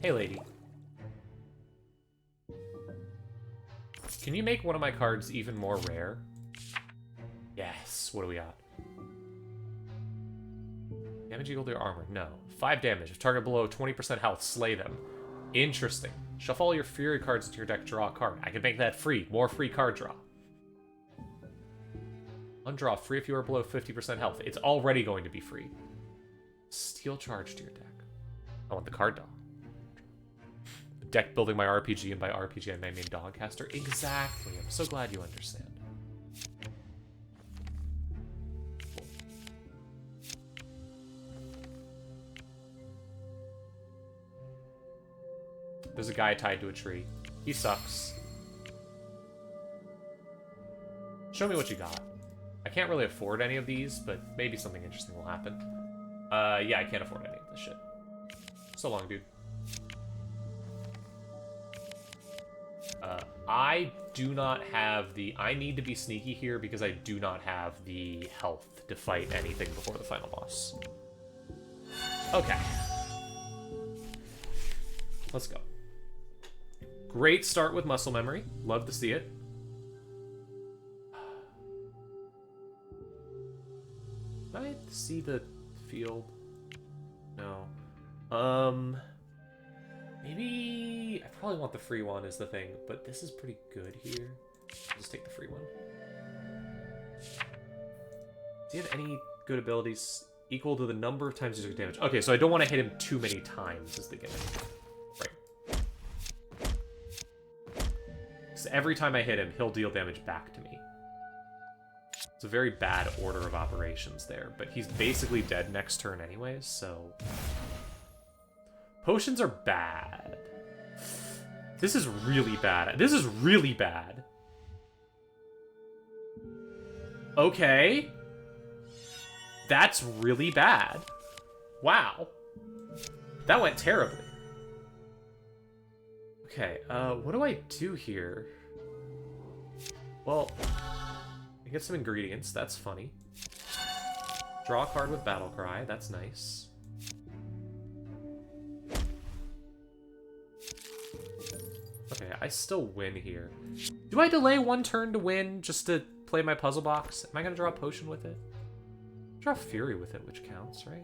Hey, lady. Can you make one of my cards even more rare? Yes. What do we got? Damage equal to your armor. No. 5 damage. If target below 20% health, slay them. Interesting. Shuffle all your Fury cards into your deck, draw a card. I can make that free. More free card draw. Undraw. Free if you are below 50% health. It's already going to be free. Steel charge to your deck. I want the card draw. Deck building my RPG, and by RPG I mean Dawncaster. Exactly. I'm so glad you understand. There's a guy tied to a tree. He sucks. Show me what you got. I can't really afford any of these, but maybe something interesting will happen. Yeah, I can't afford any of this shit. So long, dude. I do not have the... I need to be sneaky here because I do not have the health to fight anything before the final boss. Okay. Let's go. Great start with muscle memory. Love to see it. Can I see the field? No. Maybe... I probably want the free one is the thing, but this is pretty good here. I'll just take the free one. Do you have any good abilities equal to the number of times you took damage? Okay, so I don't want to hit him too many times is the gimmick. Right. So every time I hit him, he'll deal damage back to me. It's a very bad order of operations there, but he's basically dead next turn anyways, so... Potions are bad. This is really bad. This is really bad. Okay. That's really bad. Wow. That went terribly. Okay, what do I do here? Well, I get some ingredients. That's funny. Draw a card with Battle Cry. That's nice. Okay, I still win here. Do I delay 1 turn to win just to play my puzzle box? Am I gonna draw a potion with it? Draw Fury with it, which counts, right?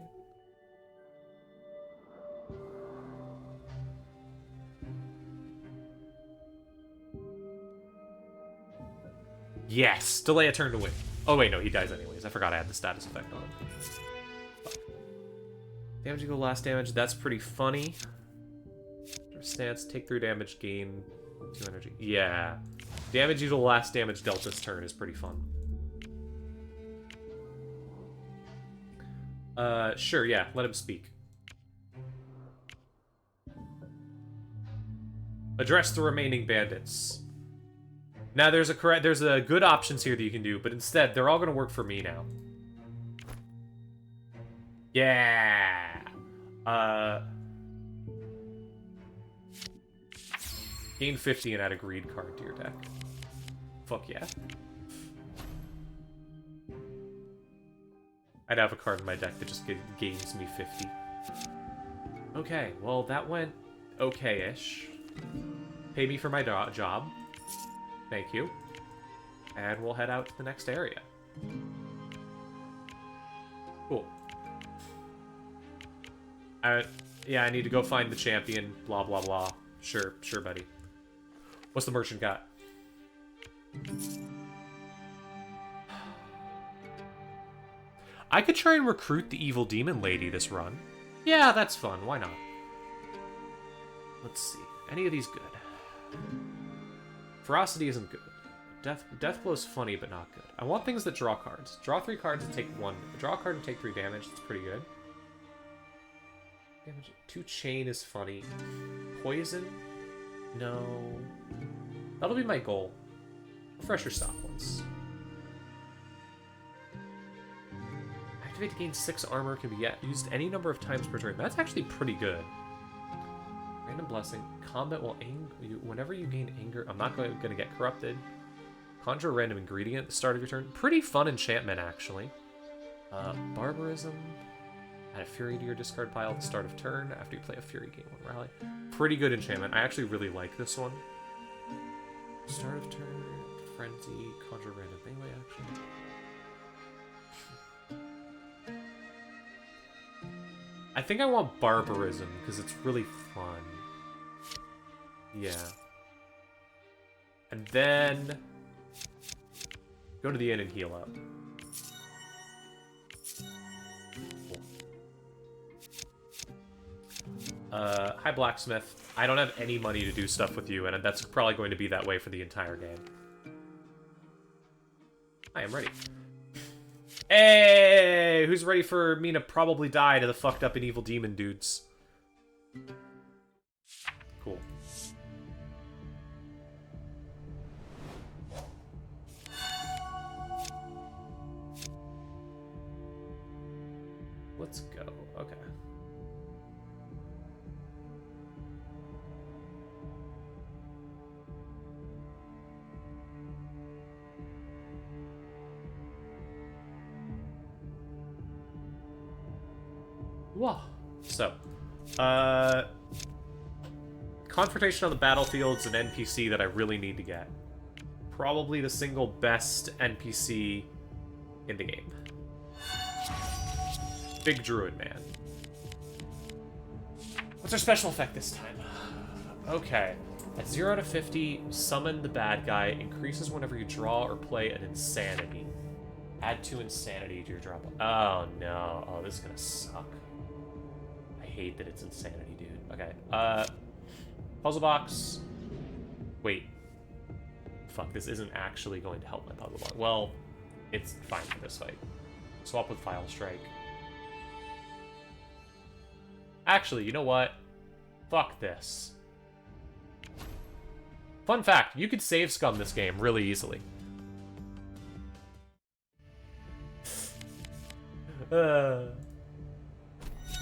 Yes! Delay a turn to win. Oh wait, no, he dies anyways. I forgot I had the status effect on him. Fuck. Damage equal last damage, that's pretty funny. Stance, take 3 damage, gain 2 energy. Yeah. Damage equal last damage dealt this turn is pretty fun. Sure, yeah, let him speak. Address the remaining bandits. Now there's a good options here that you can do, but instead they're all gonna work for me now. Yeah. Gain 50 and add a greed card to your deck. Fuck yeah. I'd have a card in my deck that just gains me 50. Okay, well that went okay-ish. Pay me for my job. Thank you. And we'll head out to the next area. Cool. Yeah, I need to go find the champion, blah, blah, blah. Sure, buddy. What's the merchant got? I could try and recruit the evil demon lady this run. Yeah, that's fun. Why not? Let's see. Any of these good? Ferocity isn't good. Death Blow is funny, but not good. I want things that draw cards. Draw 3 cards and take 1. Draw a card and take 3 damage. That's pretty good. Damage. 2 chain is funny. Poison? No. That'll be my goal. Refresher stock once. Activate to gain 6 armor, can be used any number of times per turn. That's actually pretty good. Random Blessing. Combat will whenever you gain anger. I'm not going to get corrupted. Conjure a random ingredient at the start of your turn. Pretty fun enchantment, actually. Barbarism. Add a Fury to your discard pile at the start of turn. After you play a Fury, gain 1 rally. Pretty good enchantment. I actually really like this one. Start of turn. Frenzy. Conjure random melee action. I think I want Barbarism, because it's really fun. Yeah. And then go to the inn and heal up. Cool. Hi, Blacksmith. I don't have any money to do stuff with you, and that's probably going to be that way for the entire game. I am ready. Hey! Who's ready for me to probably die to the fucked up and evil demon dudes? Cool. Let's go. Okay. Whoa. So, Confrontation on the Battlefield's an NPC that I really need to get. Probably the single best NPC in the game. Big Druid Man. What's our special effect this time? Okay. At 0 out of 50, summon the bad guy. Increases whenever you draw or play an Insanity. Add 2 Insanity to your draw. Oh, no. Oh, this is gonna suck. I hate that it's Insanity, dude. Okay. Puzzle box. Wait. Fuck, this isn't actually going to help my puzzle box. Well, it's fine for this fight. Swap with File Strike. Actually, you know what? Fuck this. Fun fact, you could save scum this game really easily.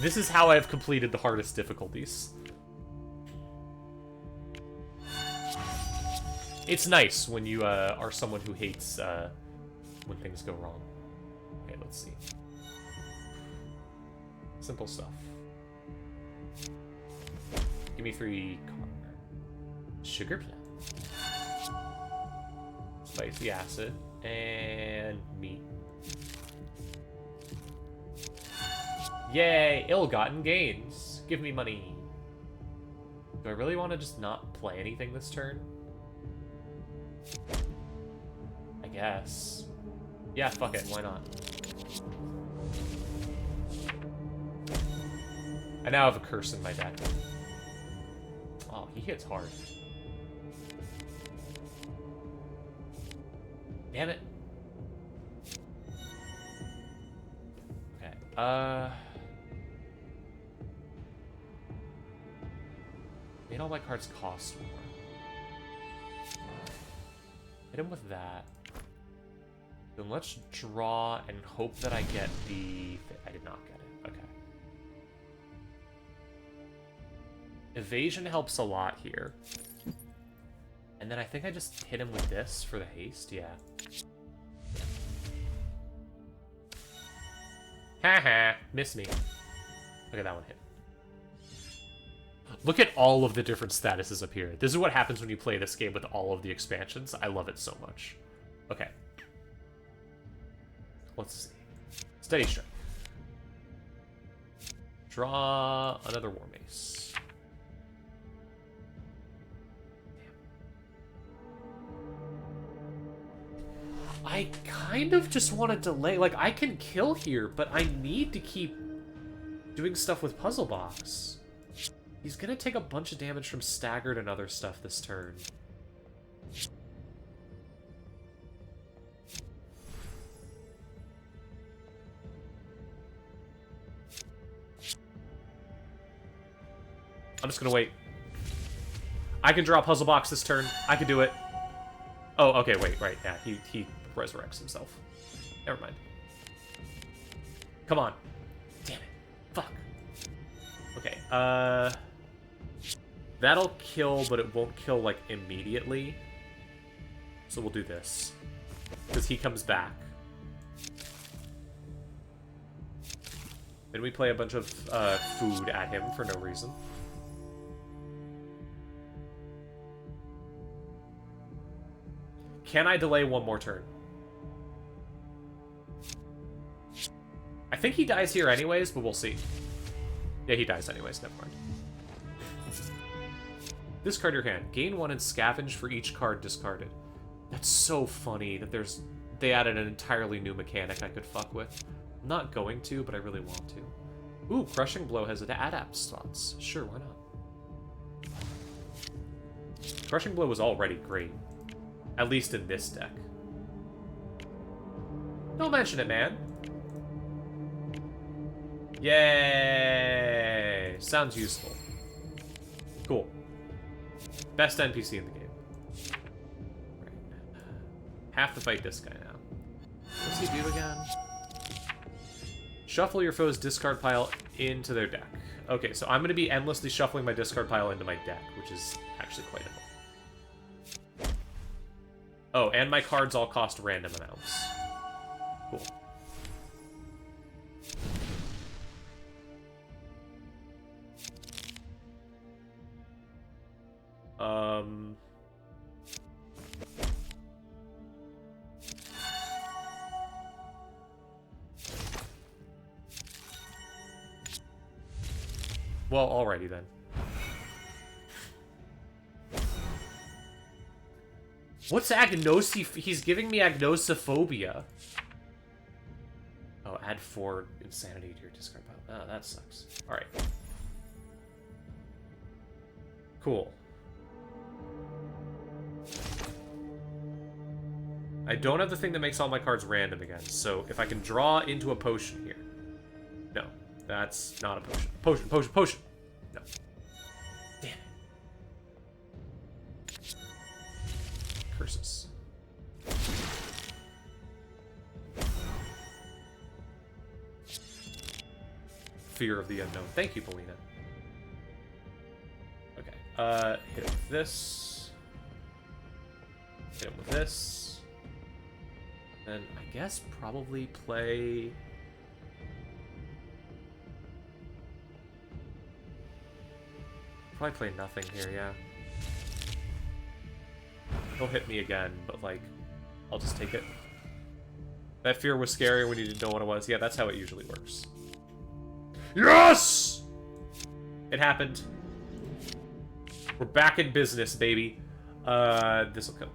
This is how I've completed the hardest difficulties. It's nice when you are someone who hates when things go wrong. Okay, let's see. Simple stuff. Give me 3 cards. Sugar plum. Spicy acid. And meat. Yay! Ill-gotten gains. Give me money. Do I really want to just not play anything this turn? I guess. Yeah, fuck it. Why not? I now have a curse in my deck. Oh, he hits hard. Damn it. Okay, made all my cards cost more. Hit him with that. Then let's draw and hope that I get the... I did not get it. Okay. Evasion helps a lot here. And then I think I just hit him with this for the haste. Yeah. Haha, miss me. Look at that one hit. Look at all of the different statuses up here. This is what happens when you play this game with all of the expansions. I love it so much. Okay. Let's see. Steady strike. Draw another War Mace. Damn. I kind of just want to delay. Like, I can kill here, but I need to keep doing stuff with Puzzle Box. He's gonna take a bunch of damage from Staggered and other stuff this turn. I'm just gonna wait. I can draw Puzzle Box this turn. I can do it. Oh, okay, wait, right, yeah, he resurrects himself. Never mind. Come on. Damn it. Fuck. Okay, that'll kill, but it won't kill, like, immediately. So we'll do this. Because he comes back. Then we play a bunch of food at him for no reason. Can I delay one more turn? I think he dies here anyways, but we'll see. Yeah, he dies anyways, never mind. Discard your hand. Gain 1 and scavenge for each card discarded. That's so funny that they added an entirely new mechanic I could fuck with. I'm not going to, but I really want to. Ooh, Crushing Blow has adapt slots. Sure, why not? Crushing Blow was already great. At least in this deck. Don't mention it, man. Yay! Sounds useful. Cool. Best NPC in the game. Right. Have to fight this guy now. What's he do again? Shuffle your foe's discard pile into their deck. Okay, so I'm going to be endlessly shuffling my discard pile into my deck, which is actually quite annoying. Oh, and my cards all cost random amounts. Cool. Well, alrighty then. What's He's giving me agnosophobia. Oh, add 4 insanity to your discard pile. Oh, that sucks. Alright. Cool. I don't have the thing that makes all my cards random again, so if I can draw into a potion here. No, that's not a potion. Potion! No. Damn it. Curses. Fear of the unknown. Thank you, Polina. Okay, hit him with this. Hit him with this. Then I guess probably play... Probably play nothing here, yeah. He'll hit me again, but like, I'll just take it. That fear was scary when you didn't know what it was. Yeah, that's how it usually works. Yes! It happened. We're back in business, baby. This'll kill.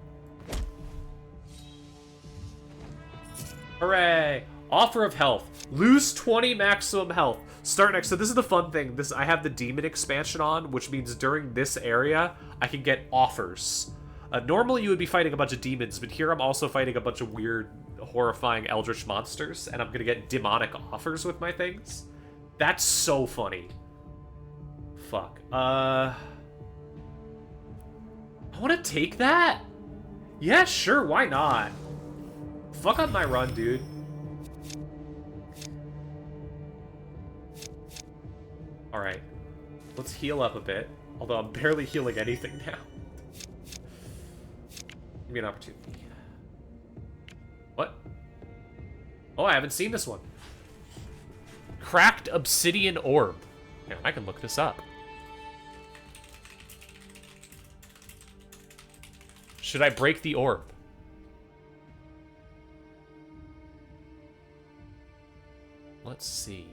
Hooray! Offer of health. Lose 20 maximum health. Start next. So this is the fun thing. I have the demon expansion on, which means during this area, I can get offers. Normally you would be fighting a bunch of demons, but here I'm also fighting a bunch of weird, horrifying eldritch monsters, and I'm gonna get demonic offers with my things. That's so funny. Fuck. I want to take that? Yeah, sure, why not? Fuck up my run, dude. Alright. Let's heal up a bit. Although I'm barely healing anything now. Give me an opportunity. What? Oh, I haven't seen this one. Cracked obsidian orb. Yeah, I can look this up. Should I break the orb? Let's see.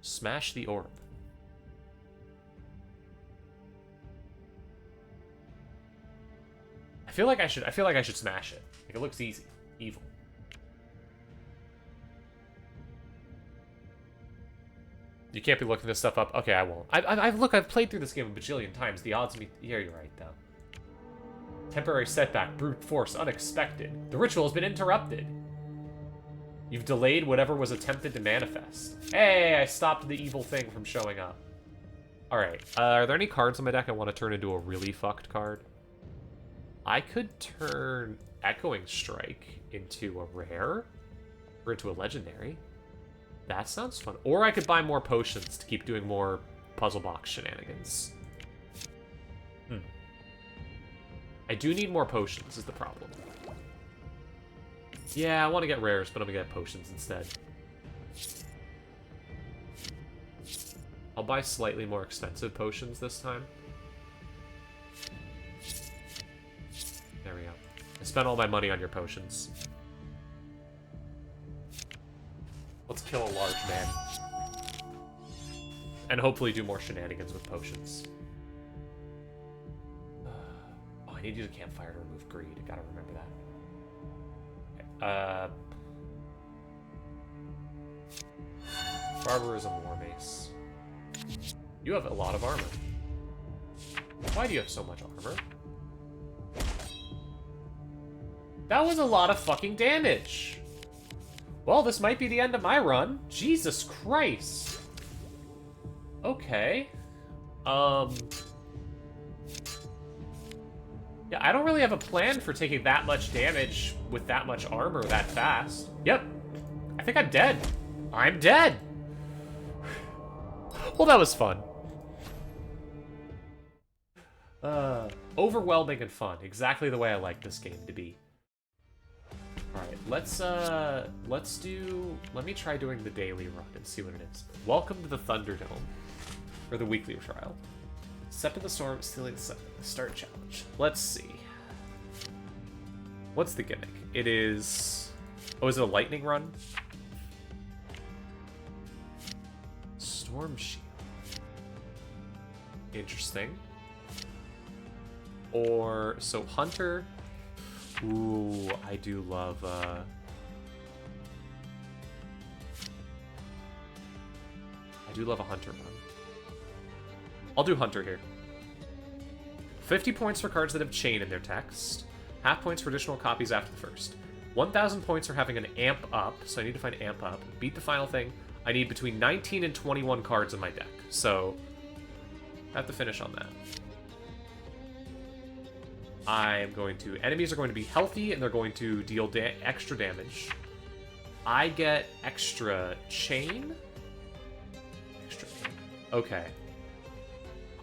Smash the orb. I feel like I should smash it. Like, it looks easy. Evil. You can't be looking this stuff up. Okay, I won't. I've played through this game a bajillion times. The odds of me... Yeah, you're right, though. Temporary setback. Brute force. Unexpected. The ritual has been interrupted. You've delayed whatever was attempted to manifest. Hey, I stopped the evil thing from showing up. Alright, are there any cards on my deck I want to turn into a really fucked card? I could turn Echoing Strike into a rare, or into a legendary. That sounds fun. Or I could buy more potions to keep doing more puzzle box shenanigans. I do need more potions, is the problem. Yeah, I want to get rares, but I'm gonna get potions instead. I'll buy slightly more expensive potions this time. There we go. I spent all my money on your potions. Let's kill a large man. And hopefully do more shenanigans with potions. Oh, I need to use a campfire to remove greed. I gotta remember that. Barbarism War Mace. You have a lot of armor. Why do you have so much armor? That was a lot of fucking damage. Well, this might be the end of my run. Jesus Christ. Okay. Yeah, I don't really have a plan for taking that much damage with that much armor that fast. Yep. I think I'm dead. I'm dead. Well, that was fun. Overwhelming and fun. Exactly the way I like this game to be. Alright, let me try doing the daily run and see what it is. Welcome to the Thunderdome. Or the weekly trial. Step in the storm, stealing the start challenge. Let's see. What's the gimmick? It is... Oh, is it a lightning run? Storm Shield. Interesting. Or, so Hunter. Ooh, I do love, I do love a Hunter run. I'll do Hunter here. 50 points for cards that have chain in their text. Half points for additional copies after the first. 1,000 points for having an amp up, so I need to find amp up. Beat the final thing. I need between 19 and 21 cards in my deck, so I have to finish on that. I'm going to... Enemies are going to be healthy, and they're going to deal extra damage. I get extra chain? Extra chain. Okay.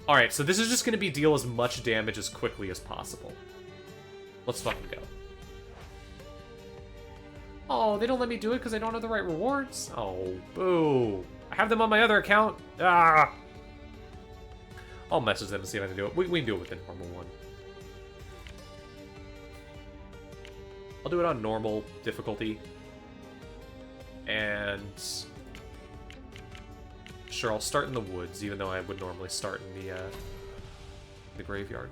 Alright, so this is just going to be deal as much damage as quickly as possible. Let's fucking go. Oh, they don't let me do it because I don't have the right rewards? Oh, boo. I have them on my other account. Ah! I'll message them and see if I can do it. We can do it with the normal one. I'll do it on normal difficulty. And... Sure, I'll start in the woods, even though I would normally start in the graveyard.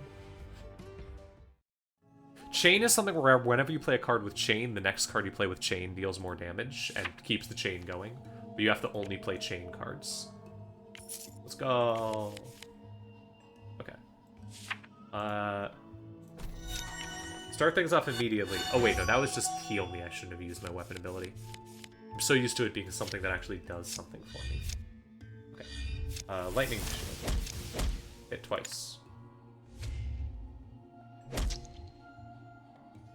Chain is something where whenever you play a card with chain, the next card you play with chain deals more damage and keeps the chain going. But you have to only play chain cards. Let's go. Okay. Start Start things off immediately. Oh wait, no, that was just heal me. I shouldn't have used my weapon ability. I'm so used to it being something that actually does something for me. Okay. Lightning shield. Hit twice.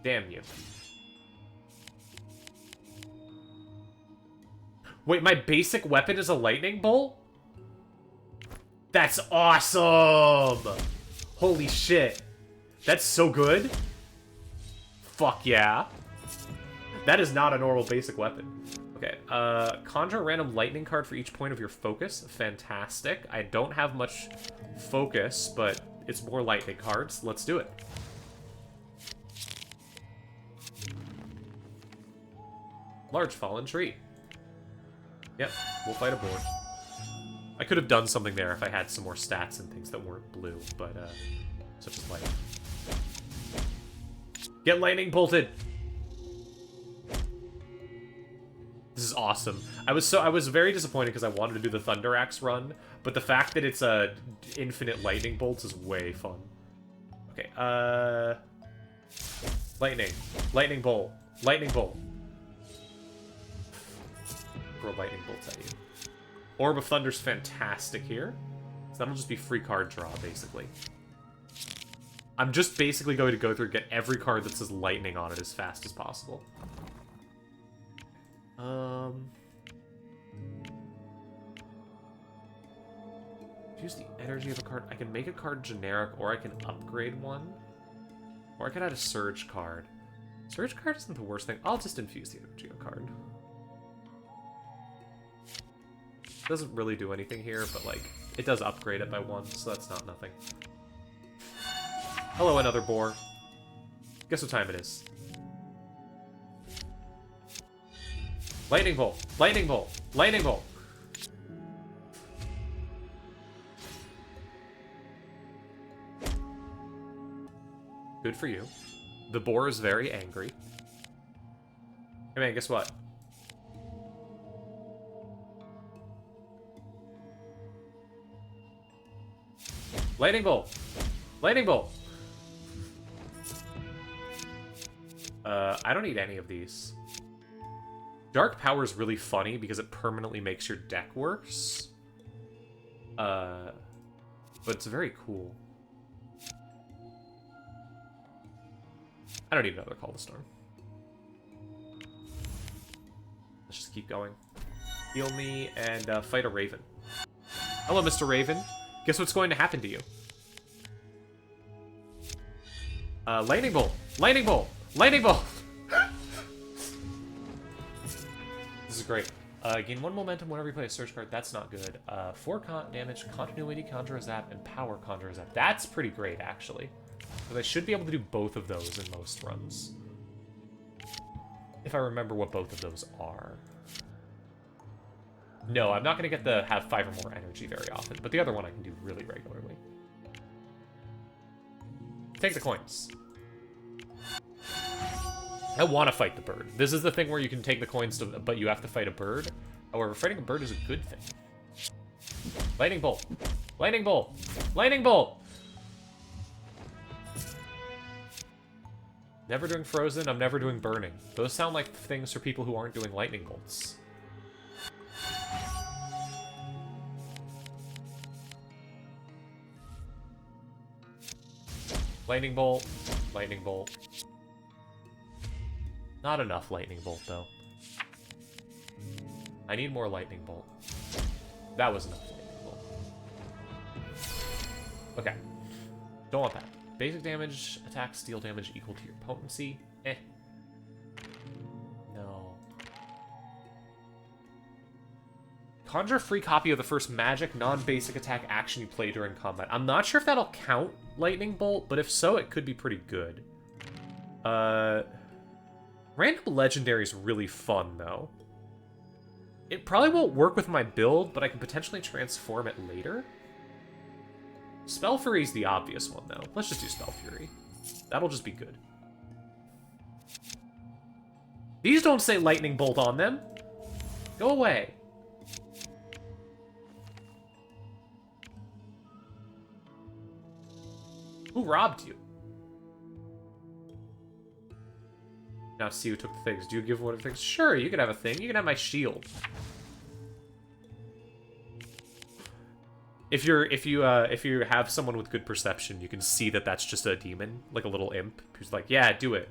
Damn you. Wait, my basic weapon is a lightning bolt? That's awesome! Holy shit. That's so good. Fuck yeah. That is not a normal basic weapon. Okay, conjure a random lightning card for each point of your focus. Fantastic. I don't have much focus, but it's more lightning cards. Let's do it. Large fallen tree. Yep, we'll fight a boar. I could have done something there if I had some more stats and things that weren't blue, but, such as lightning. Get lightning bolted! This is awesome. I was very disappointed because I wanted to do the Thunder Axe run, but the fact that it's a infinite lightning bolts is way fun. Okay, lightning. Lightning bolt. Lightning bolt. Throw lightning bolts at you. Orb of Thunder's fantastic here. So that'll just be free card draw, basically. I'm just basically going to go through and get every card that says lightning on it as fast as possible. Use the energy of a card. I can make a card generic, or I can upgrade one. Or I can add a surge card. Surge card isn't the worst thing. I'll just infuse the energy of a card. Doesn't really do anything here, but, like, it does upgrade it by one, so that's not nothing. Hello, another boar. Guess what time it is? Lightning bolt! Lightning bolt! Lightning bolt! Good for you. The boar is very angry. Hey man, guess what? Lightning bolt! Lightning bolt! I don't need any of these. Dark Power is really funny because it permanently makes your deck worse. But it's very cool. I don't need another Call to Storm. Let's just keep going. Heal me and fight a Raven. Hello, Mr. Raven. Guess what's going to happen to you? Lightning Bolt! Lightning Bolt! Lightning Bolt! This is great. Gain 1 momentum whenever you play a search card. That's not good. 4 damage, Continuity, Conjure a Zap, and Power Conjure a Zap. That's pretty great, actually. Because I should be able to do both of those in most runs. If I remember what both of those are. No, I'm not going to get the have 5 or more energy very often, but the other one I can do really regularly. Take the coins. I want to fight the bird. This is the thing where you can take the coins, but you have to fight a bird. However, fighting a bird is a good thing. Lightning Bolt. Lightning Bolt. Lightning Bolt! Never doing Frozen, I'm never doing Burning. Those sound like things for people who aren't doing Lightning Bolts. Lightning Bolt. Lightning Bolt. Not enough Lightning Bolt, though. I need more Lightning Bolt. That was enough Lightning Bolt. Okay. Don't want that. Basic damage, attack, steal damage equal to your potency. Eh. No. Conjure a free copy of the first magic, non-basic attack action you play during combat. I'm not sure if that'll count Lightning Bolt, but if so, it could be pretty good. Random Legendary is really fun, though. It probably won't work with my build, but I can potentially transform it later. Spell Fury is the obvious one, though. Let's just do Spell Fury. That'll just be good. These don't say Lightning Bolt on them. Go away. Who robbed you? Now see who took the things. Do you give one of the things? Sure, you can have a thing. You can have my shield. If you have someone with good perception, you can see that that's just a demon, like a little imp, who's like, yeah, do it.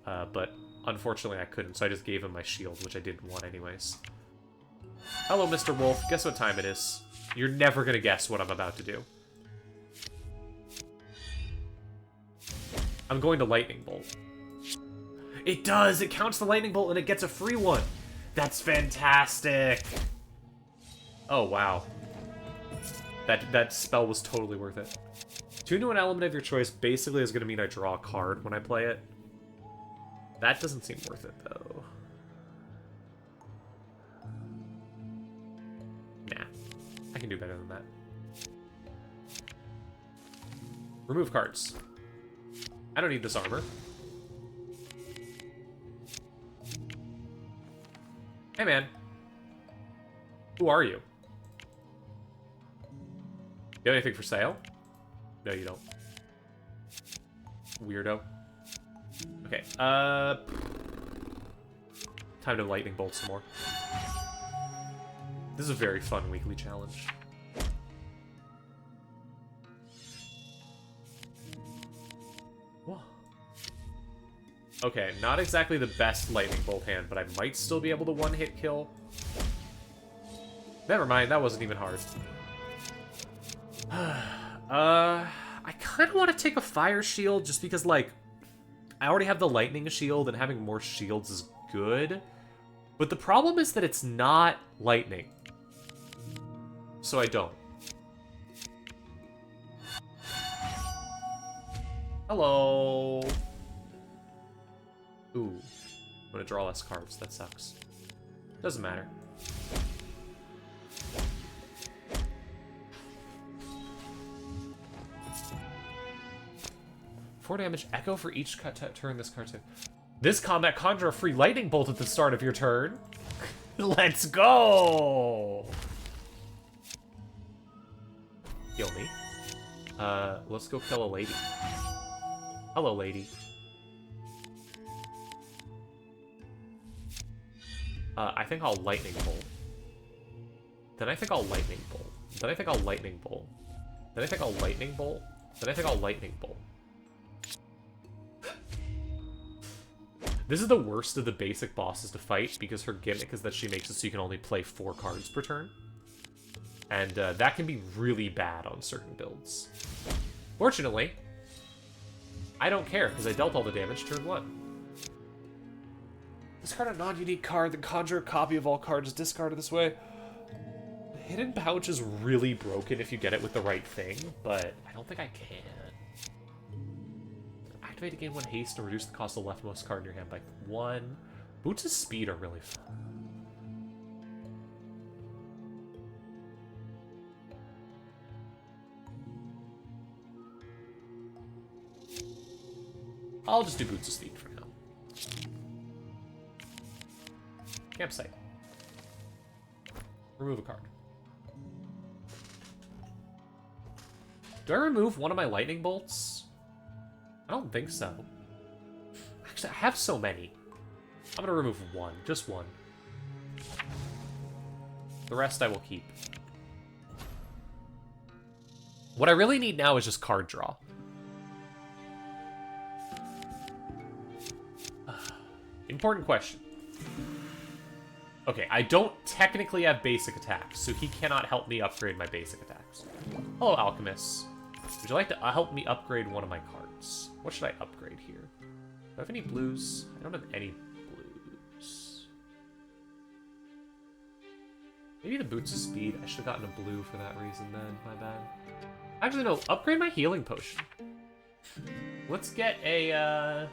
But unfortunately I couldn't, so I just gave him my shield, which I didn't want anyways. Hello, Mr. Wolf. Guess what time it is? You're never gonna guess what I'm about to do. I'm going to Lightning Bolt. It does! It counts the Lightning Bolt and it gets a free one! That's fantastic! Oh, wow. That spell was totally worth it. Tune to an element of your choice basically is going to mean I draw a card when I play it. That doesn't seem worth it, though. Nah. I can do better than that. Remove cards. I don't need this armor. Hey, man. Who are you? You have anything for sale? No, you don't. Weirdo. Okay, time to lightning bolt some more. This is a very fun weekly challenge. Whoa. Okay, not exactly the best lightning bolt hand, but I might still be able to one-hit kill. Never mind, that wasn't even hard. I kind of want to take a fire shield just because, like, I already have the lightning shield and having more shields is good. But the problem is that it's not lightning. So I don't. Hello. Ooh. I'm gonna draw less cards. That sucks. Doesn't matter. 4 damage, echo for each turn this card. This combat, conjure a free lightning bolt at the start of your turn. Let's go! Kill me. Let's go kill a lady. Hello, lady. I think I'll lightning bolt. Then I think I'll lightning bolt. Then I think I'll lightning bolt. Then I think I'll lightning bolt. Then I think I'll lightning bolt. This is the worst of the basic bosses to fight because her gimmick is that she makes it so you can only play 4 cards per turn. And that can be really bad on certain builds. Fortunately, I don't care because I dealt all the damage turn 1. Discard a non-unique card, then conjure a copy of all cards discarded this way. The hidden pouch is really broken if you get it with the right thing, but I don't think I can. Activate to gain 1 haste to reduce the cost of the leftmost card in your hand by 1. Boots of speed are really fun. I'll just do boots of speed for now. Campsite. Remove a card. Do I remove one of my lightning bolts? I don't think so. Actually, I have so many. I'm gonna remove 1. Just 1. The rest I will keep. What I really need now is just card draw. Important question. Okay, I don't technically have basic attacks, so he cannot help me upgrade my basic attacks. Hello, Alchemist. Would you like to help me upgrade one of my cards? What should I upgrade here? Do I have any blues? I don't have any blues. Maybe the Boots of Speed. I should have gotten a blue for that reason then. My bad. Actually, no. Upgrade my healing potion. Let's get a,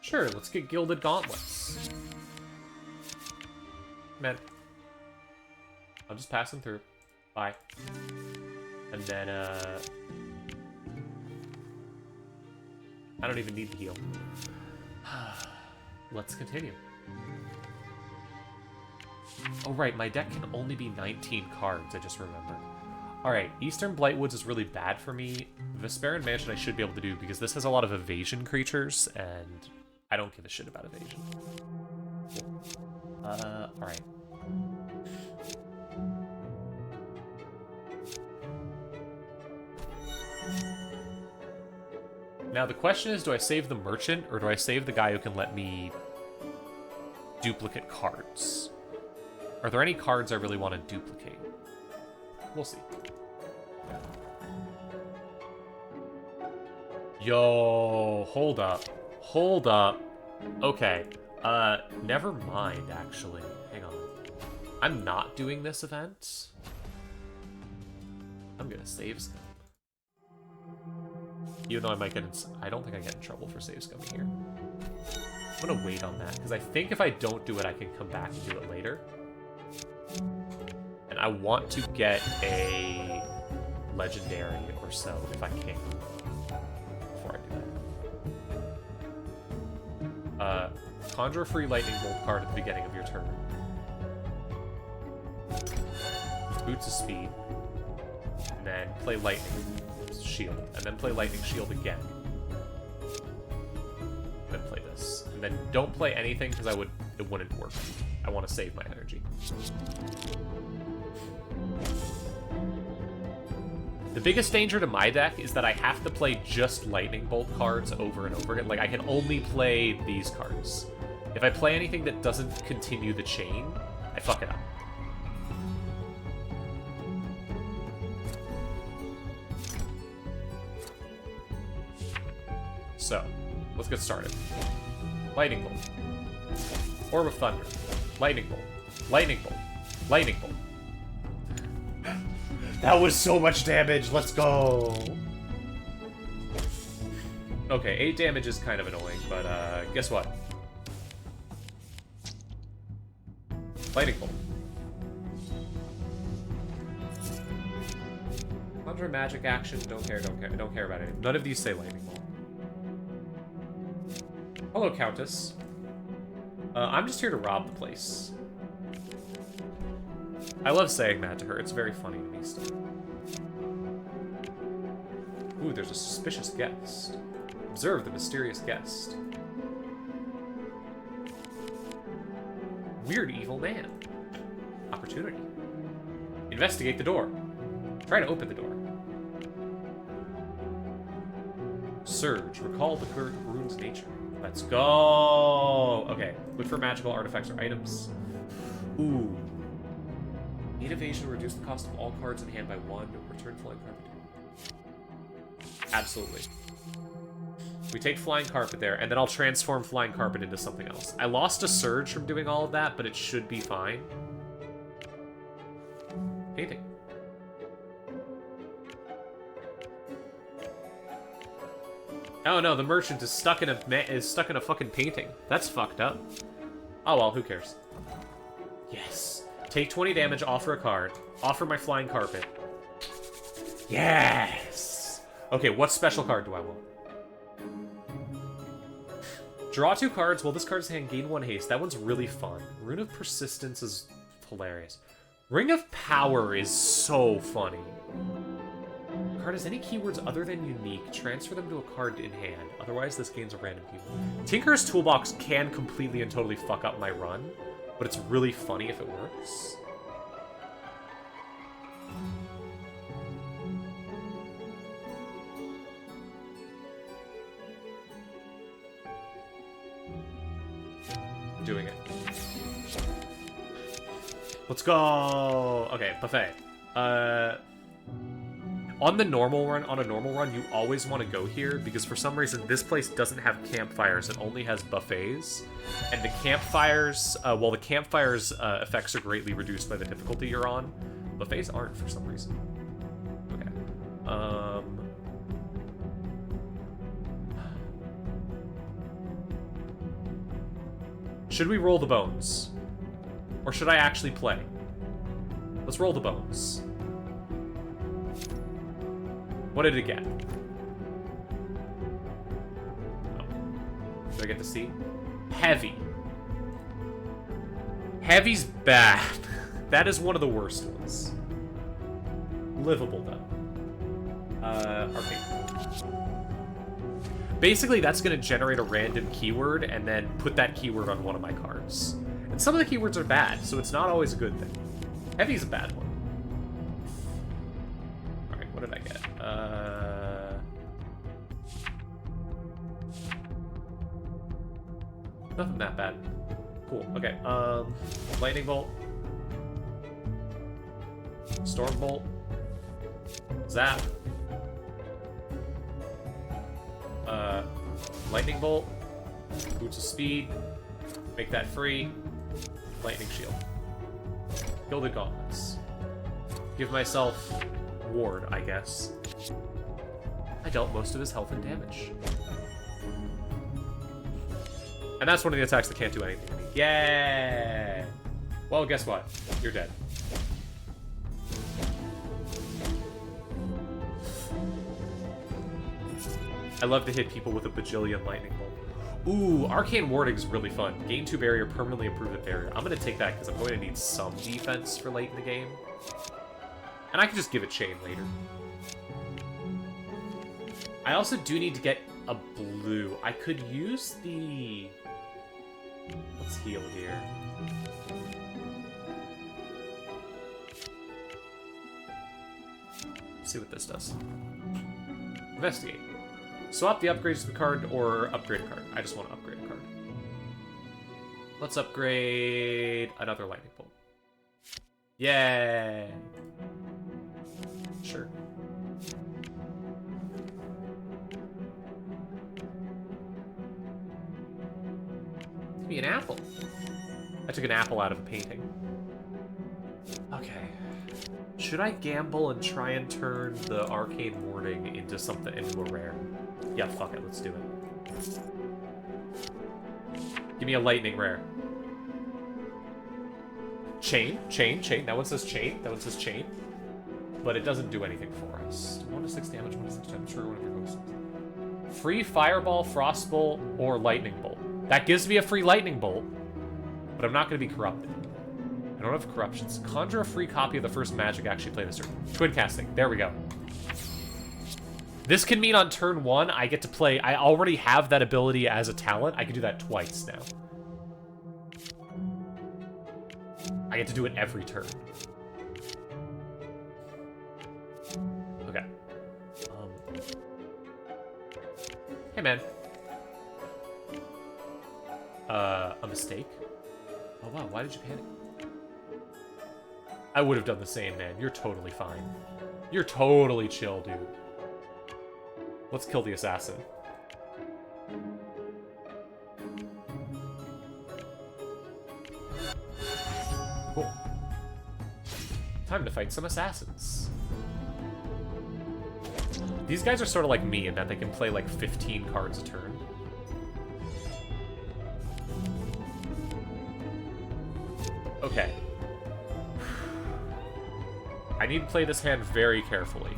Sure, let's get Gilded Gauntlets. Man. I'm just passing through. Bye. And then, I don't even need to heal. Let's continue. Oh, right, my deck can only be 19 cards, I just remembered. Alright, Eastern Blightwoods is really bad for me. Vesperan Mansion I should be able to do because this has a lot of evasion creatures, and I don't give a shit about evasion. Cool. Alright. Now the question is, do I save the merchant, or do I save the guy who can let me duplicate cards? Are there any cards I really want to duplicate? We'll see. Yo, hold up. Hold up. Okay. Never mind, actually. Hang on. I'm not doing this event. I'm gonna save scum. Even though I might get in... I don't think I get in trouble for save scumming here. I'm gonna wait on that, because I think if I don't do it, I can come back and do it later. And I want to get a legendary or so, if I can, before I do that. Conjure a free lightning bolt card at the beginning of your turn. Boots of speed. And then play lightning shield. And then play lightning shield again. Then play this. And then don't play anything because it wouldn't work. I want to save my energy. The biggest danger to my deck is that I have to play just lightning bolt cards over and over again. Like, I can only play these cards. If I play anything that doesn't continue the chain, I fuck it up. So, let's get started. Lightning bolt. Orb of thunder. Lightning bolt. Lightning bolt. Lightning bolt. That was so much damage. Let's go. Okay, 8 damage is kind of annoying, but guess what? Lightning bolt. Conjure magic action. Don't care about it. None of these say lightning bolt. Hello, Countess. I'm just here to rob the place. I love saying that to her. It's very funny to me still. Ooh, there's a suspicious guest. Observe the mysterious guest. Weird evil man. Opportunity. Investigate the door. Try to open the door. Surge. Recall the rune's nature. Let's go! Okay, look for magical artifacts or items. Ooh. Need evasion, reduce the cost of all cards in hand by 1, return flying carpet. Absolutely. We take flying carpet there, and then I'll transform flying carpet into something else. I lost a surge from doing all of that, but it should be fine. Painting. Oh no, the merchant is stuck in a fucking painting. That's fucked up. Oh well, who cares? Yes. Take 20 damage, offer a card. Offer my flying carpet. Yes! Okay, what special card do I want? Draw 2 cards. Well, this card's hand, gain 1 haste. That one's really fun. Rune of Persistence is hilarious. Ring of Power is so funny. Card has any keywords other than unique, transfer them to a card in hand. Otherwise, this gains a random keyword. Tinker's Toolbox can completely and totally fuck up my run, but it's really funny if it works. Doing it. Let's go! Okay, buffet. On a normal run, you always want to go here, because for some reason this place doesn't have campfires, it only has buffets. And the campfires, well, the campfires' effects are greatly reduced by the difficulty you're on. Buffets aren't for some reason. Okay. Should we roll the bones? Or should I actually play? Let's roll the bones. What did it get? Oh. Do I get to see? Heavy. Heavy's bad. That is one of the worst ones. livable, though. Arcane. Basically, that's going to generate a random keyword and then put that keyword on one of my cards. And some of the keywords are bad, so it's not always a good thing. Heavy's a bad one. Alright, what did I get? Nothing that bad. Cool, okay. Lightning Bolt. Storm Bolt. Zap. Lightning Bolt. Boots of Speed. Make that free. Lightning Shield. Gilded Gauntlets. Give myself Ward, I guess. I dealt most of his health and damage. And that's one of the attacks that can't do anything to me. Yeah. Well, guess what? You're dead. I love to hit people with a bajillion lightning bolt. Ooh, Arcane Warding's really fun. Gain 2 barrier, permanently improve the barrier. I'm gonna take that because I'm going to need some defense for late in the game. And I can just give it chain later. I also do need to get a blue. I could use the... Let's heal here. Let's see what this does. Investigate. Swap the upgrades to the card or upgrade a card. I just want to upgrade a card. Let's upgrade another lightning bolt. Yay! Sure. Give me an apple. I took an apple out of a painting. Okay. Should I gamble and try and turn the Arcane Warding into something, into a rare? Yeah, fuck it, let's do it. Give me a lightning rare. Chain, chain, chain. That one says chain. That one says chain. But it doesn't do anything for us. 1 to 6 damage, 1 to 6 damage, sure, whatever goes. Free Fireball, Frostbolt, or Lightning Bolt. That gives me a free Lightning Bolt, but I'm not going to be corrupted. I don't have corruptions. Conjure a free copy of the first magic actually played this turn. Twin casting. There we go. This can mean on turn 1, I get to play... I already have that ability as a talent. I can do that twice now. I get to do it every turn. Okay. Hey, man. A mistake? Oh, wow. Why did you panic? I would have done the same, man. You're totally fine. You're totally chill, dude. Let's kill the assassin. Cool. Time to fight some assassins. These guys are sort of like me in that they can play like 15 cards a turn. Okay. I need to play this hand very carefully.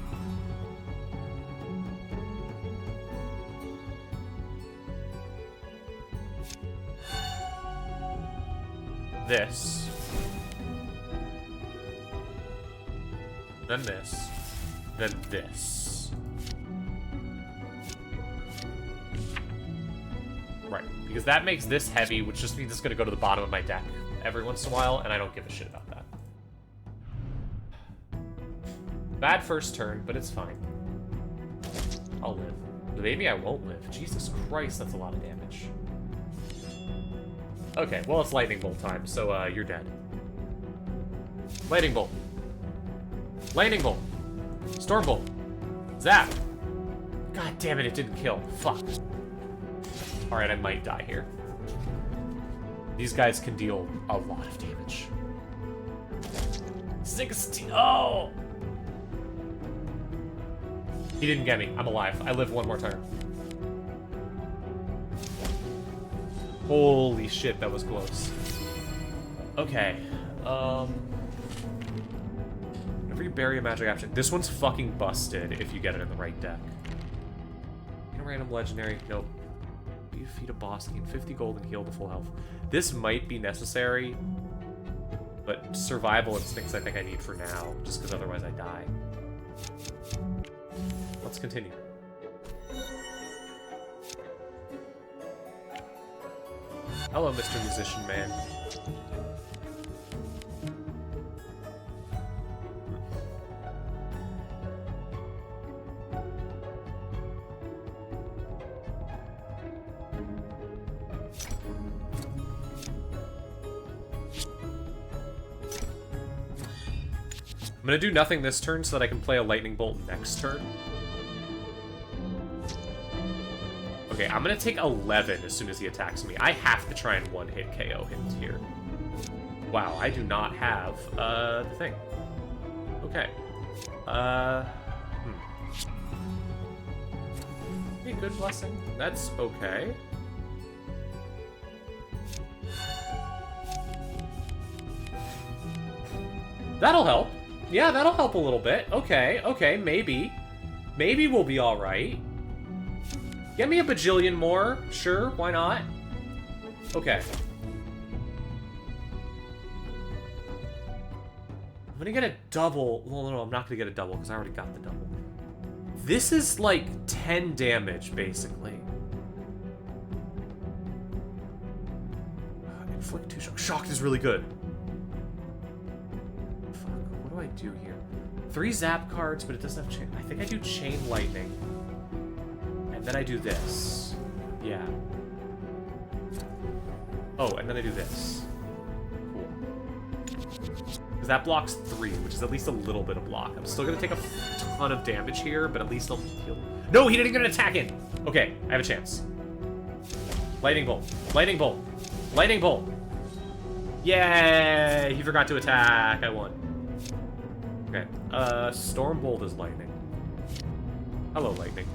This. Then this. Then this. Right, because that makes this heavy, which just means it's going to go to the bottom of my deck every once in a while, and I don't give a shit about that. Bad first turn, but it's fine. I'll live. Maybe I won't live. Jesus Christ, that's a lot of damage. Okay, well, it's Lightning Bolt time, so you're dead. Lightning Bolt. Lightning Bolt. Storm Bolt. Zap. God damn it, it didn't kill. Fuck. Alright, I might die here. These guys can deal a lot of damage. 16. Oh! He didn't get me. I'm alive. I live one more turn. Holy shit, that was close. Okay. Whenever you bury a magic action, this one's fucking busted if you get it in the right deck. You know, random legendary. Nope. You defeat a boss, gain 50 gold and heal to full health. This might be necessary, but survival instincts I think I need for now, just because otherwise I die. Let's continue. Hello, Mr. Musician Man. I'm gonna do nothing this turn so that I can play a lightning bolt next turn. Okay, I'm gonna take 11 as soon as he attacks me. I have to try and one-hit KO him here. Wow, I do not have the thing. Okay. Okay, good blessing. That's okay. That'll help. Yeah, that'll help a little bit. Okay, okay, maybe. Maybe we'll be alright. Get me a bajillion more. Sure, why not? Okay. I'm gonna get a double. Well, no, I'm not gonna get a double because I already got the double. This is like 10 damage, basically. Inflict 2 shock. Shocked is really good. What do I do here? 3 zap cards, but it doesn't have chain. I think I do chain lightning. And then I do this. Yeah. Oh, and then I do this. Cool. Because that blocks 3, which is at least a little bit of block. I'm still gonna take a ton of damage here, but at least I'll heal. No, he didn't get an attack in! Okay, I have a chance. Lightning bolt. Lightning bolt. Lightning bolt. Yay! He forgot to attack. I won. Okay. Stormbolt is lightning. Hello, lightning.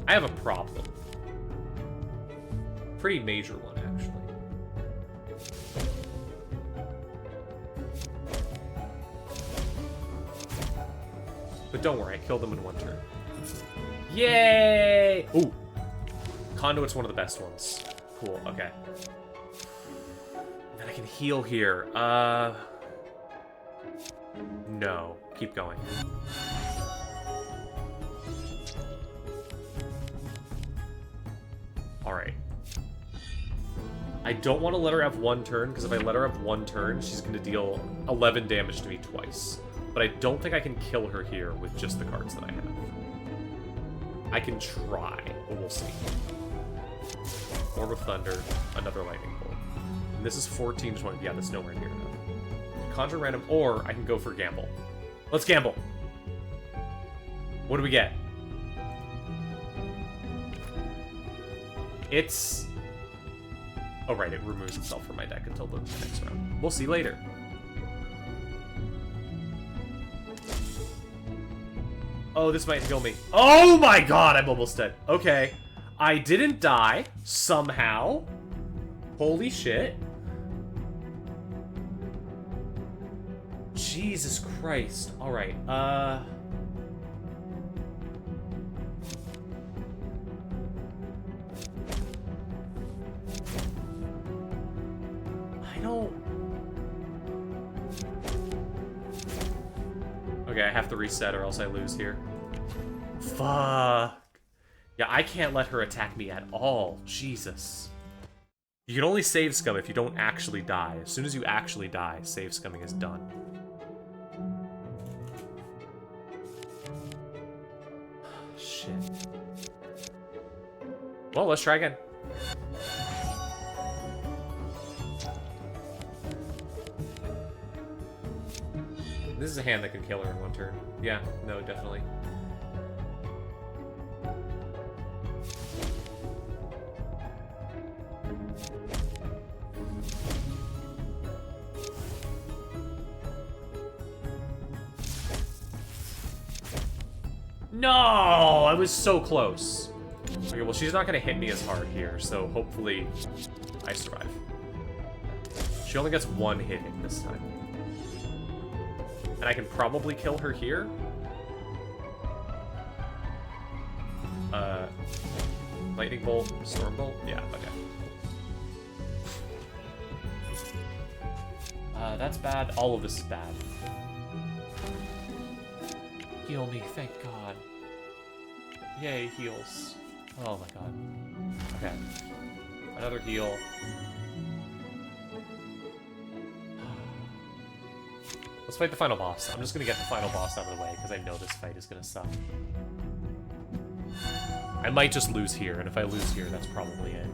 I have a problem. Pretty major one, actually. But don't worry, I killed them in 1 turn. Yay! Ooh. Conduit's one of the best ones. Cool, okay. And then I can heal here. No. Keep going. Alright. I don't want to let her have 1 turn, because if I let her have 1 turn, she's going to deal 11 damage to me twice. But I don't think I can kill her here with just the cards that I have. I can try, but we'll see. Orb of Thunder, another Lightning Bolt. And this is 14 to 20. Yeah, that's nowhere near enough. Conjure random, or I can go for Gamble. Let's gamble! What do we get? It's... Oh, right, it removes itself from my deck until the next round. We'll see later. Oh, this might kill me. Oh my god, I'm almost dead. Okay. I didn't die, somehow. Holy shit. Jesus Christ. Alright, I don't... Okay, I have to reset or else I lose here. Fuck. Yeah, I can't let her attack me at all. Jesus. You can only save scum if you don't actually die. As soon as you actually die, save scumming is done. Shit. Well, let's try again. This is a hand that can kill her in 1 turn. Yeah, no, definitely. No! I was so close. Okay, well, she's not going to hit me as hard here, so hopefully I survive. She only gets 1 hit in this time. And I can probably kill her here. Lightning bolt, storm bolt? Yeah, okay. That's bad. All of this is bad. Heal me, thank God. Yay, heals. Oh my God. Okay. Another heal. Let's fight the final boss. I'm just gonna get the final boss out of the way because I know this fight is gonna suck. I might just lose here, and if I lose here, that's probably it.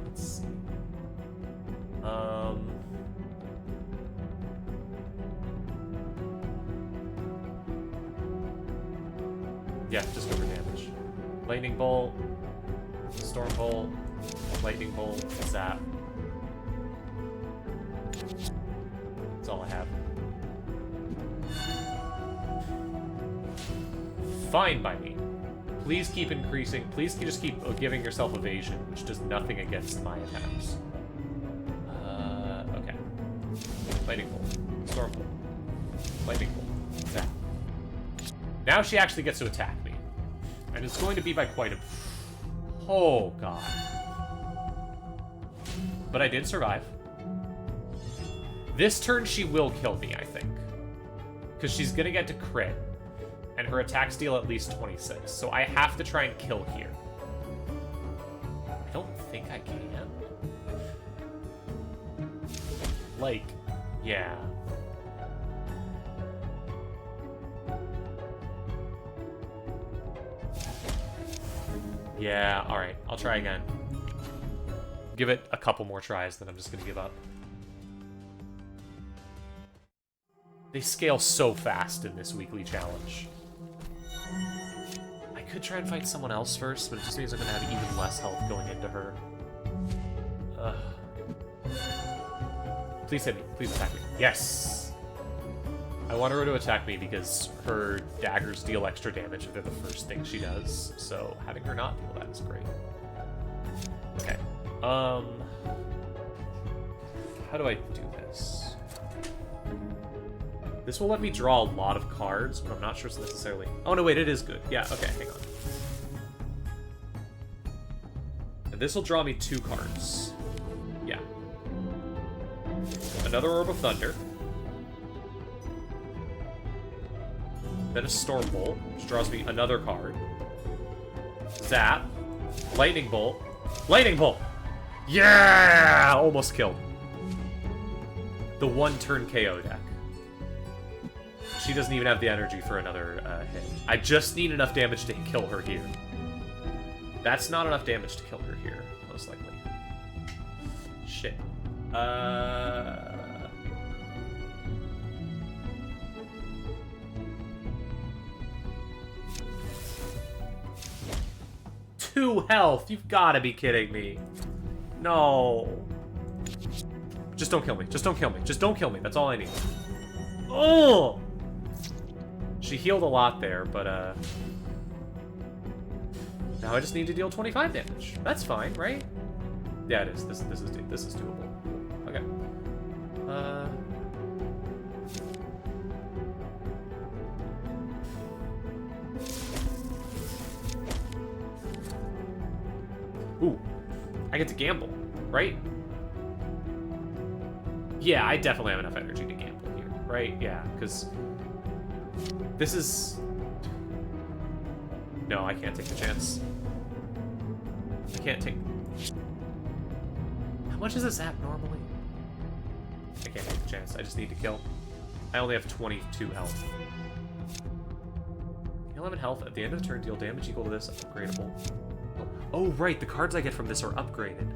Let's see. Yeah, just go for damage. Lightning bolt, storm bolt, lightning bolt, zap. That's all I have. Fine by me. Please keep increasing. Please just keep giving yourself evasion, which does nothing against my attacks. Okay. Lightning bolt. Storm bolt. Lightning bolt. Zap. Now she actually gets to attack me. And it's going to be by quite a... Oh, God. But I did survive. This turn she will kill me, I think. Because she's going to get to crit. And her attacks deal at least 26. So I have to try and kill here. I don't think I can. Like, yeah. Yeah, alright. I'll try again. Give it a couple more tries, then I'm just gonna give up. They scale so fast in this weekly challenge. I could try and fight someone else first, but it just means I'm gonna have even less health going into her. Ugh. Please hit me. Please attack me. Yes! I want her to attack me because her daggers deal extra damage if they're the first thing she does, so having her not deal that is great. Okay. How do I do this? This will let me draw a lot of cards, but I'm not sure it's necessarily... Oh, no, wait, it is good. Yeah, okay, hang on. And this will draw me 2 cards. Yeah. Another Orb of Thunder. Then a Storm Bolt, which draws me another card. Zap. Lightning Bolt. Lightning Bolt! Yeah! Almost killed. The 1-turn KO deck. She doesn't even have the energy for another hit. I just need enough damage to kill her here. That's not enough damage to kill her here, most likely. Shit. Two health! You've gotta be kidding me. No. Just don't kill me. Just don't kill me. Just don't kill me. That's all I need. Oh! She healed a lot there, but, now I just need to deal 25 damage. That's fine, right? Yeah, it is. This is doable. Okay. Ooh. I get to gamble, right? Yeah, I definitely have enough energy to gamble here, right? Yeah, because this is... No, I can't take the chance. I can't take... How much is a zap normally? I can't take the chance. I just need to kill. I only have 22 health. 11 health. At the end of the turn, deal damage equal to this. Upgradable. Oh, right. The cards I get from this are upgraded.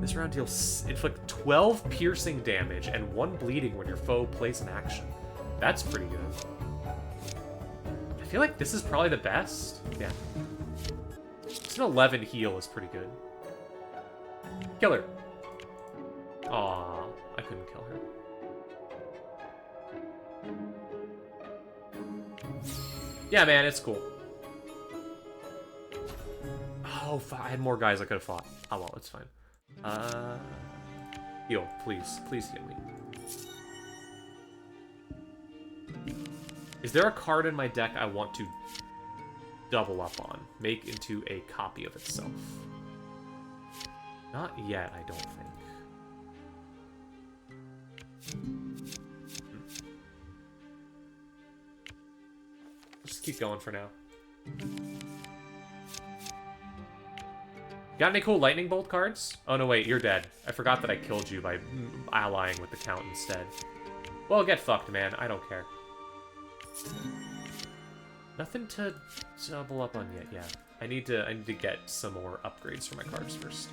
This round deals inflict 12 piercing damage and 1 bleeding when your foe plays an action. That's pretty good. I feel like this is probably the best. Yeah. Just an 11 heal is pretty good. Kill her. Aww, I couldn't kill her. Yeah, man, it's cool. Oh, I had more guys I could have fought. Oh, well, it's fine. Heal, please. Please heal me. Is there a card in my deck I want to double up on? Make into a copy of itself? Not yet, I don't think. Just keep going for now. Got any cool lightning bolt cards? Oh no, wait, you're dead. I forgot that I killed you by allying with the count instead. Well, get fucked, man. I don't care. Nothing to double up on yet, yeah. I need to get some more upgrades for my cards first.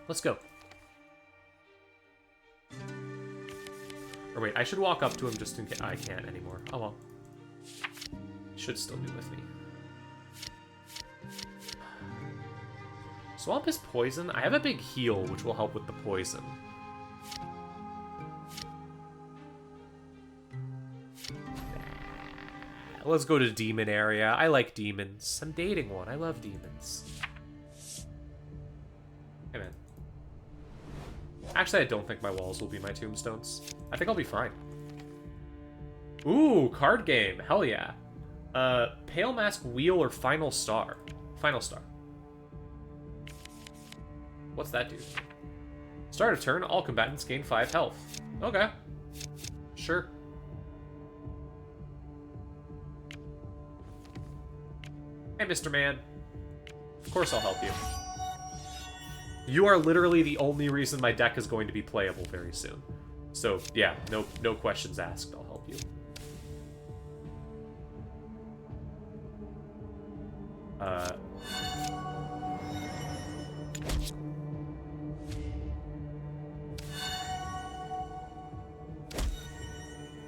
Let's go. Or wait, I should walk up to him just in case. I can't anymore. Oh well. Should still be with me. Swamp is poison. I have a big heal, which will help with the poison. Let's go to demon area. I like demons. I'm dating one. I love demons. Hey, man. Actually, I don't think my walls will be my tombstones. I think I'll be fine. Ooh, card game. Hell yeah. Pale Mask Wheel or Final Star? Final Star. What's that do? Start a turn, all combatants gain 5 health. Okay. Sure. Hey, Mr. Man. Of course I'll help you. You are literally the only reason my deck is going to be playable very soon. So, yeah, no questions asked. I'll help you.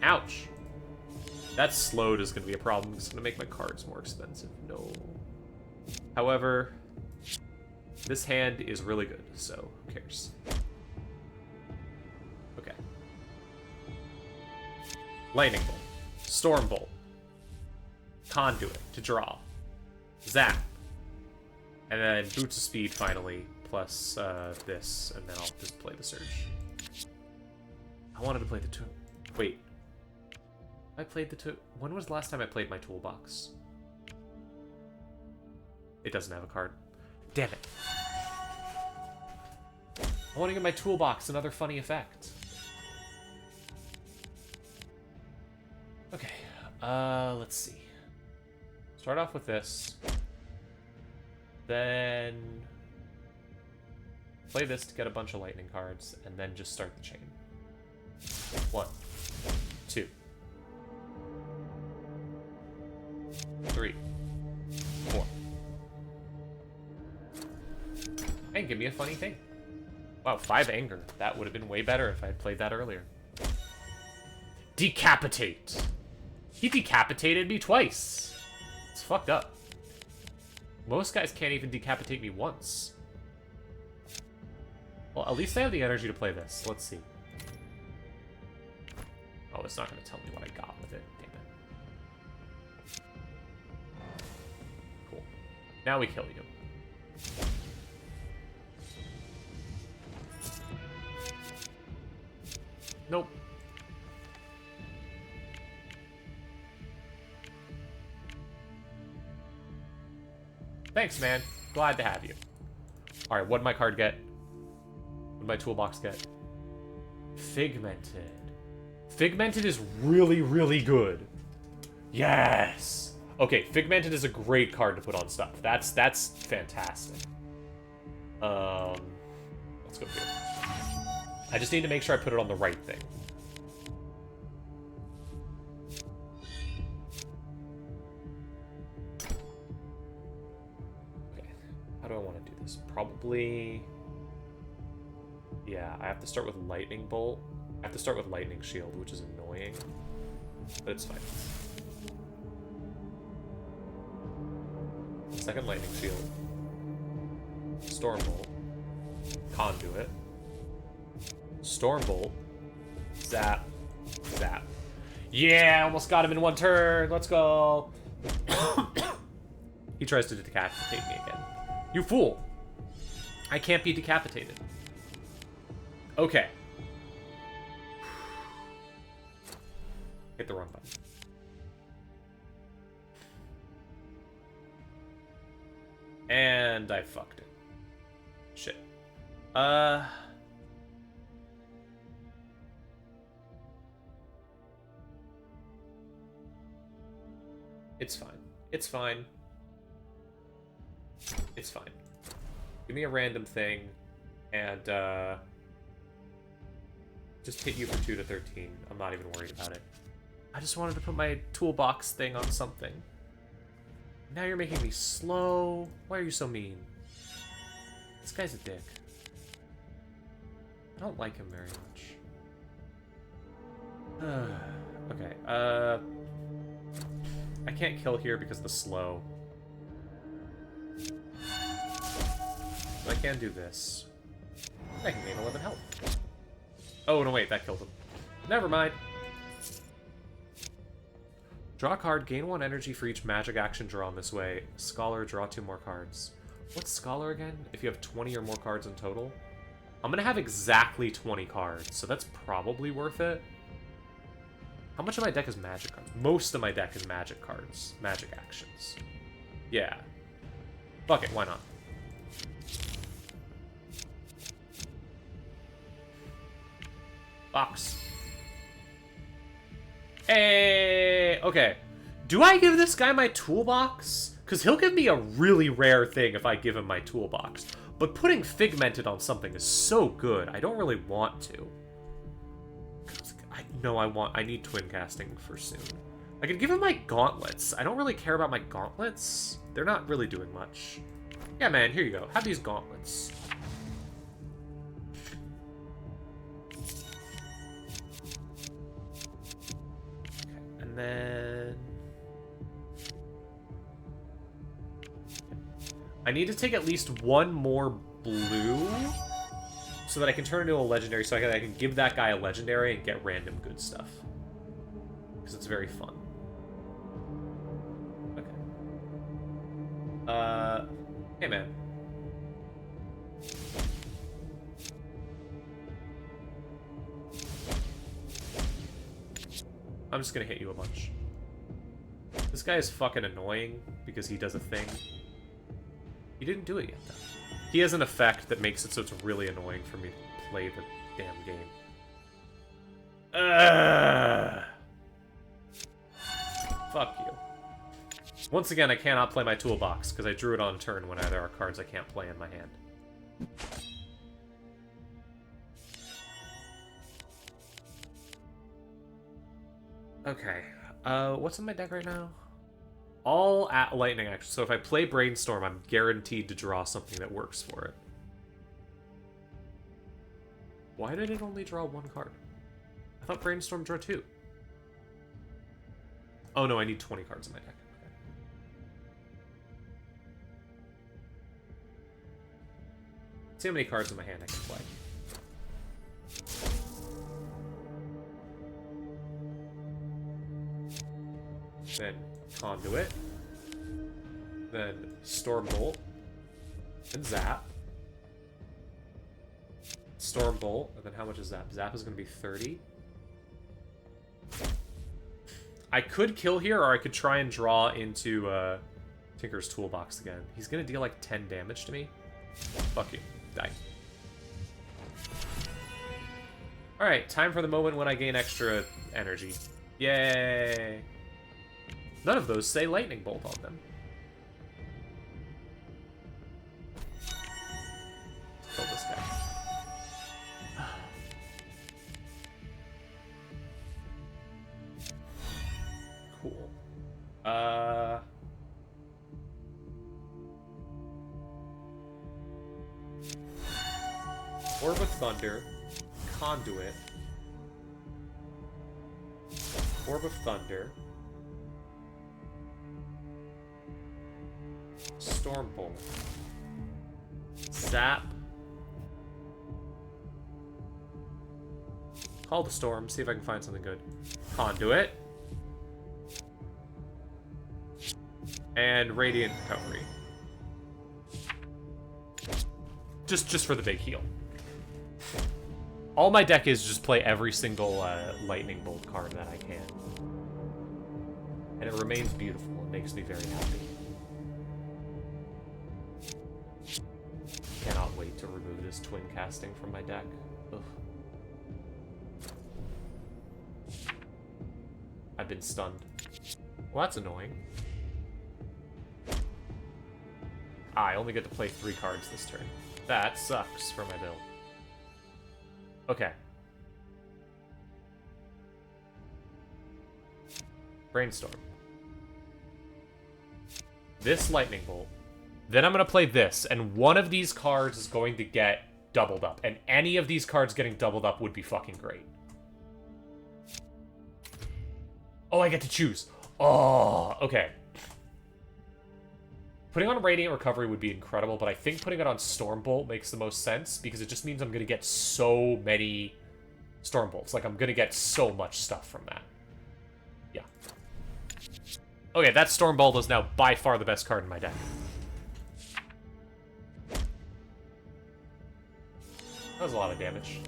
Ouch. That slowed is going to be a problem. It's going to make my cards more expensive. No. However, this hand is really good, so who cares? Okay. Lightning Bolt. Storm Bolt. Conduit to draw. Zap. And then Boots of Speed finally, plus this, and then I'll just play the Surge. I wanted to play the two. Wait. I played the two. When was the last time I played my toolbox? It doesn't have a card. Damn it. I want to give my toolbox another funny effect. Okay. Let's see. Start off with this. Then play this to get a bunch of lightning cards, and then just start the chain. 1, 2, 3, 4. And give me a funny thing. Wow, 5 anger. That would have been way better if I had played that earlier. Decapitate. He decapitated me twice. It's fucked up. Most guys can't even decapitate me once. Well, at least I have the energy to play this. Let's see. Oh, it's not going to tell me what I got with it. Damn it. Cool. Now we kill you. Nope. Thanks, man. Glad to have you. Alright, what'd my card get? What'd my toolbox get? Figmented. Figmented is really, really good. Yes! Okay, Figmented is a great card to put on stuff. That's fantastic. Let's go here. I just need to make sure I put it on the right thing. Okay, how do I want to do this? Probably... Yeah, I have to start with Lightning Bolt. I have to start with Lightning Shield, which is annoying. But it's fine. Second Lightning Shield. Storm Bolt. Conduit. Storm Bolt. Zap. Zap. Yeah, almost got him in one turn. Let's go. He tries to decapitate me again. You fool. I can't be decapitated. Okay. Hit the wrong button. And I fucked it. Shit. It's fine. It's fine. It's fine. Give me a random thing, and, just hit you for 2 to 13. I'm not even worried about it. I just wanted to put my toolbox thing on something. Now you're making me slow. Why are you so mean? This guy's a dick. I don't like him very much. Okay, I can't kill here because of the slow. But I can do this. I can gain 11 health. Oh, no, wait, that killed him. Never mind. Draw a card, gain 1 energy for each magic action drawn this way. Scholar, draw 2 more cards. What's Scholar again? If you have 20 or more cards in total? I'm gonna have exactly 20 cards, so that's probably worth it. How much of my deck is magic cards? Most of my deck is magic cards. Magic actions. Yeah. Fuck it, why not? Box. Hey, okay. Do I give this guy my toolbox? Because he'll give me a really rare thing if I give him my toolbox. But putting Figmented on something is so good, I don't really want to. I need twin casting for soon. I could give him my gauntlets. I don't really care about my gauntlets. They're not really doing much. Yeah, man, here you go. Have these gauntlets. And then I need to take at least 1 more blue so that I can turn into a legendary, so I can give that guy a legendary and get random good stuff. Because it's very fun. Okay. Hey man. I'm just gonna hit you a bunch. This guy is fucking annoying because he does a thing. He didn't do it yet, though. He has an effect that makes it so it's really annoying for me to play the damn game. Fuck you. Once again, I cannot play my toolbox because I drew it on turn when there are cards I can't play in my hand. Okay, what's in my deck right now? All at lightning action. So if I play Brainstorm, I'm guaranteed to draw something that works for it. Why did it only draw 1 card? I thought Brainstorm drew 2. Oh no, I need 20 cards in my deck. Okay. See how many cards in my hand I can play. Then Conduit, then Stormbolt, and Zap. Stormbolt, and then how much is Zap? Zap is going to be 30. I could kill here, or I could try and draw into Tinker's Toolbox again. He's going to deal like 10 damage to me. Fuck you. Die. Alright, time for the moment when I gain extra energy. Yay! None of those say Lightning Bolt on them. Kill this guy. Cool. Orb of Thunder. Conduit. Orb of Thunder. Stormbolt. Zap. Call the Storm, see if I can find something good. Conduit. And Radiant Recovery. Just for the big heal. All my deck is just play every single Lightning Bolt card that I can. And it remains beautiful. It makes me very happy. Cannot wait to remove this twin casting from my deck. Ugh. I've been stunned. Well, that's annoying. I only get to play 3 cards this turn. That sucks for my build. Okay. Brainstorm. This lightning bolt. Then I'm going to play this, and one of these cards is going to get doubled up. And any of these cards getting doubled up would be fucking great. Oh, I get to choose. Oh, okay. Putting on Radiant Recovery would be incredible, but I think putting it on Stormbolt makes the most sense, because it just means I'm going to get so many Stormbolts. Like, I'm going to get so much stuff from that. Yeah. Okay, that Stormbolt is now by far the best card in my deck. That was a lot of damage.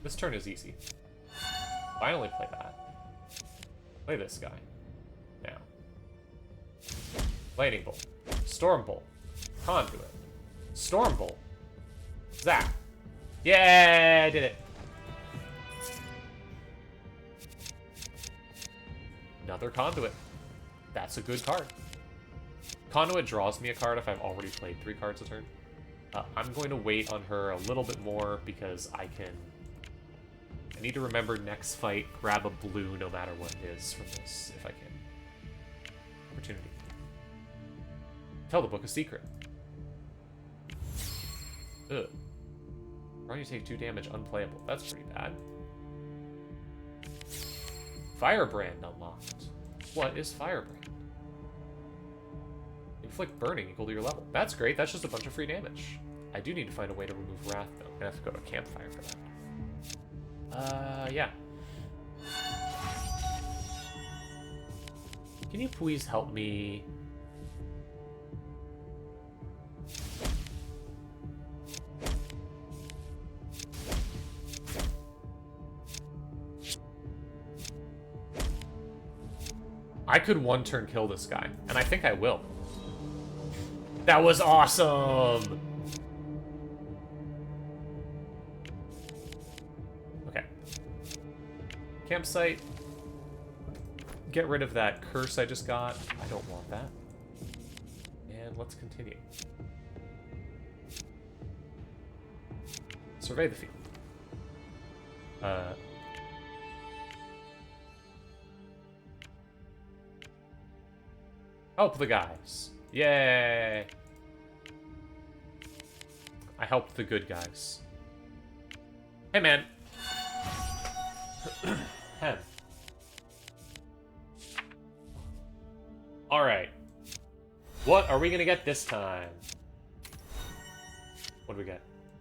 This turn is easy. Finally play that. Play this guy. Now. Lightning Bolt. Stormbolt. Conduit. Stormbolt. Zap. Yeah, I did it. Another Conduit. That's a good card. Conduit draws me a card if I've already played 3 cards a turn. I'm going to wait on her a little bit more because I need to remember next fight, grab a blue no matter what it is from this, if I can. Opportunity. Tell the book a secret. Ugh. Why you take 2 damage, unplayable. That's pretty bad. Firebrand unlocked. What is Firebrand? Inflict burning equal to your level. That's great, that's just a bunch of free damage. I do need to find a way to remove Wrath, though. I'm gonna have to go to a campfire for that. Yeah. Can you please help me? I could 1-turn kill this guy, and I think I will. That was awesome! Okay. Campsite. Get rid of that curse I just got. I don't want that. And let's continue. Survey the field. Help the guys. Yay! I helped the good guys. Hey, man. Hen. Alright. What are we gonna get this time? What do we get?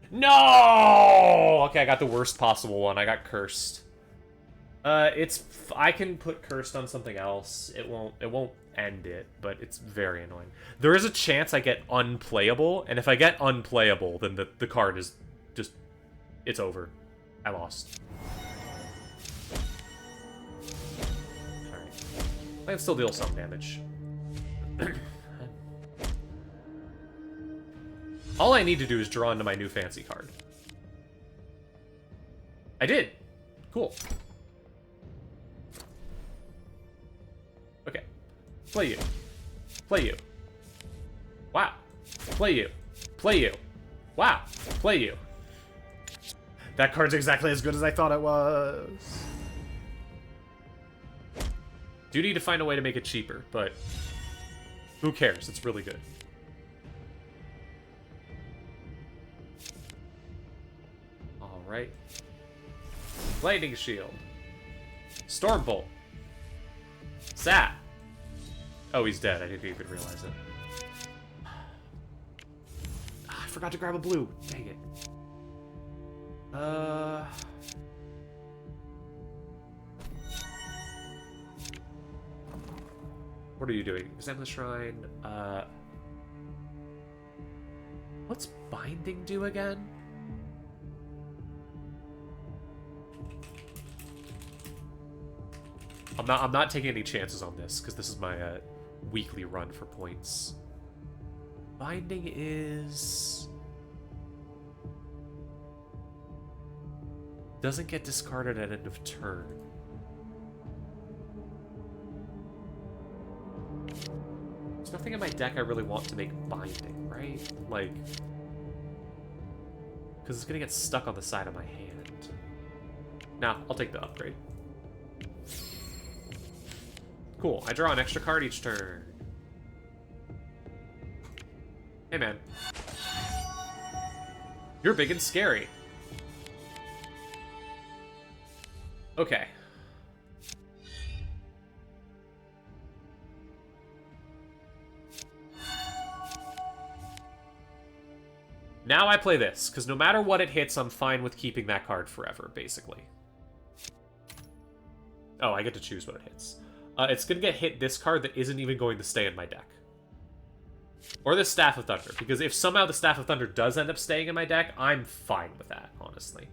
No! Okay, I got the worst possible one. I got cursed. I can put cursed on something else. It won't end it, but it's very annoying. There is a chance I get unplayable, and if I get unplayable, then the card is just, it's over. I lost. Alright. I can still deal some damage. All I need to do is draw into my new fancy card. I did! Cool. Okay. Play you. Play you. Wow. Play you. Play you. Wow. Play you. That card's exactly as good as I thought it was. Do need to find a way to make it cheaper, but who cares? It's really good. Alright. Lightning Shield. Stormbolt. Sap. Oh, he's dead. I didn't even realize it. I forgot to grab a blue. Dang it. What are you doing? Examine the Shrine. Let's Binding do again? I'm not taking any chances on this, because this is my weekly run for points. Binding is... doesn't get discarded at end of turn. There's nothing in my deck I really want to make Binding, right? Like... because it's gonna get stuck on the side of my hand. Nah, I'll take the upgrade. Cool, I draw an extra card each turn. Hey, man. You're big and scary. Okay. Now I play this, because no matter what it hits, I'm fine with keeping that card forever, basically. Oh, I get to choose what it hits. It's going to get hit this card that isn't even going to stay in my deck. Or the Staff of Thunder, because if somehow the Staff of Thunder does end up staying in my deck, I'm fine with that, honestly.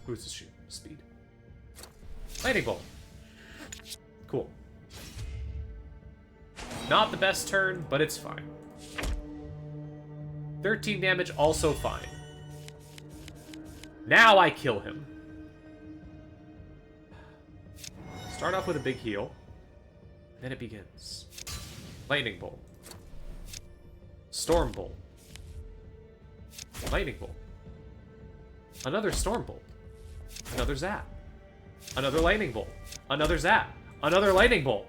Boosts his shoot speed. Lightning Bolt. Cool. Not the best turn, but it's fine. 13 damage, also fine. Now I kill him. Start off with a big heal. Then it begins. Lightning Bolt. Storm Bolt. Lightning Bolt. Another Storm Bolt. Another Zap. Another Lightning Bolt. Another Zap. Another Lightning Bolt.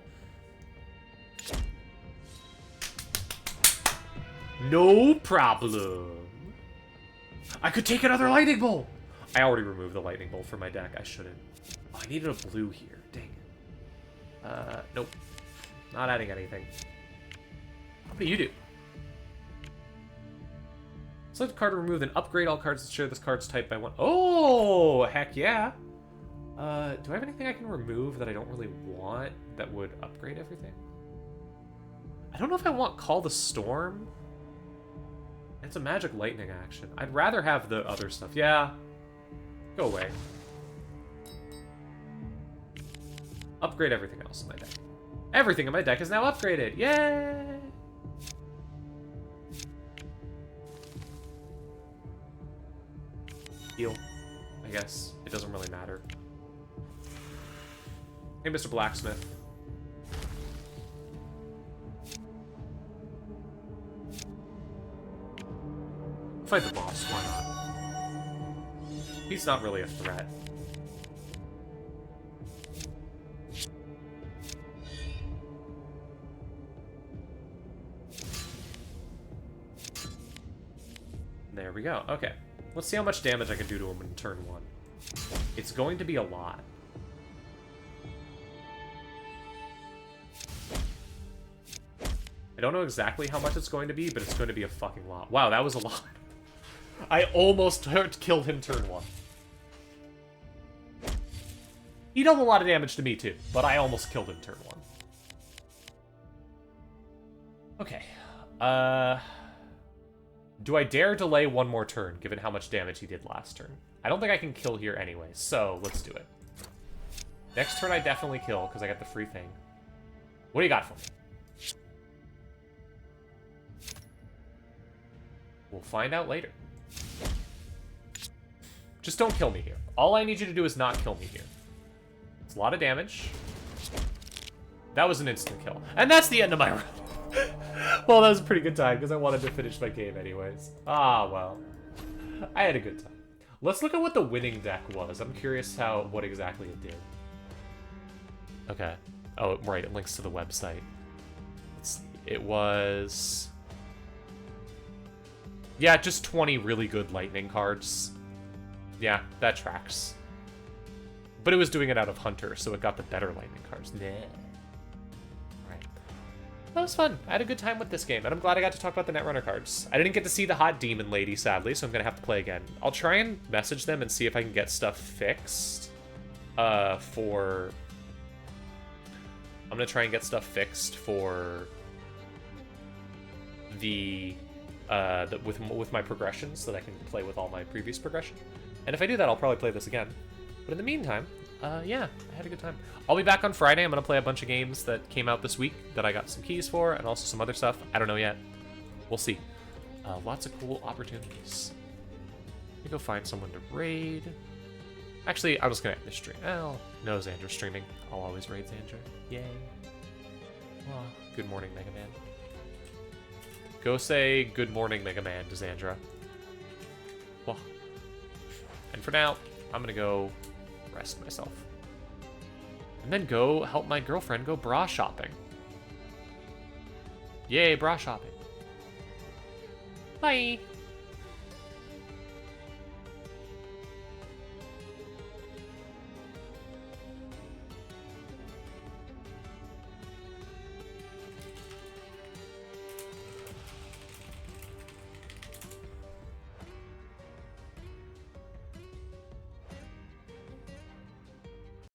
No problem. I could take another Lightning Bolt. I already removed the Lightning Bolt from my deck. I shouldn't. Oh, I needed a blue here. Dang it. Nope. Not adding anything. What do you do? Select a card to remove, then upgrade all cards that share this card's type by one. Oh, heck yeah. Do I have anything I can remove that I don't really want that would upgrade everything? I don't know if I want Call the Storm. It's a magic lightning action. I'd rather have the other stuff. Yeah. Go away. Upgrade everything else in my deck. Everything in my deck is now upgraded. Yay! Heal, I guess. It doesn't really matter. Hey, Mr. Blacksmith. Fight the boss, why not? He's not really a threat. There we go. Okay. Let's see how much damage I can do to him in turn 1. It's going to be a lot. I don't know exactly how much it's going to be, but it's going to be a fucking lot. Wow, that was a lot. I almost killed him turn 1. He dealt a lot of damage to me too, but I almost killed him turn 1. Okay. Do I dare delay one more turn, given how much damage he did last turn? I don't think I can kill here anyway, so let's do it. Next turn I definitely kill, because I got the free thing. What do you got for me? We'll find out later. Just don't kill me here. All I need you to do is not kill me here. It's a lot of damage. That was an instant kill. And that's the end of my run. Well, that was a pretty good time, because I wanted to finish my game anyways. Ah, well. I had a good time. Let's look at what the winning deck was. I'm curious what exactly it did. Okay. Oh, right, it links to the website. Let's see. It was... yeah, just 20 really good lightning cards. Yeah, that tracks. But it was doing it out of Hunter, so it got the better lightning cards. Nah. That was fun. I had a good time with this game, and I'm glad I got to talk about the Netrunner cards. I didn't get to see the hot demon lady, sadly, so I'm going to have to play again. I'll try and message them and see if I can get stuff fixed. for... I'm gonna try and get stuff fixed for with my progressions so that I can play with all my previous progression. And if I do that, I'll probably play this again. But in the meantime, yeah, I had a good time. I'll be back on Friday. I'm gonna play a bunch of games that came out this week that I got some keys for, and also some other stuff. I don't know yet. We'll see. Lots of cool opportunities. Let me go find someone to raid. Actually, I'm just gonna end the stream. Oh, no, Xandra's streaming. I'll always raid Xandra. Yay. Oh, good morning, Mega Man. Go say good morning, Mega Man, to Xandra. Well, and for now, I'm gonna go rest myself. And then go help my girlfriend go bra shopping. Yay, bra shopping. Bye.